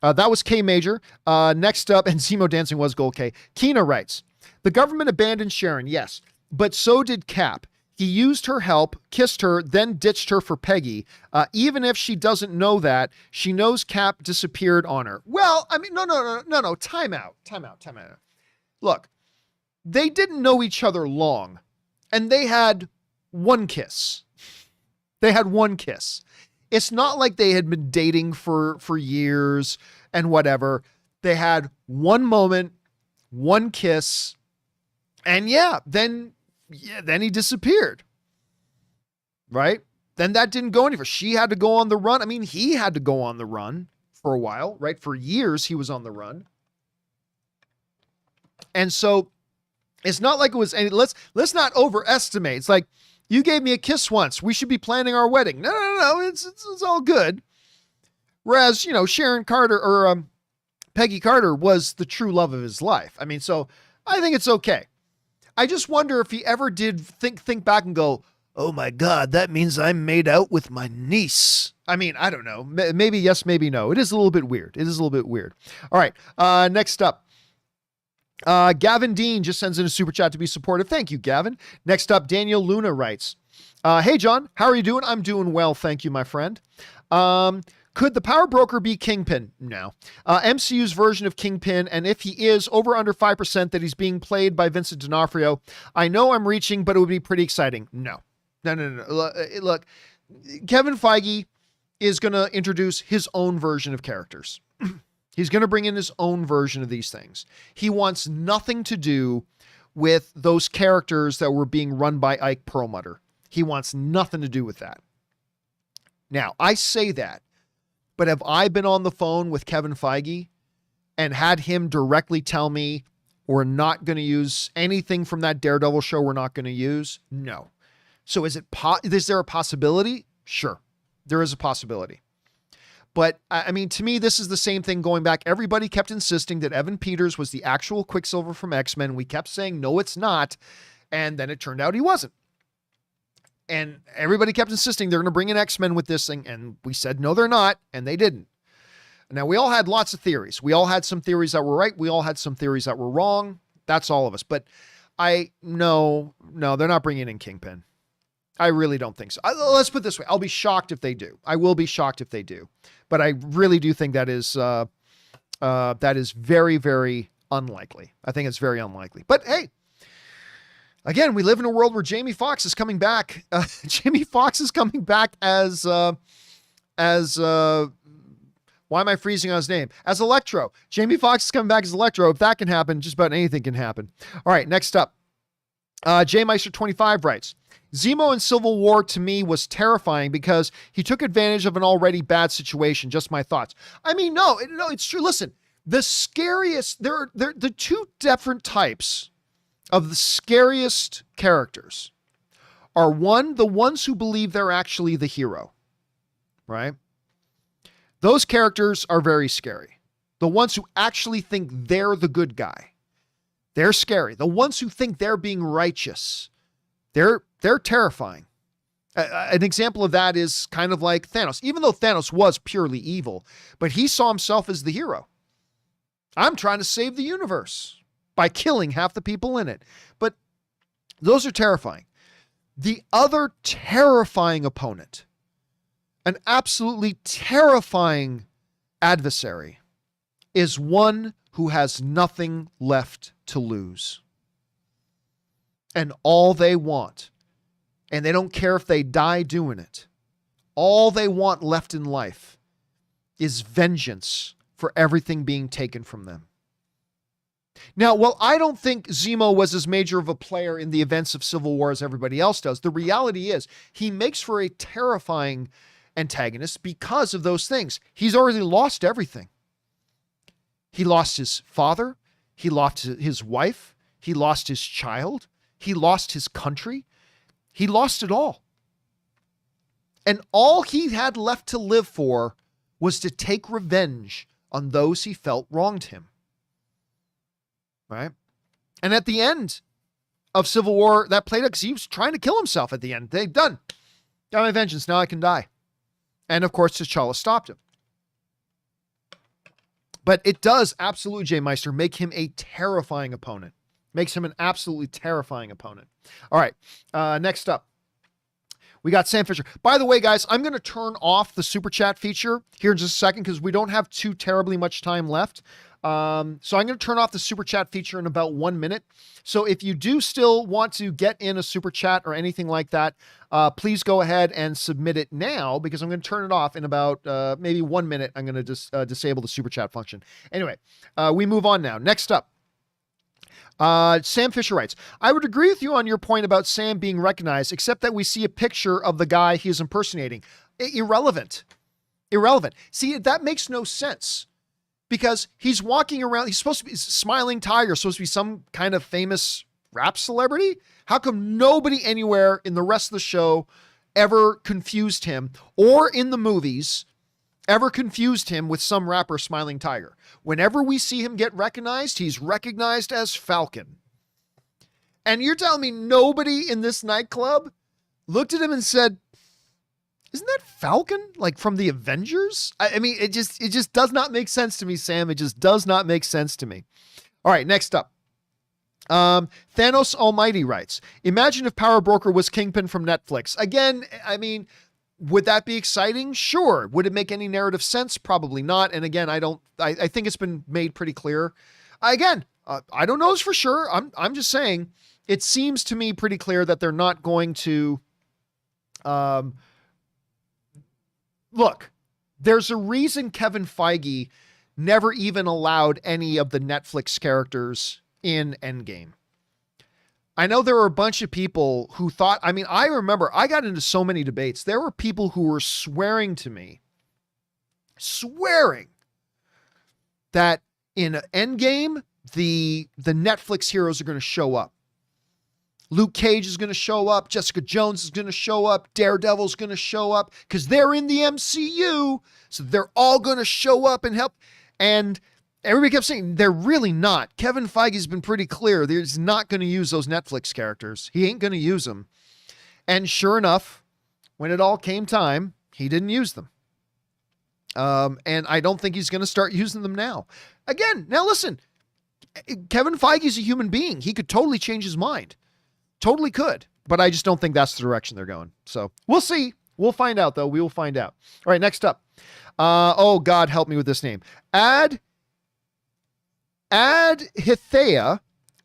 That was K Major. Next up, and Zemo Dancing was Gold K. Keena writes, the government abandoned Sharon, yes, but so did Cap. He used her help, kissed her, then ditched her for Peggy. Even if she doesn't know that, she knows Cap disappeared on her. Well, I mean, no. Time out. Look, they didn't know each other long, and they had one kiss. It's not like they had been dating for years and whatever. They had one moment, one kiss, and then he disappeared, right? Then that didn't go anywhere. She had to go on the run. I mean, he had to go on the run for a while, right? For years, he was on the run. And so it's not like it was any, let's not overestimate. It's like, you gave me a kiss once. We should be planning our wedding. No. It's all good. Whereas, Sharon Carter or Peggy Carter was the true love of his life. I mean, so I think it's okay. I just wonder if he ever did think back and go, oh my God, that means I made out with my niece. I mean, I don't know. Maybe yes, maybe no. It is a little bit weird. All right. Next up. Gavin Dean just sends in a super chat to be supportive. Thank you, Gavin. Next up, Daniel Luna writes, hey, John, how are you doing? I'm doing well. Thank you, my friend. Could the power broker be Kingpin? No. MCU's version of Kingpin, and if he is, over under 5% that he's being played by Vincent D'Onofrio. I know I'm reaching, but it would be pretty exciting. No. Look, Kevin Feige is going to introduce his own version of characters. He's going to bring in his own version of these things. He wants nothing to do with those characters that were being run by Ike Perlmutter. He wants nothing to do with that. Now, I say that, but have I been on the phone with Kevin Feige and had him directly tell me we're not going to use anything from that Daredevil show we're not going to use? No. So is there a possibility? Sure, there is a possibility. But I mean, to me, this is the same thing going back. Everybody kept insisting that Evan Peters was the actual Quicksilver from X-Men. We kept saying, no, it's not. And then it turned out he wasn't. And everybody kept insisting they're going to bring in X-Men with this thing. And we said, no, they're not. And they didn't. Now, we all had lots of theories. We all had some theories that were right. We all had some theories that were wrong. That's all of us. But no, they're not bringing in Kingpin. I really don't think so. Let's put it this way. I'll be shocked if they do. I will be shocked if they do. But I really do think that is very, very unlikely. I think it's very unlikely. But hey, again, we live in a world where Jamie Foxx is coming back. Jamie Foxx is coming back as why am I freezing on his name? As Electro. Jamie Foxx is coming back as Electro. If that can happen, just about anything can happen. All right, next up. J Meister 25 writes, Zemo in Civil War to me was terrifying because he took advantage of an already bad situation. Just my thoughts. I mean, no, it's true. Listen, the scariest, there are the two different types of the scariest characters are the ones who believe they're actually the hero, right? Those characters are very scary. The ones who actually think they're the good guy, they're scary. The ones who think they're being righteous, they're terrifying. An example of that is kind of like Thanos. Even though Thanos was purely evil, but he saw himself as the hero. I'm trying to save the universe by killing half the people in it. But those are terrifying. The other terrifying opponent, an absolutely terrifying adversary, is one who has nothing left to lose. And all they want, and they don't care if they die doing it, all they want left in life is vengeance for everything being taken from them. Now, while I don't think Zemo was as major of a player in the events of Civil War as everybody else does, the reality is he makes for a terrifying antagonist because of those things. He's already lost everything. He lost his father. He lost his wife. He lost his child. He lost his country. He lost it all. And all he had left to live for was to take revenge on those he felt wronged him. Right? And at the end of Civil War, that played out because he was trying to kill himself at the end. They've done. Got my vengeance. Now I can die. And of course, T'Challa stopped him. But it does absolutely, J Meister, make him a terrifying opponent. Makes him an absolutely terrifying opponent. All right. Next up, we got Sam Fisher. By the way, guys, I'm going to turn off the super chat feature here in just a second because we don't have too terribly much time left. So I'm going to turn off the super chat feature in about 1 minute. So if you do still want to get in a super chat or anything like that, please go ahead and submit it now because I'm going to turn it off in about maybe 1 minute. I'm going to just disable the super chat function. Anyway, we move on now. Next up. Sam Fisher writes, I would agree with you on your point about Sam being recognized, except that we see a picture of the guy he is impersonating. Irrelevant. See, that makes no sense because he's walking around. He's supposed to be Smiling Tiger, supposed to be some kind of famous rap celebrity. How come nobody anywhere in the rest of the show ever confused him or in the movies ever confused him with some rapper Smiling Tiger? Whenever we see him get recognized, he's recognized as Falcon. And you're telling me nobody in this nightclub looked at him and said, isn't that Falcon? Like from the Avengers? I mean, it just does not make sense to me, Sam. It just does not make sense to me. All right, next up. Thanos Almighty writes, imagine if Power Broker was Kingpin from Netflix. Again, I mean, would that be exciting? Sure. Would it make any narrative sense? Probably not. And again, I think it's been made pretty clear. Again, I don't know this for sure. I'm just saying it seems to me pretty clear that they're not going to, look, there's a reason Kevin Feige never even allowed any of the Netflix characters in Endgame. I know there were a bunch of people who thought, I mean, I remember I got into so many debates. There were people who were swearing to me, that in Endgame, the Netflix heroes are going to show up. Luke Cage is going to show up. Jessica Jones is going to show up. Daredevil's going to show up because they're in the MCU. So they're all going to show up and help. And everybody kept saying they're really not. Kevin Feige's been pretty clear. He's not going to use those Netflix characters. He ain't going to use them. And sure enough, when it all came time, he didn't use them. And I don't think he's going to start using them now. Again, now listen, Kevin Feige's a human being. He could totally change his mind. Totally could. But I just don't think that's the direction they're going. So we'll see. We'll find out, though. We will find out. All right, next up. Oh, God, help me with this name. Adhithea.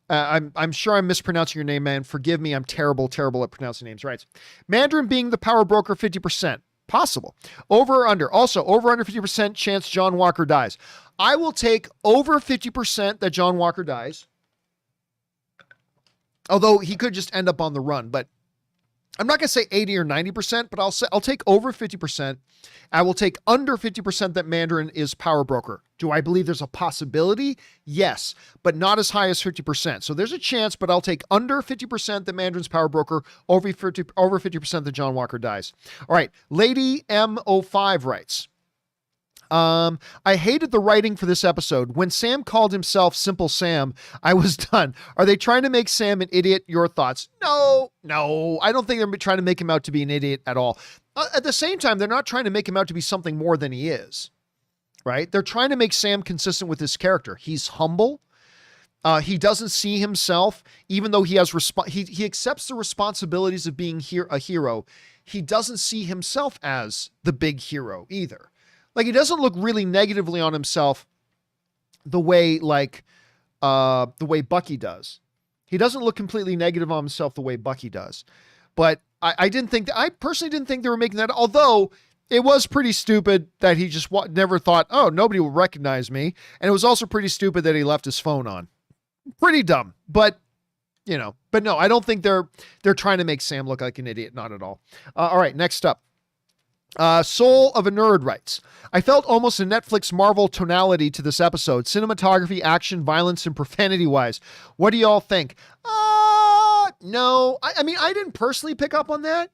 I'm sure I'm mispronouncing your name, man. Forgive me. I'm terrible at pronouncing names. Right. Mandarin being the power broker, 50%. Possible. Over or under. Also, over under 50% chance John Walker dies. I will take over 50% that John Walker dies. Although he could just end up on the run, but I'm not going to say 80 or 90%, but I'll take over 50%. I will take under 50% that Mandarin is power broker. Do I believe there's a possibility? Yes, but not as high as 50%. So there's a chance, but I'll take under 50% that Mandarin's power broker, over 50% that John Walker dies. All right, Lady M05 writes, I hated the writing for this episode. When Sam called himself Simple Sam, I was done. Are they trying to make Sam an idiot? Your thoughts? No, I don't think they're trying to make him out to be an idiot at all. At the same time, they're not trying to make him out to be something more than he is, right? They're trying to make Sam consistent with his character. He's humble. He doesn't see himself, even though he has he accepts the responsibilities of being a hero. He doesn't see himself as the big hero either. Like, he doesn't look really negatively on himself the way Bucky does. He doesn't look completely negative on himself the way Bucky does. But I personally didn't think they were making that, although it was pretty stupid that he just never thought, oh, nobody will recognize me. And it was also pretty stupid that he left his phone on. Pretty dumb, but no, I don't think they're trying to make Sam look like an idiot. Not at all. All right, next up. Soul of a Nerd writes, I felt almost a Netflix Marvel tonality to this episode. Cinematography, action, violence, and profanity wise. What do y'all think? No. I mean, I didn't personally pick up on that.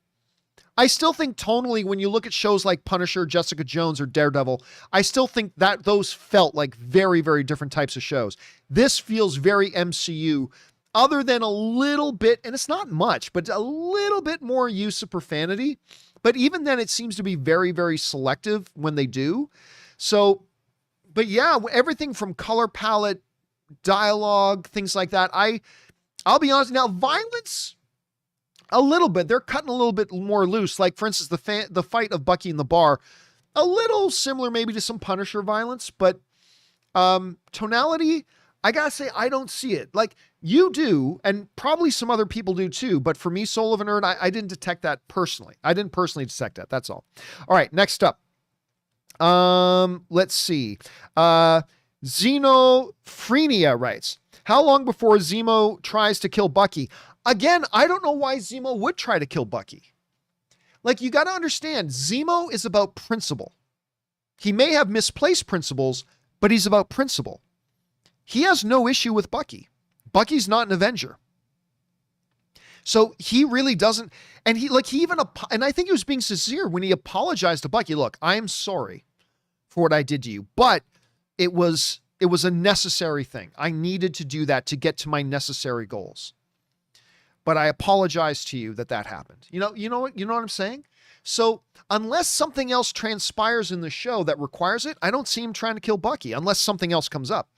I still think tonally, when you look at shows like Punisher, Jessica Jones, or Daredevil, I still think that those felt like very, very different types of shows. This feels very MCU, other than a little bit, and it's not much, but a little bit more use of profanity. But even then, it seems to be very, very selective when they do. So, but yeah, everything from color palette, dialogue, things like that. I'll be honest. Now, violence, a little bit. They're cutting a little bit more loose. Like, for instance, the fight of Bucky in the bar, a little similar maybe to some Punisher violence. But tonality, I gotta say, I don't see it. Like, you do, and probably some other people do too, but for me, Soul of a Nerd, I didn't detect that personally. I didn't personally detect that, that's all. All right, next up. Let's see. Xenophrenia writes, how long before Zemo tries to kill Bucky? Again, I don't know why Zemo would try to kill Bucky. Like, you gotta understand, Zemo is about principle. He may have misplaced principles, but he's about principle. He has no issue with Bucky. Bucky's not an Avenger. So he really doesn't, and and I think he was being sincere when he apologized to Bucky. Look, I am sorry for what I did to you, but it was a necessary thing. I needed to do that to get to my necessary goals. But I apologize to you that happened. You know what I'm saying? So unless something else transpires in the show that requires it, I don't see him trying to kill Bucky unless something else comes up.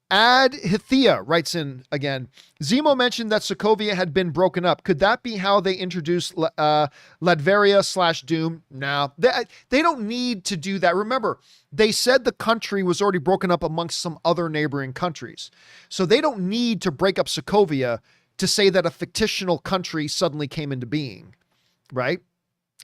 Adhithea writes in again, Zemo mentioned that Sokovia had been broken up. Could that be how they introduced Latveria / Doom? No, they don't need to do that. Remember, they said the country was already broken up amongst some other neighboring countries. So they don't need to break up Sokovia to say that a fictional country suddenly came into being, right?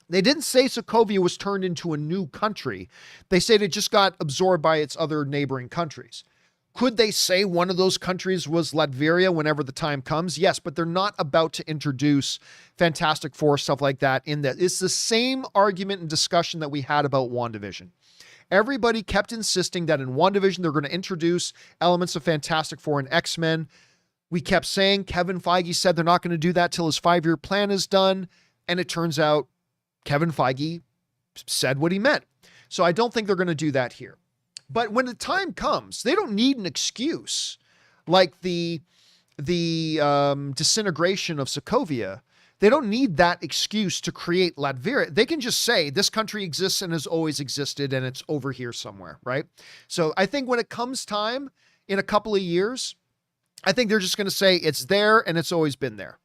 They didn't say Sokovia was turned into a new country. They said it just got absorbed by its other neighboring countries. Could they say one of those countries was Latveria whenever the time comes? Yes, but they're not about to introduce Fantastic Four, stuff like that in that. It's the same argument and discussion that we had about WandaVision. Everybody kept insisting that in WandaVision, they're going to introduce elements of Fantastic Four and X-Men. We kept saying Kevin Feige said they're not going to do that till his 5-year plan is done. And it turns out Kevin Feige said what he meant. So I don't think they're going to do that here. But when the time comes, they don't need an excuse like the disintegration of Sokovia. They don't need that excuse to create Latveria. They can just say this country exists and has always existed and it's over here somewhere, right? So I think when it comes time in a couple of years, I think they're just going to say it's there and it's always been there,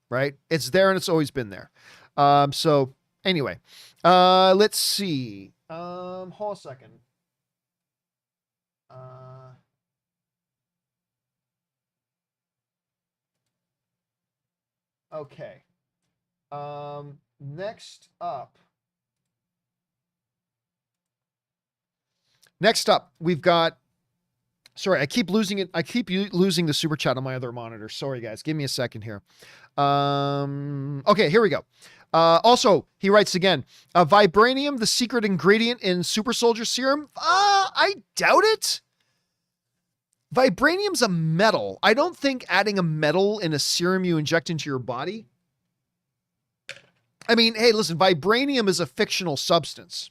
right? It's there and it's always been there. So anyway, let's see. Hold a second. Okay. Next up, we've got, sorry, I keep losing it. I keep losing the super chat on my other monitor. Sorry, guys. Give me a second here. Okay, here we go. Also, he writes again, vibranium, the secret ingredient in super soldier serum. I doubt it. Vibranium's a metal. I don't think adding a metal in a serum you inject into your body. I mean, hey, listen, vibranium is a fictional substance.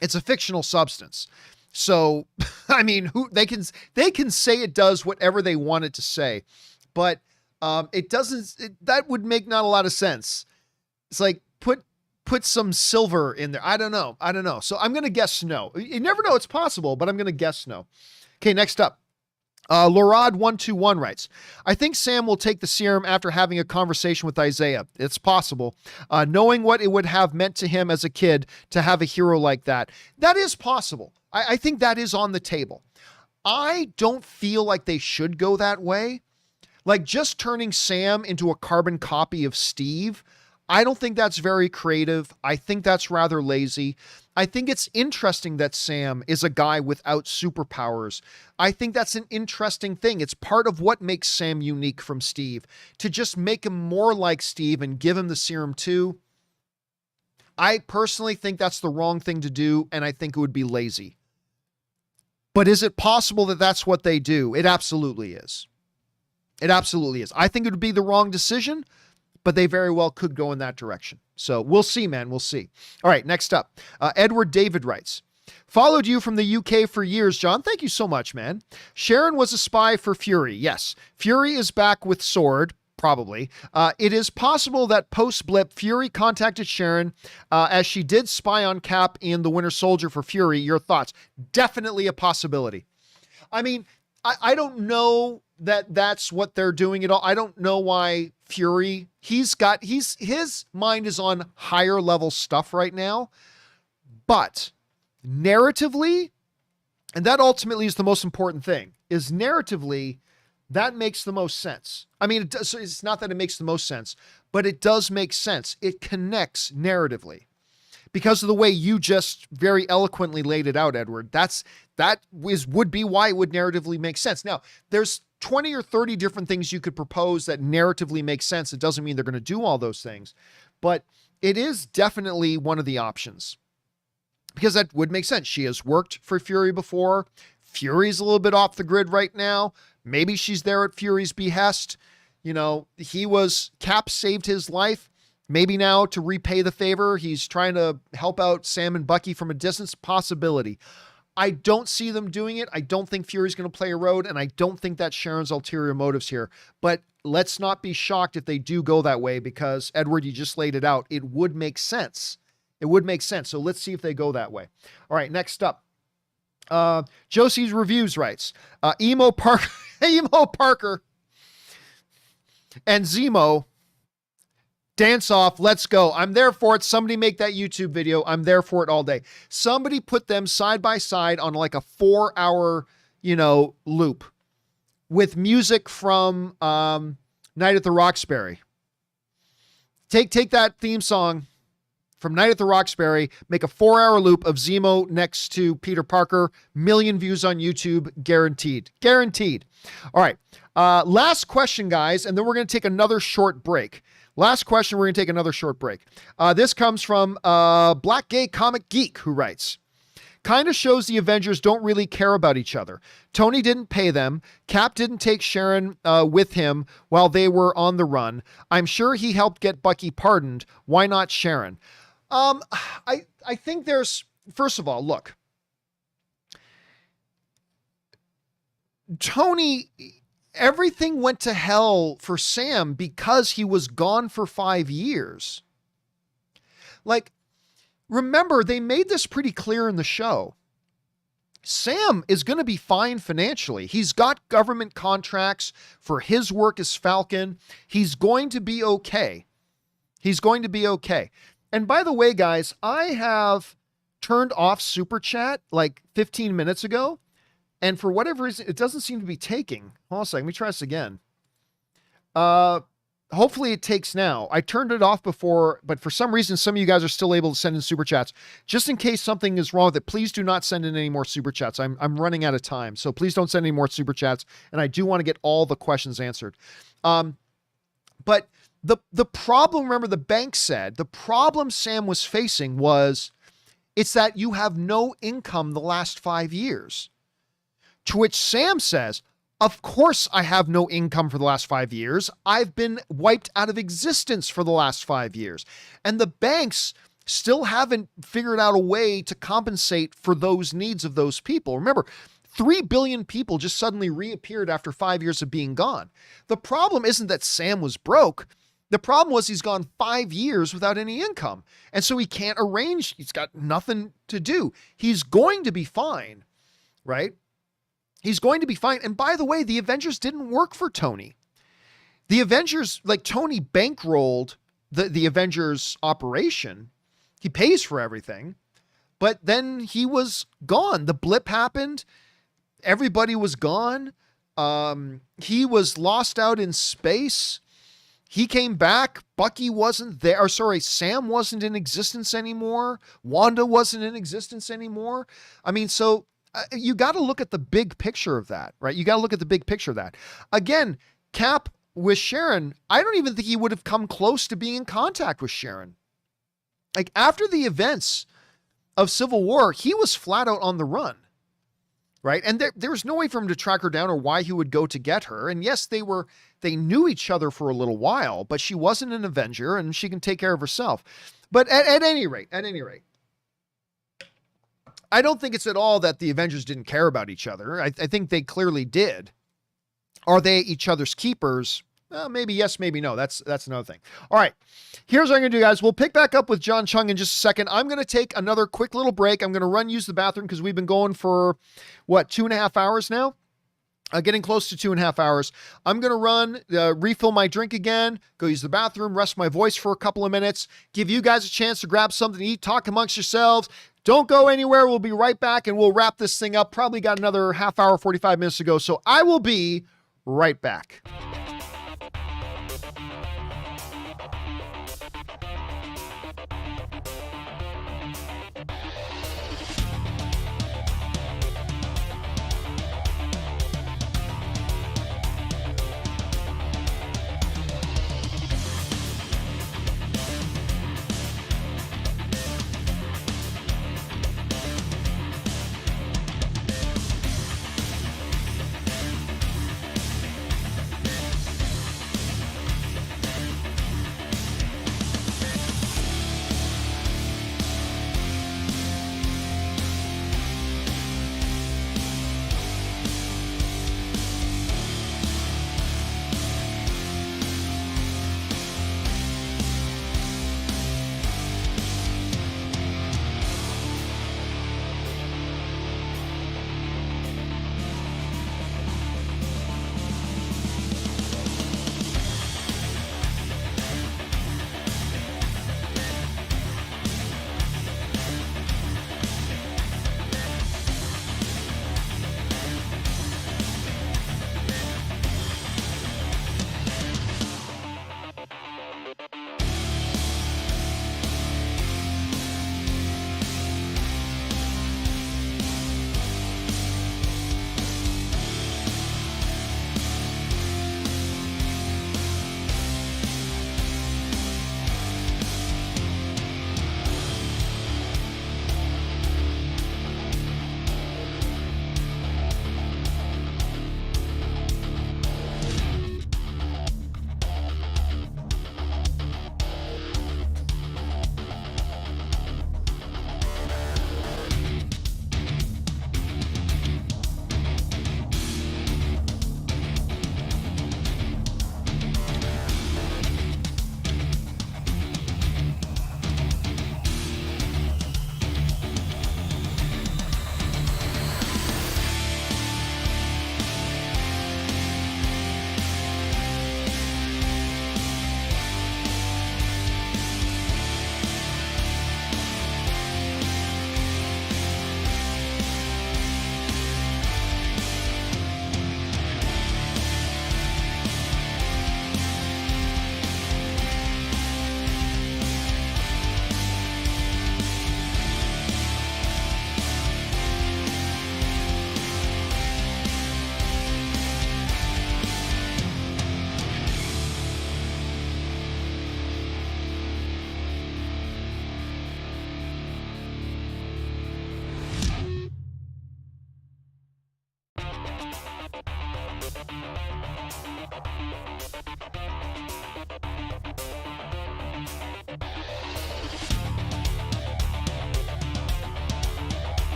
It's a fictional substance. So, I mean, they can say it does whatever they want it to say, but it doesn't, that would make not a lot of sense. It's like, put some silver in there. I don't know. So I'm going to guess no. You never know. It's possible, but I'm going to guess no. Okay. Next up. Lorad121 writes, I think Sam will take the serum after having a conversation with Isaiah. It's possible. Knowing what it would have meant to him as a kid to have a hero like that. That is possible. I think that is on the table. I don't feel like they should go that way. Like just turning Sam into a carbon copy of Steve. I don't think that's very creative. I think that's rather lazy. I think it's interesting that Sam is a guy without superpowers. I think that's an interesting thing. It's part of what makes Sam unique from Steve. To just make him more like Steve and give him the serum too, I personally think that's the wrong thing to do, and I think it would be lazy. But is it possible that that's what they do? It absolutely is. It absolutely is. I think it would be the wrong decision, but they very well could go in that direction. So we'll see, man. We'll see. All right, next up. Edward David writes, followed you from the UK for years, John. Thank you so much, man. Sharon was a spy for Fury. Yes. Fury is back with Sword, probably. It is possible that post-blip, Fury contacted Sharon as she did spy on Cap in the Winter Soldier for Fury. Your thoughts? Definitely a possibility. I mean, I don't know that that's what they're doing at all. I don't know why Fury, his mind is on higher level stuff right now, but narratively, and that ultimately is the most important thing, is narratively, that makes the most sense. I mean, it's not that it makes the most sense, but it does make sense. It connects narratively. Because of the way you just very eloquently laid it out, Edward, would be why it would narratively make sense. Now, there's 20 or 30 different things you could propose that narratively make sense. It doesn't mean they're going to do all those things, but it is definitely one of the options because that would make sense. She has worked for Fury before. Fury's a little bit off the grid right now. Maybe she's there at Fury's behest. You know, Cap saved his life. Maybe now to repay the favor, he's trying to help out Sam and Bucky from a distance. Possibility. I don't see them doing it. I don't think Fury's going to play a road, and I don't think that's Sharon's ulterior motives here. But let's not be shocked if they do go that way because, Edward, you just laid it out. It would make sense. It would make sense. So let's see if they go that way. All right, next up. Josie's Reviews writes, Emo Parker and Zemo dance off. Let's go. I'm there for it. Somebody make that YouTube video. I'm there for it all day. Somebody put them side by side on like a 4-hour, loop with music from Night at the Roxbury. Take that theme song from Night at the Roxbury, make a 4-hour loop of Zemo next to Peter Parker, million views on YouTube, guaranteed. Guaranteed. All right. Last question, guys, and then we're going to take another short break. Last question, we're going to take another short break. This comes from Black Gay Comic Geek, who writes, kind of shows the Avengers don't really care about each other. Tony didn't pay them. Cap didn't take Sharon with him while they were on the run. I'm sure he helped get Bucky pardoned. Why not Sharon? I think there's, first of all, look, Tony everything went to hell for Sam because he was gone for 5 years. Like, remember, they made this pretty clear in the show. Sam is going to be fine financially. He's got government contracts for his work as Falcon. He's going to be okay. He's going to be okay. And by the way, guys, I have turned off Super Chat like 15 minutes ago. And for whatever reason, it doesn't seem to be taking. Hold on a second. Let me try this again. Hopefully it takes now. I turned it off before, but for some reason, some of you guys are still able to send in Super Chats. Just in case something is wrong with it, please do not send in any more Super Chats. I'm running out of time. So please don't send any more Super Chats. And I do want to get all the questions answered. But the problem, remember, the bank said, the problem Sam was facing was, it's that you have no income the last 5 years. To which Sam says, of course I have no income for the last 5 years. I've been wiped out of existence for the last 5 years. And the banks still haven't figured out a way to compensate for those needs of those people. Remember, 3 billion people just suddenly reappeared after 5 years of being gone. The problem isn't that Sam was broke. The problem was he's gone 5 years without any income. And so he can't arrange. He's got nothing to do. He's going to be fine, right? He's going to be fine. And by the way, the Avengers didn't work for Tony. The Avengers, like Tony bankrolled the Avengers operation. He pays for everything, but then he was gone. The blip happened. Everybody was gone. He was lost out in space. He came back. Bucky wasn't there. Or sorry, Sam wasn't in existence anymore. Wanda wasn't in existence anymore. I mean, so you got to look at the big picture of that, right? You got to look at the big picture of that. Again, Cap with Sharon, I don't even think he would have come close to being in contact with Sharon. Like, after the events of Civil War, he was flat out on the run, right? And there was no way for him to track her down or why he would go to get her. And yes, they knew each other for a little while, but she wasn't an Avenger and she can take care of herself. But at any rate, I don't think it's at all that the Avengers didn't care about each other. I think they clearly did. Are they each other's keepers? Maybe yes, maybe no. That's another thing. All right. Here's what I'm going to do, guys. We'll pick back up with John Chung in just a second. I'm going to take another quick little break. I'm going to use the bathroom because we've been going for, 2.5 hours now? Getting close to 2.5 hours. I'm going to run, refill my drink again, go use the bathroom, rest my voice for a couple of minutes, give you guys a chance to grab something to eat, talk amongst yourselves. Don't go anywhere. We'll be right back and we'll wrap this thing up. Probably got another half hour, 45 minutes to go. So I will be right back.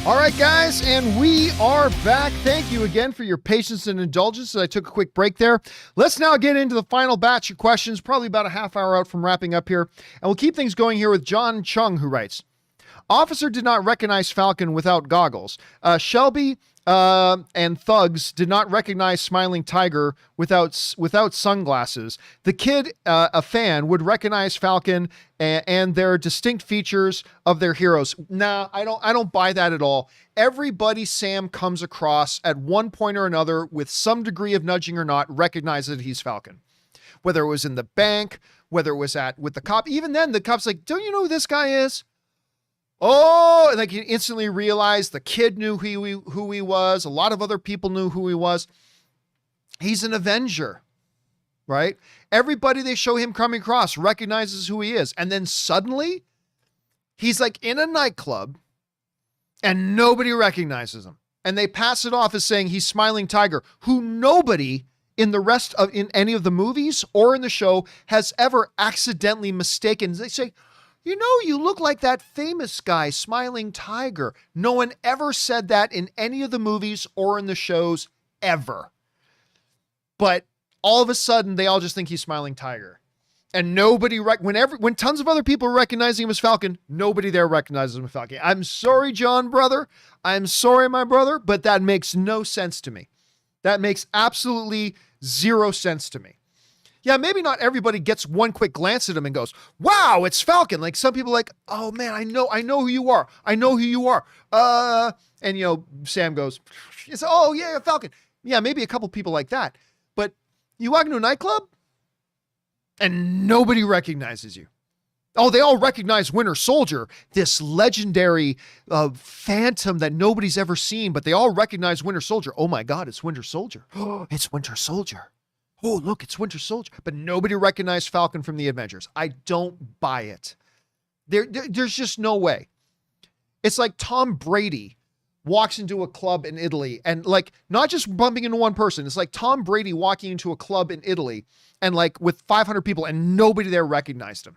All right, guys, and we are back. Thank you again for your patience and indulgence as I took a quick break there. Let's now get into the final batch of questions, probably about a half hour out from wrapping up here. And we'll keep things going here with John Chung, who writes, Officer did not recognize Falcon without goggles. Shelby and Thugs did not recognize Smiling Tiger without sunglasses. The kid, a fan, would recognize Falcon and their distinct features of their heroes. Nah, I don't buy that at all. Everybody Sam comes across at one point or another with some degree of nudging or not recognizes that he's Falcon. Whether it was in the bank, whether it was with the cop, even then the cop's like, don't you know who this guy is? Oh, and like you instantly realize the kid knew who he was. A lot of other people knew who he was. He's an Avenger, right? Everybody they show him coming across recognizes who he is. And then suddenly he's like in a nightclub and nobody recognizes him. And they pass it off as saying he's Smiling Tiger, who nobody in any of the movies or in the show has ever accidentally mistaken. They say, you know, you look like that famous guy, Smiling Tiger. No one ever said that in any of the movies or in the shows ever. But all of a sudden, they all just think he's Smiling Tiger. And nobody, when tons of other people are recognizing him as Falcon, nobody there recognizes him as Falcon. I'm sorry, John, brother. I'm sorry, my brother, but that makes no sense to me. That makes absolutely zero sense to me. Yeah, maybe not everybody gets one quick glance at him and goes, wow, it's Falcon. Like some people are like, oh man, I know who you are. I know who you are. And you know, Sam goes, oh yeah, Falcon. Yeah, maybe a couple people like that. But you walk into a nightclub and nobody recognizes you. Oh, they all recognize Winter Soldier, this legendary phantom that nobody's ever seen, but they all recognize Winter Soldier. Oh my God, it's Winter Soldier. Oh, it's Winter Soldier. Oh, look, it's Winter Soldier. But nobody recognized Falcon from the Avengers. I don't buy it. There's just no way. It's like Tom Brady walks into a club in Italy and like not just bumping into one person. It's like Tom Brady walking into a club in Italy and like with 500 people and nobody there recognized him.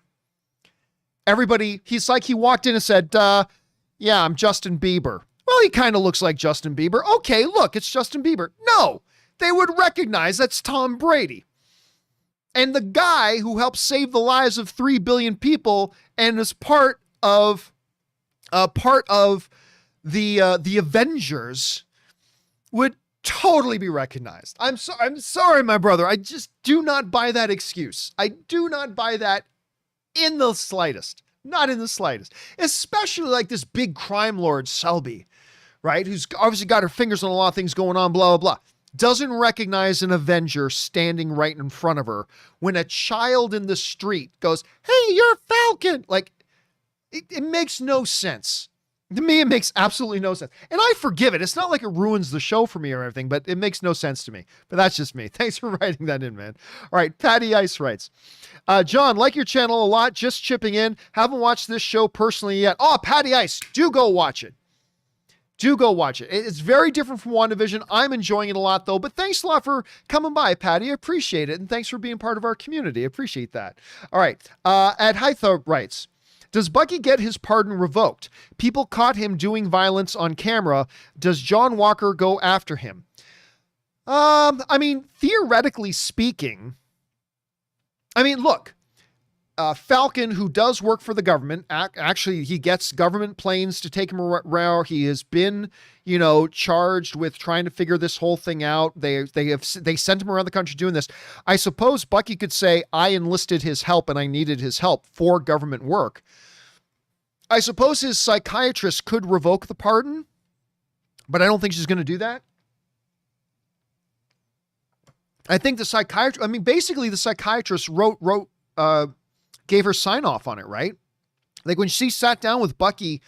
Everybody, he's like he walked in and said, yeah, I'm Justin Bieber. Well, he kind of looks like Justin Bieber. Okay, look, it's Justin Bieber. No. They would recognize that's Tom Brady. And the guy who helped save the lives of 3 billion people and is part of the Avengers would totally be recognized. I'm sorry, my brother. I just do not buy that excuse. I do not buy that in the slightest. Not in the slightest. Especially like this big crime lord, Shelby, right? Who's obviously got her fingers on a lot of things going on, blah, blah, blah. Doesn't recognize an Avenger standing right in front of her when a child in the street goes, hey, you're Falcon. Like, it makes no sense. To me, it makes absolutely no sense. And I forgive it. It's not like it ruins the show for me or anything, but it makes no sense to me. But that's just me. Thanks for writing that in, man. All right, Patty Ice writes, John, like your channel a lot, just chipping in. Haven't watched this show personally yet. Oh, Patty Ice, do go watch it. Do go watch it. It's very different from WandaVision. I'm enjoying it a lot, though. But thanks a lot for coming by, Patty. I appreciate it. And thanks for being part of our community. I appreciate that. All right. Ed Hytha writes, does Bucky get his pardon revoked? People caught him doing violence on camera. Does John Walker go after him? I mean, theoretically speaking, look, Falcon, who does work for the government, actually, he gets government planes to take him around. He has been, charged with trying to figure this whole thing out. They sent him around the country doing this. I suppose Bucky could say, I enlisted his help and I needed his help for government work. I suppose his psychiatrist could revoke the pardon, but I don't think she's going to do that. I think the psychiatrist, basically the psychiatrist wrote gave her sign off on it, right? Like when she sat down with Bucky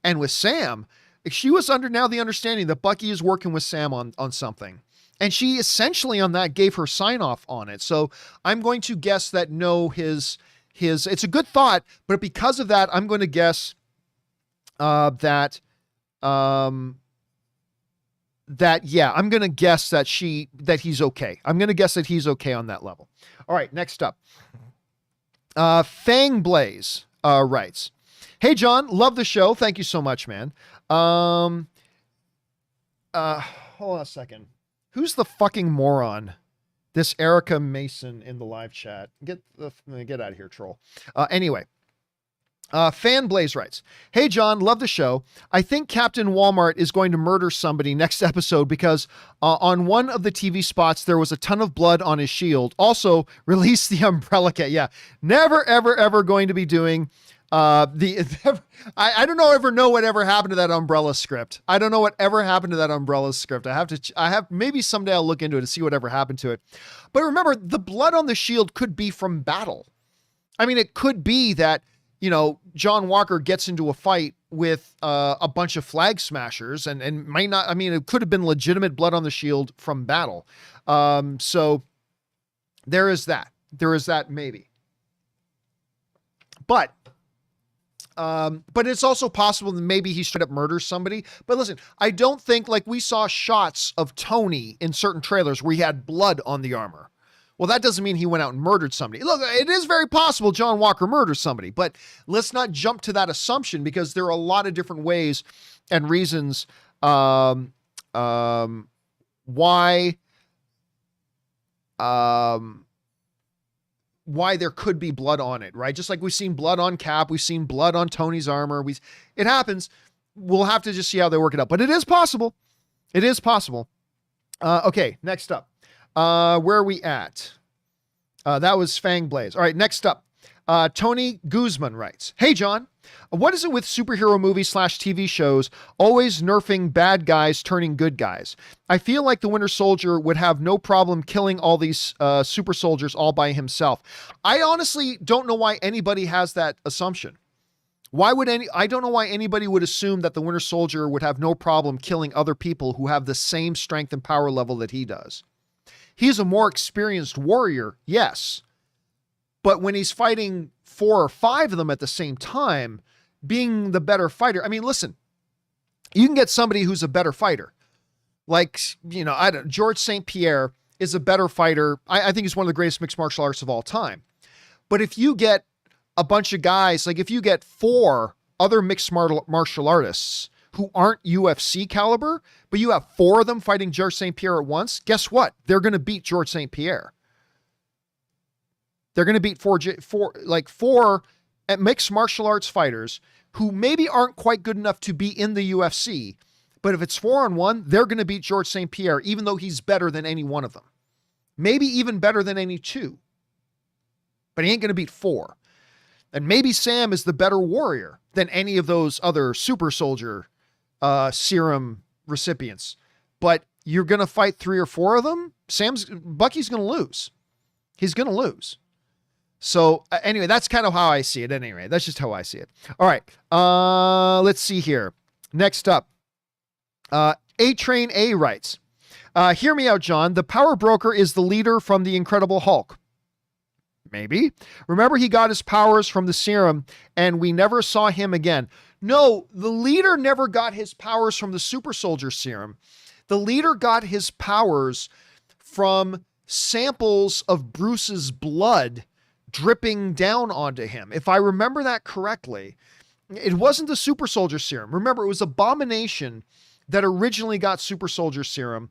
and with Sam, she was under now the understanding that Bucky is working with Sam on something. And she essentially on that gave her sign off on it. So I'm going to guess that no, his, it's a good thought, but because of that, I'm going to guess that I'm going to guess that he's okay. I'm going to guess that he's okay on that level. All right, next up. Fang Blaze writes, "Hey John, love the show. Thank you so much, man. Hold on a second. Who's the fucking moron? This Erica Mason in the live chat. Get out of here, troll. Anyway. Fan Blaze writes, "Hey John, love the show. I think Captain Walmart is going to murder somebody next episode because on one of the TV spots there was a ton of blood on his shield. Also, release the Umbrella Cat." Yeah, never ever going to be doing I don't know whatever happened to that Umbrella script. I don't know whatever happened to that Umbrella script. Maybe someday I'll look into it to see whatever happened to it. But remember, the blood on the shield could be from battle. I mean, it could be that, you know, John Walker gets into a fight with a bunch of flag smashers and might not, I mean, it could have been legitimate blood on the shield from battle. So there is that. There is that maybe. But it's also possible that maybe he straight up murders somebody. But listen, I don't think, like, we saw shots of Tony in certain trailers where he had blood on the armor. Well, that doesn't mean he went out and murdered somebody. Look, it is very possible John Walker murders somebody, but let's not jump to that assumption because there are a lot of different ways and reasons why there could be blood on it, right? Just like we've seen blood on Cap, we've seen blood on Tony's armor. It happens. We'll have to just see how they work it out, but it is possible. It is possible. Okay, next up. Where are we at? That was Fang Blaze. All right, next up. Tony Guzman writes, "Hey John, what is it with superhero movies / TV shows always nerfing bad guys turning good guys? I feel like the Winter Soldier would have no problem killing all these super soldiers all by himself." I honestly don't know why anybody has that assumption. I don't know why anybody would assume that the Winter Soldier would have no problem killing other people who have the same strength and power level that he does. He's a more experienced warrior, yes. But when he's fighting 4 or 5 of them at the same time, being the better fighter, I mean, listen, you can get somebody who's a better fighter. Like, you know, George St. Pierre is a better fighter. I think he's one of the greatest mixed martial artists of all time. But if you get a bunch of guys, like if you get 4 other mixed martial artists who aren't UFC caliber, but you have 4 of them fighting George St. Pierre at once, guess what? They're going to beat George St. Pierre. They're going to beat 4 mixed martial arts fighters who maybe aren't quite good enough to be in the UFC, but if it's 4-on-1, they're going to beat George St. Pierre, even though he's better than any one of them. Maybe even better than any 2. But he ain't going to beat 4. And maybe Sam is the better warrior than any of those other super soldier serum recipients. But you're going to fight 3 or 4 of them? Bucky's going to lose. He's going to lose. So anyway, that's kind of how I see it. Anyway, that's just how I see it. All right. Let's see here. Next up, A-Train A writes, "Hear me out, John. The power broker is the leader from the Incredible Hulk." Maybe. "Remember, he got his powers from the serum and we never saw him again." No, the leader never got his powers from the super soldier serum. The leader got his powers from samples of Bruce's blood dripping down onto him. If I remember that correctly, it wasn't the super soldier serum. Remember, it was Abomination that originally got super soldier serum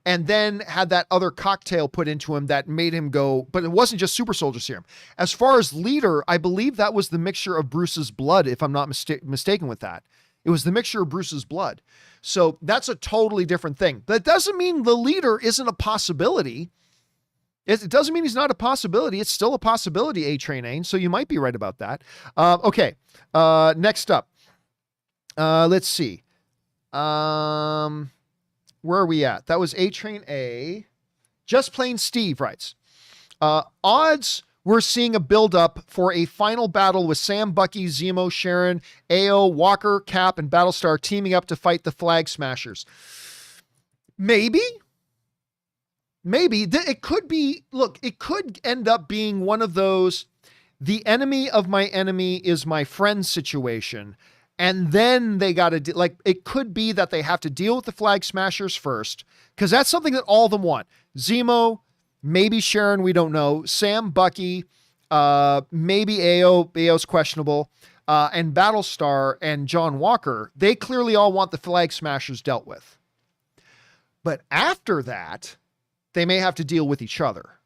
and then had that other cocktail put into him that made him go, but it wasn't just super soldier serum. As far as leader, I believe that was the mixture of Bruce's blood, if I'm not mistaken with that. It was the mixture of Bruce's blood. So that's a totally different thing. That doesn't mean the leader isn't a possibility. It doesn't mean he's not a possibility. It's still a possibility, A-Train A, so you might be right about that. Okay, next up. Let's see. Where are we at? That was A-Train A. Just Plain Steve writes, odds we're seeing a build-up for a final battle with Sam, Bucky, Zemo, Sharon, Ao, Walker, Cap, and Battlestar teaming up to fight the Flag Smashers. Maybe. It could be, look, it could end up being one of those, the enemy of my enemy is my friend situation. And then they got to, like, it could be that they have to deal with the Flag Smashers first, because that's something that all of them want. Zemo, maybe Sharon, we don't know. Sam, Bucky, maybe Ao. Ao's questionable. And Battlestar and John Walker, they clearly all want the Flag Smashers dealt with. But after that, they may have to deal with each other.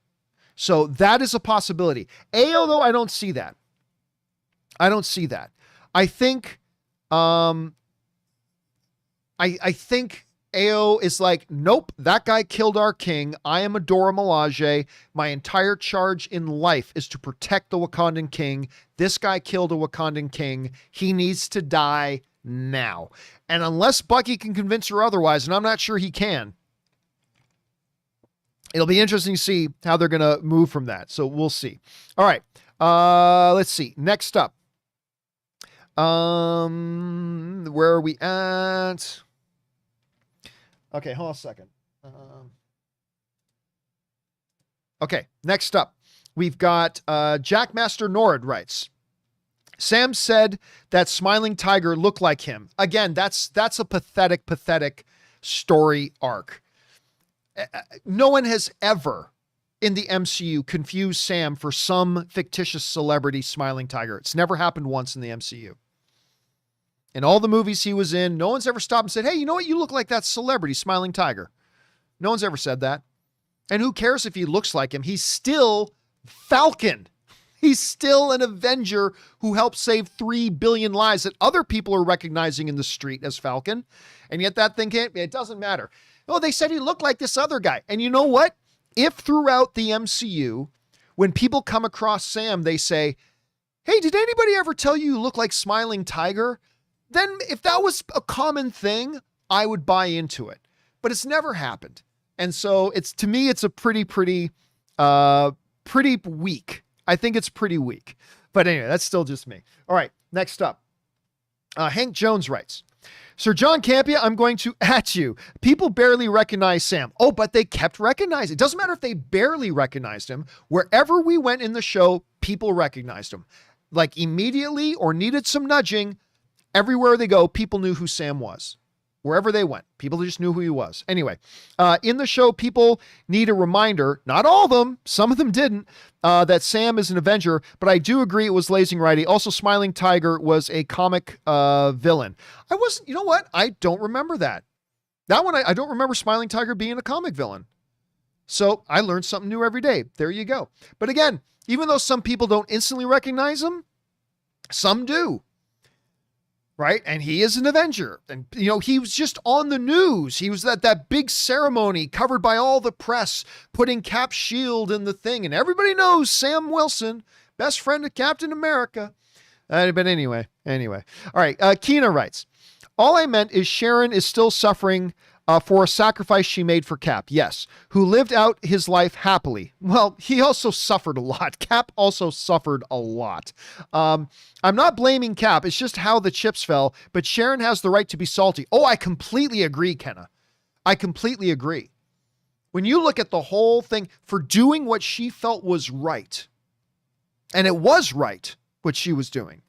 So that is a possibility. Ao, though, I don't see that. I think, I think Ao is like, nope, that guy killed our king. I am Dora Milaje. My entire charge in life is to protect the Wakandan king. This guy killed a Wakandan king. He needs to die now. And unless Bucky can convince her otherwise, and I'm not sure he can, it'll be interesting to see how they're going to move from that. So we'll see. All right. Let's see. Next up. Where are we at? Okay, hold on a second. Okay, next up, we've got Jackmaster Nord writes, Sam said that Smiling Tiger looked like him. Again, that's a pathetic story arc. No one has ever in the MCU confused Sam for some fictitious celebrity Smiling Tiger. It's never happened once in the MCU. In all the movies he was in, no one's ever stopped and said, hey, you know what? You look like that celebrity, Smiling Tiger. No one's ever said that. And who cares if he looks like him? He's still Falcon. He's still an Avenger who helped save 3 billion lives that other people are recognizing in the street as Falcon. And yet that thing can't, it doesn't matter. Oh, they said he looked like this other guy. And you know what? If throughout the MCU, when people come across Sam, they say, hey, did anybody ever tell you look like Smiling Tiger? Then if that was a common thing, I would buy into it, but it's never happened. And so it's, to me, it's a pretty weak. I think it's pretty weak, but anyway, that's still just me. All right. Next up, Hank Jones writes, Sir John Campea, I'm going to at you. People barely recognize Sam. Oh, but they kept recognizing. It doesn't matter if they barely recognized him. Wherever we went in the show, people recognized him, like immediately or needed some nudging. Everywhere they go, people knew who Sam was. Wherever they went, people just knew who he was. Anyway, in the show, people need a reminder, not all of them, some of them didn't, that Sam is an Avenger, but I do agree it was Blazing Righty. Also, Smiling Tiger was a comic villain. You know what? I don't remember that. That one, I don't remember Smiling Tiger being a comic villain. So I learned something new every day. There you go. But again, even though some people don't instantly recognize him, some do. Right. And he is an Avenger. And, you know, he was just on the news. He was at that big ceremony covered by all the press, putting Cap's shield in the thing. And everybody knows Sam Wilson, best friend of Captain America. But anyway. All right. Keena writes, all I meant is Sharon is still suffering for a sacrifice she made for Cap. Yes. Who lived out his life happily. Well, he also suffered a lot. Cap also suffered a lot. I'm not blaming Cap. It's just how the chips fell, but Sharon has the right to be salty. Oh, I completely agree, Kenna. I completely agree. When you look at the whole thing, for doing what she felt was right, and it was right, what she was doing,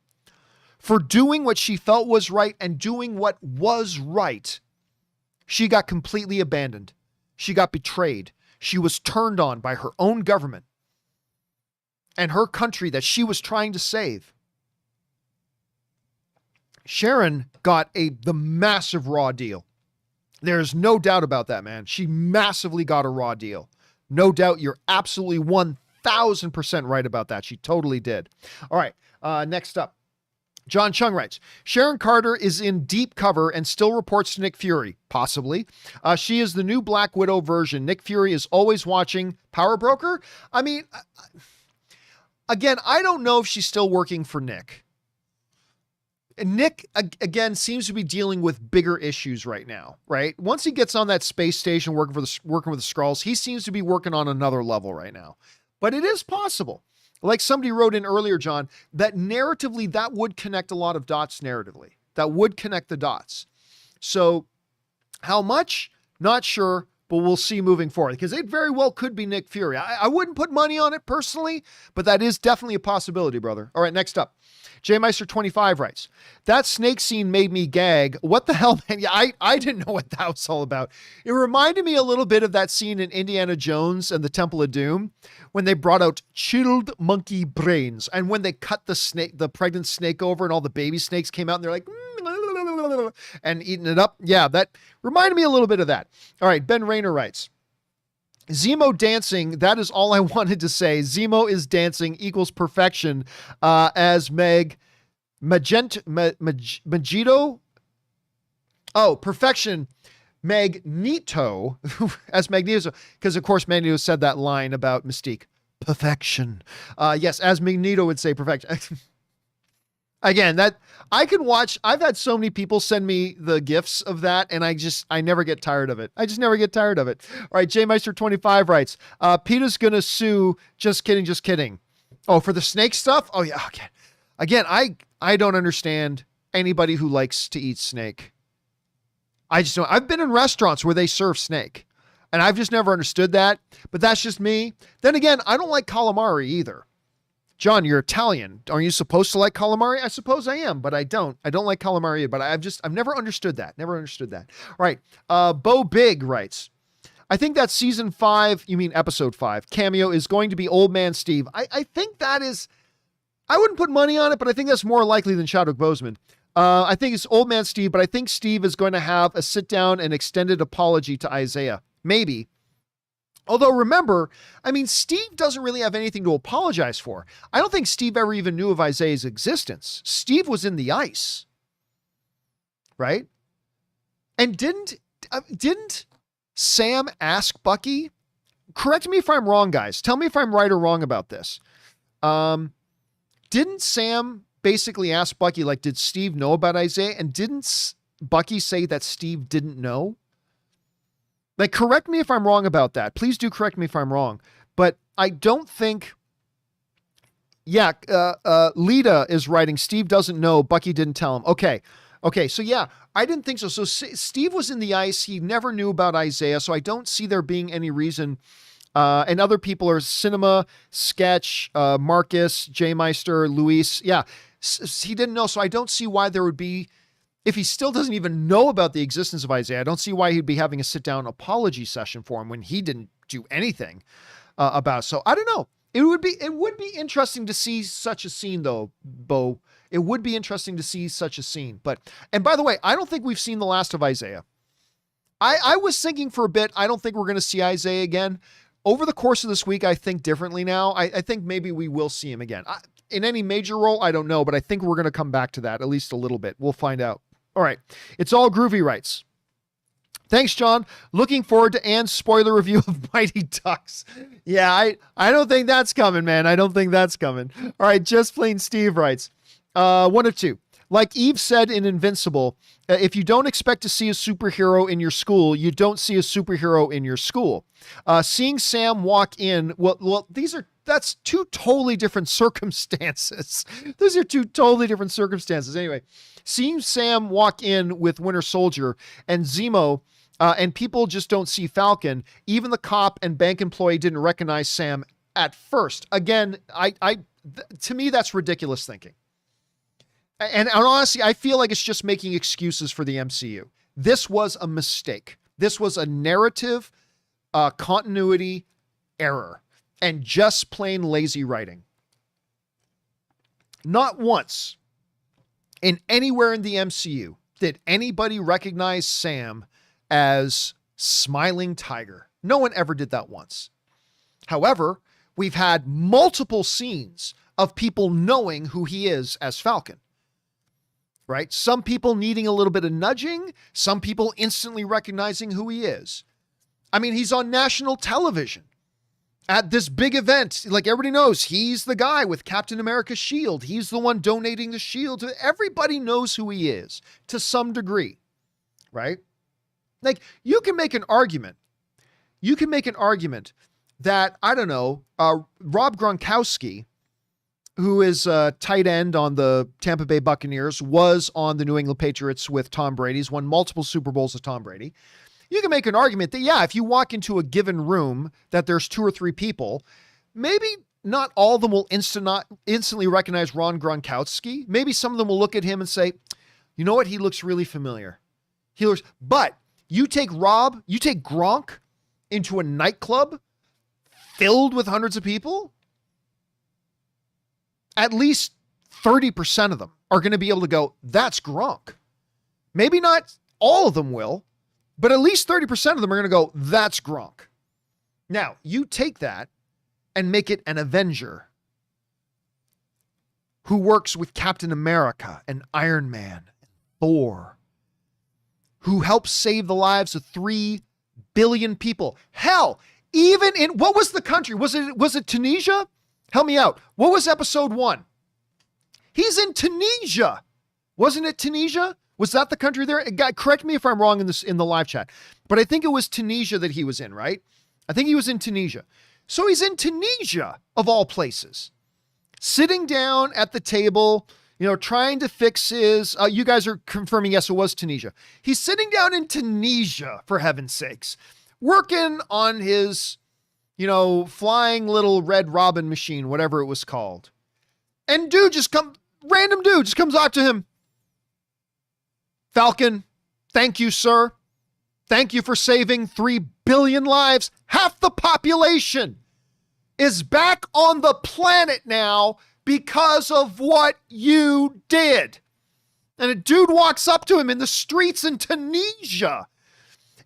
for doing what she felt was right and doing what was right, she got completely abandoned. She got betrayed. She was turned on by her own government and her country that she was trying to save. Sharon got the massive raw deal. There's no doubt about that, man. She massively got a raw deal. No doubt. You're absolutely 1000% right about that. She totally did. All right. Next up. John Chung writes, Sharon Carter is in deep cover and still reports to Nick Fury. Possibly. She is the new Black Widow version. Nick Fury is always watching. Power Broker? I mean, again, I don't know if she's still working for Nick. Nick, again, seems to be dealing with bigger issues right now, right? Once he gets on that space station working with the Skrulls, he seems to be working on another level right now. But it is possible. Like somebody wrote in earlier, John, that narratively, that would connect a lot of dots narratively. That would connect the dots. So how much? Not sure, but we'll see moving forward, because it very well could be Nick Fury. I wouldn't put money on it personally, but that is definitely a possibility, brother. All right, next up. JMeister25 writes, that snake scene made me gag. What the hell, man? Yeah, I didn't know what that was all about. It reminded me a little bit of that scene in Indiana Jones and the Temple of Doom when they brought out chilled monkey brains, and when they cut the pregnant snake over and all the baby snakes came out and they're like, and eating it up. Yeah, that reminded me a little bit of that. All right, Ben Rayner writes, Zemo dancing, that is all I wanted to say. Zemo is dancing equals perfection, as Magneto. Oh, perfection. Magneto as Magneto, because of course Magneto said that line about Mystique. Perfection. Yes, as Magneto would say perfection. Again, that I can watch. I've had so many people send me the gifs of that, and I never get tired of it. I just never get tired of it. All right, JMeister25 writes, Peter's gonna sue. Just kidding, just kidding. Oh, for the snake stuff? Oh yeah, okay. Again, I don't understand anybody who likes to eat snake. I just don't. I've been in restaurants where they serve snake, and I've just never understood that, but that's just me. Then again, I don't like calamari either. John, you're Italian. Aren't you supposed to like calamari? I suppose I am, but I don't. I don't like calamari, but I've never understood that. Never understood that. All right. Bo Big writes, I think that season 5, you mean episode 5, cameo is going to be Old Man Steve. I think that is, I wouldn't put money on it, but I think that's more likely than Chadwick Boseman. I think it's Old Man Steve, but I think Steve is going to have a sit down and extended apology to Isaiah. Maybe. Although remember, I mean, Steve doesn't really have anything to apologize for. I don't think Steve ever even knew of Isaiah's existence. Steve was in the ice, right? And didn't Sam ask Bucky? Correct me if I'm wrong, guys. Tell me if I'm right or wrong about this. Didn't Sam basically ask Bucky, like, did Steve know about Isaiah? And didn't Bucky say that Steve didn't know? Like, correct me if I'm wrong about that. Please do correct me if I'm wrong. But I don't think... Yeah, Lita is writing, Steve doesn't know, Bucky didn't tell him. Okay, so yeah, I didn't think so. So Steve was in the ice. He never knew about Isaiah, so I don't see there being any reason. And other people are Cinema, Sketch, Marcus, J Meister, Luis. Yeah, he didn't know, so I don't see why there would be... If he still doesn't even know about the existence of Isaiah, I don't see why he'd be having a sit-down apology session for him when he didn't do anything about it. So I don't know. It would be interesting to see such a scene, though, Bo. It would be interesting to see such a scene. And by the way, I don't think we've seen the last of Isaiah. I was thinking for a bit, I don't think we're going to see Isaiah again. Over the course of this week, I think differently now. I think maybe we will see him again. In any major role, I don't know, but I think we're going to come back to that at least a little bit. We'll find out. All right. It's All Groovy writes, thanks, John. Looking forward to Anne's spoiler review of Mighty Ducks. Yeah, I don't think that's coming, man. I don't think that's coming. All right. Just Plain Steve writes, one of two. Like Eve said in Invincible, if you don't expect to see a superhero in your school, you don't see a superhero in your school. Seeing Sam walk in, well, that's two totally different circumstances. Those are two totally different circumstances. Anyway, seeing Sam walk in with Winter Soldier and Zemo, and people just don't see Falcon. Even the cop and bank employee didn't recognize Sam at first. Again, to me, that's ridiculous thinking. And honestly, I feel like it's just making excuses for the MCU. This was a mistake. This was a narrative continuity error and just plain lazy writing. Not once in anywhere in the MCU did anybody recognize Sam as Smiling Tiger. No one ever did that once. However, we've had multiple scenes of people knowing who he is as Falcon. Right? Some people needing a little bit of nudging, some people instantly recognizing who he is. I mean, he's on national television at this big event. Like, everybody knows he's the guy with Captain America's shield. He's the one donating the shield. Everybody knows who he is to some degree, right? Like, you can make an argument. You can make an argument that, I don't know, Rob Gronkowski who is a tight end on the Tampa Bay Buccaneers, was on the New England Patriots with Tom Brady. He's won multiple Super Bowls with Tom Brady. You can make an argument that, yeah, if you walk into a given room that there's 2 or 3 people, maybe not all of them will instantly recognize Ron Gronkowski. Maybe some of them will look at him and say, you know what? He looks really familiar. But you take Gronk into a nightclub filled with hundreds of people, at least 30% of them are going to be able to go, that's Gronk. Maybe not all of them will, but at least 30% of them are going to go, that's Gronk. Now, you take that and make it an Avenger who works with Captain America and Iron Man and Thor, who helps save the lives of 3 billion people. Hell, even in, what was the country? Was it Tunisia? Help me out. What was episode 1? He's in Tunisia. Wasn't it Tunisia? Was that the country there? Correct me if I'm wrong in the live chat, but I think it was Tunisia that he was in, right? I think he was in Tunisia. So he's in Tunisia, of all places, sitting down at the table, trying to fix his, you guys are confirming, yes, it was Tunisia. He's sitting down in Tunisia, for heaven's sakes, working on his, flying little Red Robin machine, whatever it was called. And random dude just comes up to him. Falcon, thank you, sir. Thank you for saving 3 billion lives. Half the population is back on the planet now because of what you did. And a dude walks up to him in the streets in Tunisia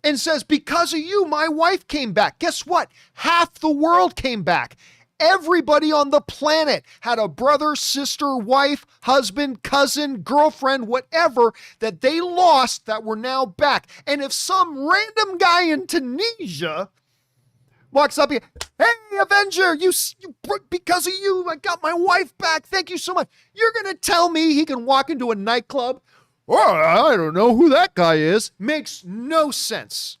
and says, because of you, my wife came back. Guess what? Half the world came back. Everybody on the planet had a brother, sister, wife, husband, cousin, girlfriend, whatever that they lost that were now back. And if some random guy in Tunisia walks up here, hey, Avenger, because of you, I got my wife back. Thank you so much. You're going to tell me he can walk into a nightclub? Oh, I don't know who that guy is. Makes no sense.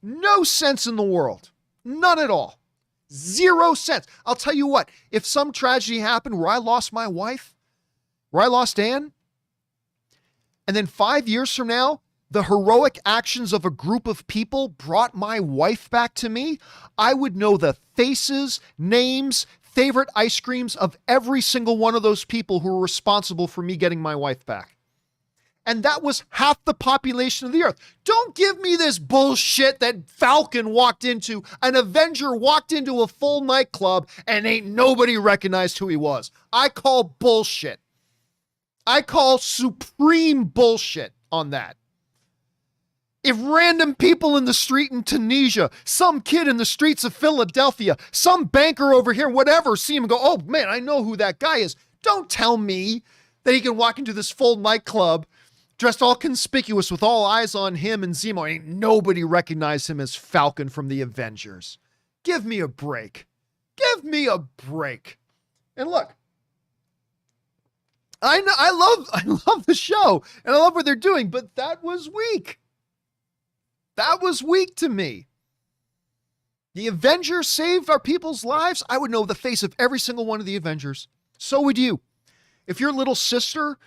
No sense in the world. None at all. 0 sense. I'll tell you what, if some tragedy happened where I lost my wife, where I lost Anne, and then 5 years from now, the heroic actions of a group of people brought my wife back to me, I would know the faces, names, favorite ice creams of every single one of those people who were responsible for me getting my wife back. And that was half the population of the earth. Don't give me this bullshit that Falcon walked into, an Avenger walked into a full nightclub and ain't nobody recognized who he was. I call bullshit. I call supreme bullshit on that. If random people in the street in Tunisia, some kid in the streets of Philadelphia, some banker over here, whatever, see him and go, oh man, I know who that guy is. Don't tell me that he can walk into this full nightclub dressed all conspicuous with all eyes on him and Zemo. Ain't nobody recognized him as Falcon from the Avengers. Give me a break. Give me a break. And look, I love the show and I love what they're doing, but that was weak. That was weak to me. The Avengers saved our people's lives. I would know the face of every single one of the Avengers. So would you. If your little sister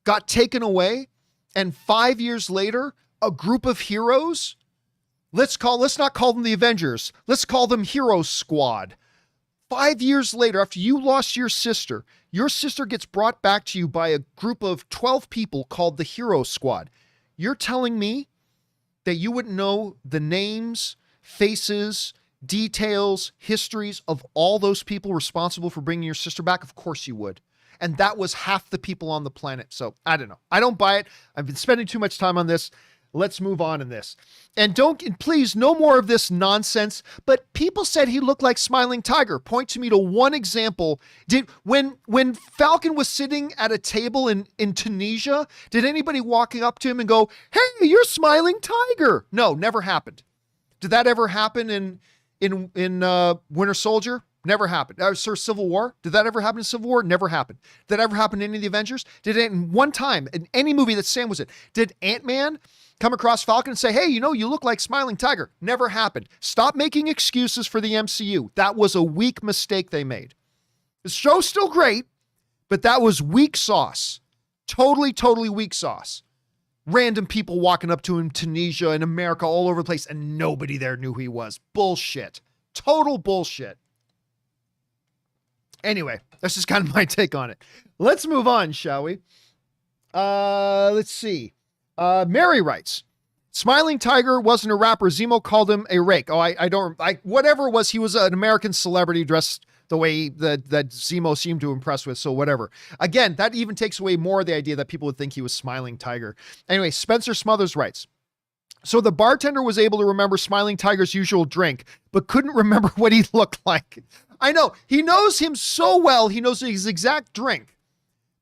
got taken away and 5 years later, a group of heroes, let's not call them the Avengers. Let's call them Hero Squad. 5 years later, after you lost your sister gets brought back to you by a group of 12 people called the Hero Squad. You're telling me that you wouldn't know the names, faces, details, histories of all those people responsible for bringing your sister back? Of course you would. And that was half the people on the planet. So I don't know. I don't buy it. I've been spending too much time on this. Let's move on in this. And please, no more of this nonsense. But people said he looked like Smiling Tiger. Point to me to one example. When Falcon was sitting at a table in Tunisia, did anybody walking up to him and go, hey, you're Smiling Tiger? No, never happened. Did that ever happen in Winter Soldier? Never happened. Civil War? Did that ever happen in Civil War? Never happened. Did that ever happen in any of the Avengers? Did it in one time in any movie that Sam was in? Did Ant-Man come across Falcon and say, hey, you look like Smiling Tiger? Never happened. Stop making excuses for the MCU. That was a weak mistake they made. The show's still great. But that was weak sauce. Totally weak sauce. Random people walking up to him, Tunisia and America, all over the place, and nobody there knew who he was. Bullshit. Total bullshit. Anyway, that's just kind of my take on it. Let's move on, shall we? Let's see. Mary writes, Smiling Tiger wasn't a rapper. Zemo called him a rake. Oh, whatever it was, he was an American celebrity dressed the way that Zemo seemed to impress with. So whatever. Again, that even takes away more of the idea that people would think he was Smiling Tiger. Anyway, Spencer Smothers writes, so the bartender was able to remember Smiling Tiger's usual drink, but couldn't remember what he looked like. I know. He knows him so well. He knows his exact drink,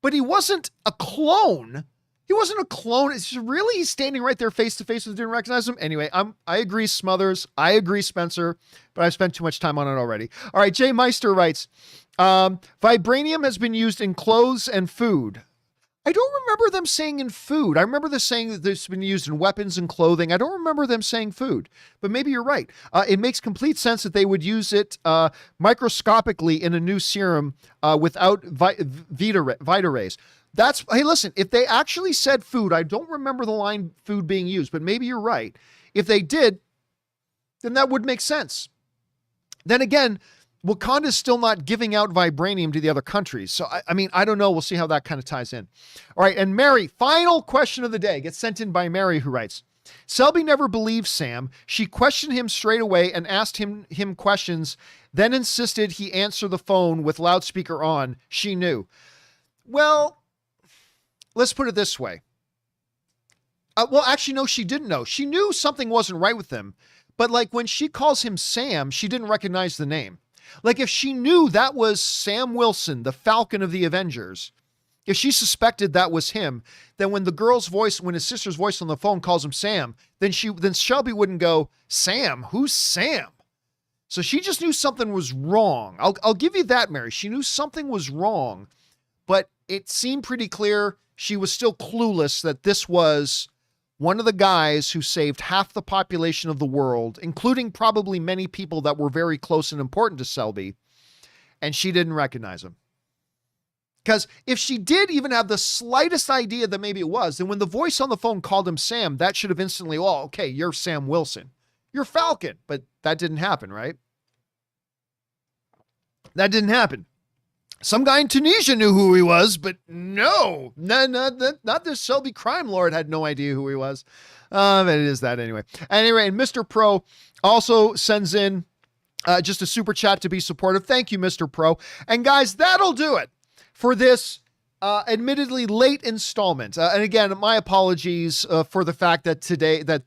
but he wasn't a clone. He wasn't a clone. It's just really, he's standing right there face to face and didn't recognize him. Anyway, I agree, Smothers. I agree, Spencer, but I've spent too much time on it already. All right. Jay Meister writes, vibranium has been used in clothes and food. I don't remember them saying in food. I remember them saying that it's been used in weapons and clothing. I don't remember them saying food, but maybe you're right. It makes complete sense that they would use it microscopically in a new serum without Vita rays. Hey, listen, if they actually said food, I don't remember the line food being used, but maybe you're right. If they did, then that would make sense. Then again, Wakanda's still not giving out vibranium to the other countries. So, I mean, I don't know. We'll see how that kind of ties in. All right. And Mary, final question of the day, gets sent in by Mary, who writes, Selby never believed Sam. She questioned him straight away and asked him questions, then insisted he answer the phone with loudspeaker on. She knew. Well, let's put it this way. Well, actually, no, she didn't know. She knew something wasn't right with him. But like when she calls him Sam, she didn't recognize the name. Like if she knew that was Sam Wilson, the Falcon of the Avengers, if she suspected that was him, then when his sister's voice on the phone calls him Sam, then Shelby wouldn't go, Sam? Who's Sam? So she just knew something was wrong. I'll give you that, Mary. She knew something was wrong, but it seemed pretty clear she was still clueless that this was one of the guys who saved half the population of the world, including probably many people that were very close and important to Selby, and she didn't recognize him. Because if she did even have the slightest idea that maybe it was, then when the voice on the phone called him Sam, that should have instantly, oh, okay, you're Sam Wilson. You're Falcon. But that didn't happen, right? That didn't happen. Some guy in Tunisia knew who he was, but not this Selby crime lord had no idea who he was. But it is that anyway. Anyway, and Mr. Pro also sends in just a super chat to be supportive. Thank you, Mr. Pro. And guys, that'll do it for this admittedly late installment. And again, my apologies for the fact that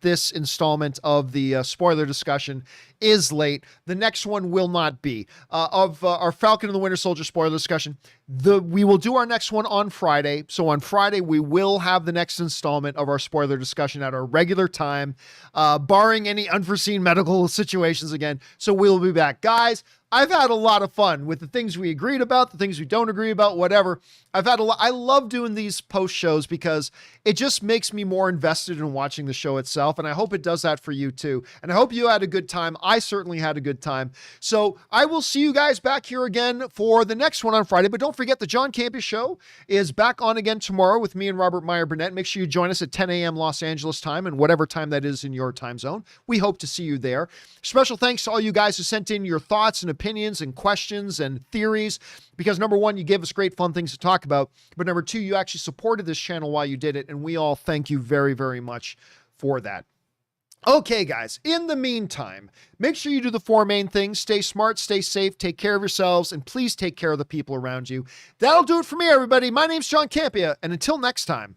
this installment of the spoiler discussion is late. The next one will not be of our Falcon and the Winter Soldier spoiler discussion. We will do our next one on Friday. So on Friday, we will have the next installment of our spoiler discussion at our regular time, barring any unforeseen medical situations again. So we'll be back. Guys, I've had a lot of fun with the things we agreed about, the things we don't agree about, whatever. I love doing these post shows because it just makes me more invested in watching the show itself. And I hope it does that for you too. And I hope you had a good time. I certainly had a good time. So I will see you guys back here again for the next one on Friday. But don't forget the John Campea Show is back on again tomorrow with me and Robert Meyer Burnett. Make sure you join us at 10 a.m. Los Angeles time and whatever time that is in your time zone. We hope to see you there. Special thanks to all you guys who sent in your thoughts and opinions and questions and theories, because number one, you gave us great fun things to talk about, but number two, you actually supported this channel while you did it, and we all thank you very, very much for that. Okay, guys, in the meantime, make sure you do the four main things. Stay smart, stay safe, take care of yourselves, and please take care of the people around you. That'll do it for me, everybody. My name's John Campea, and until next time,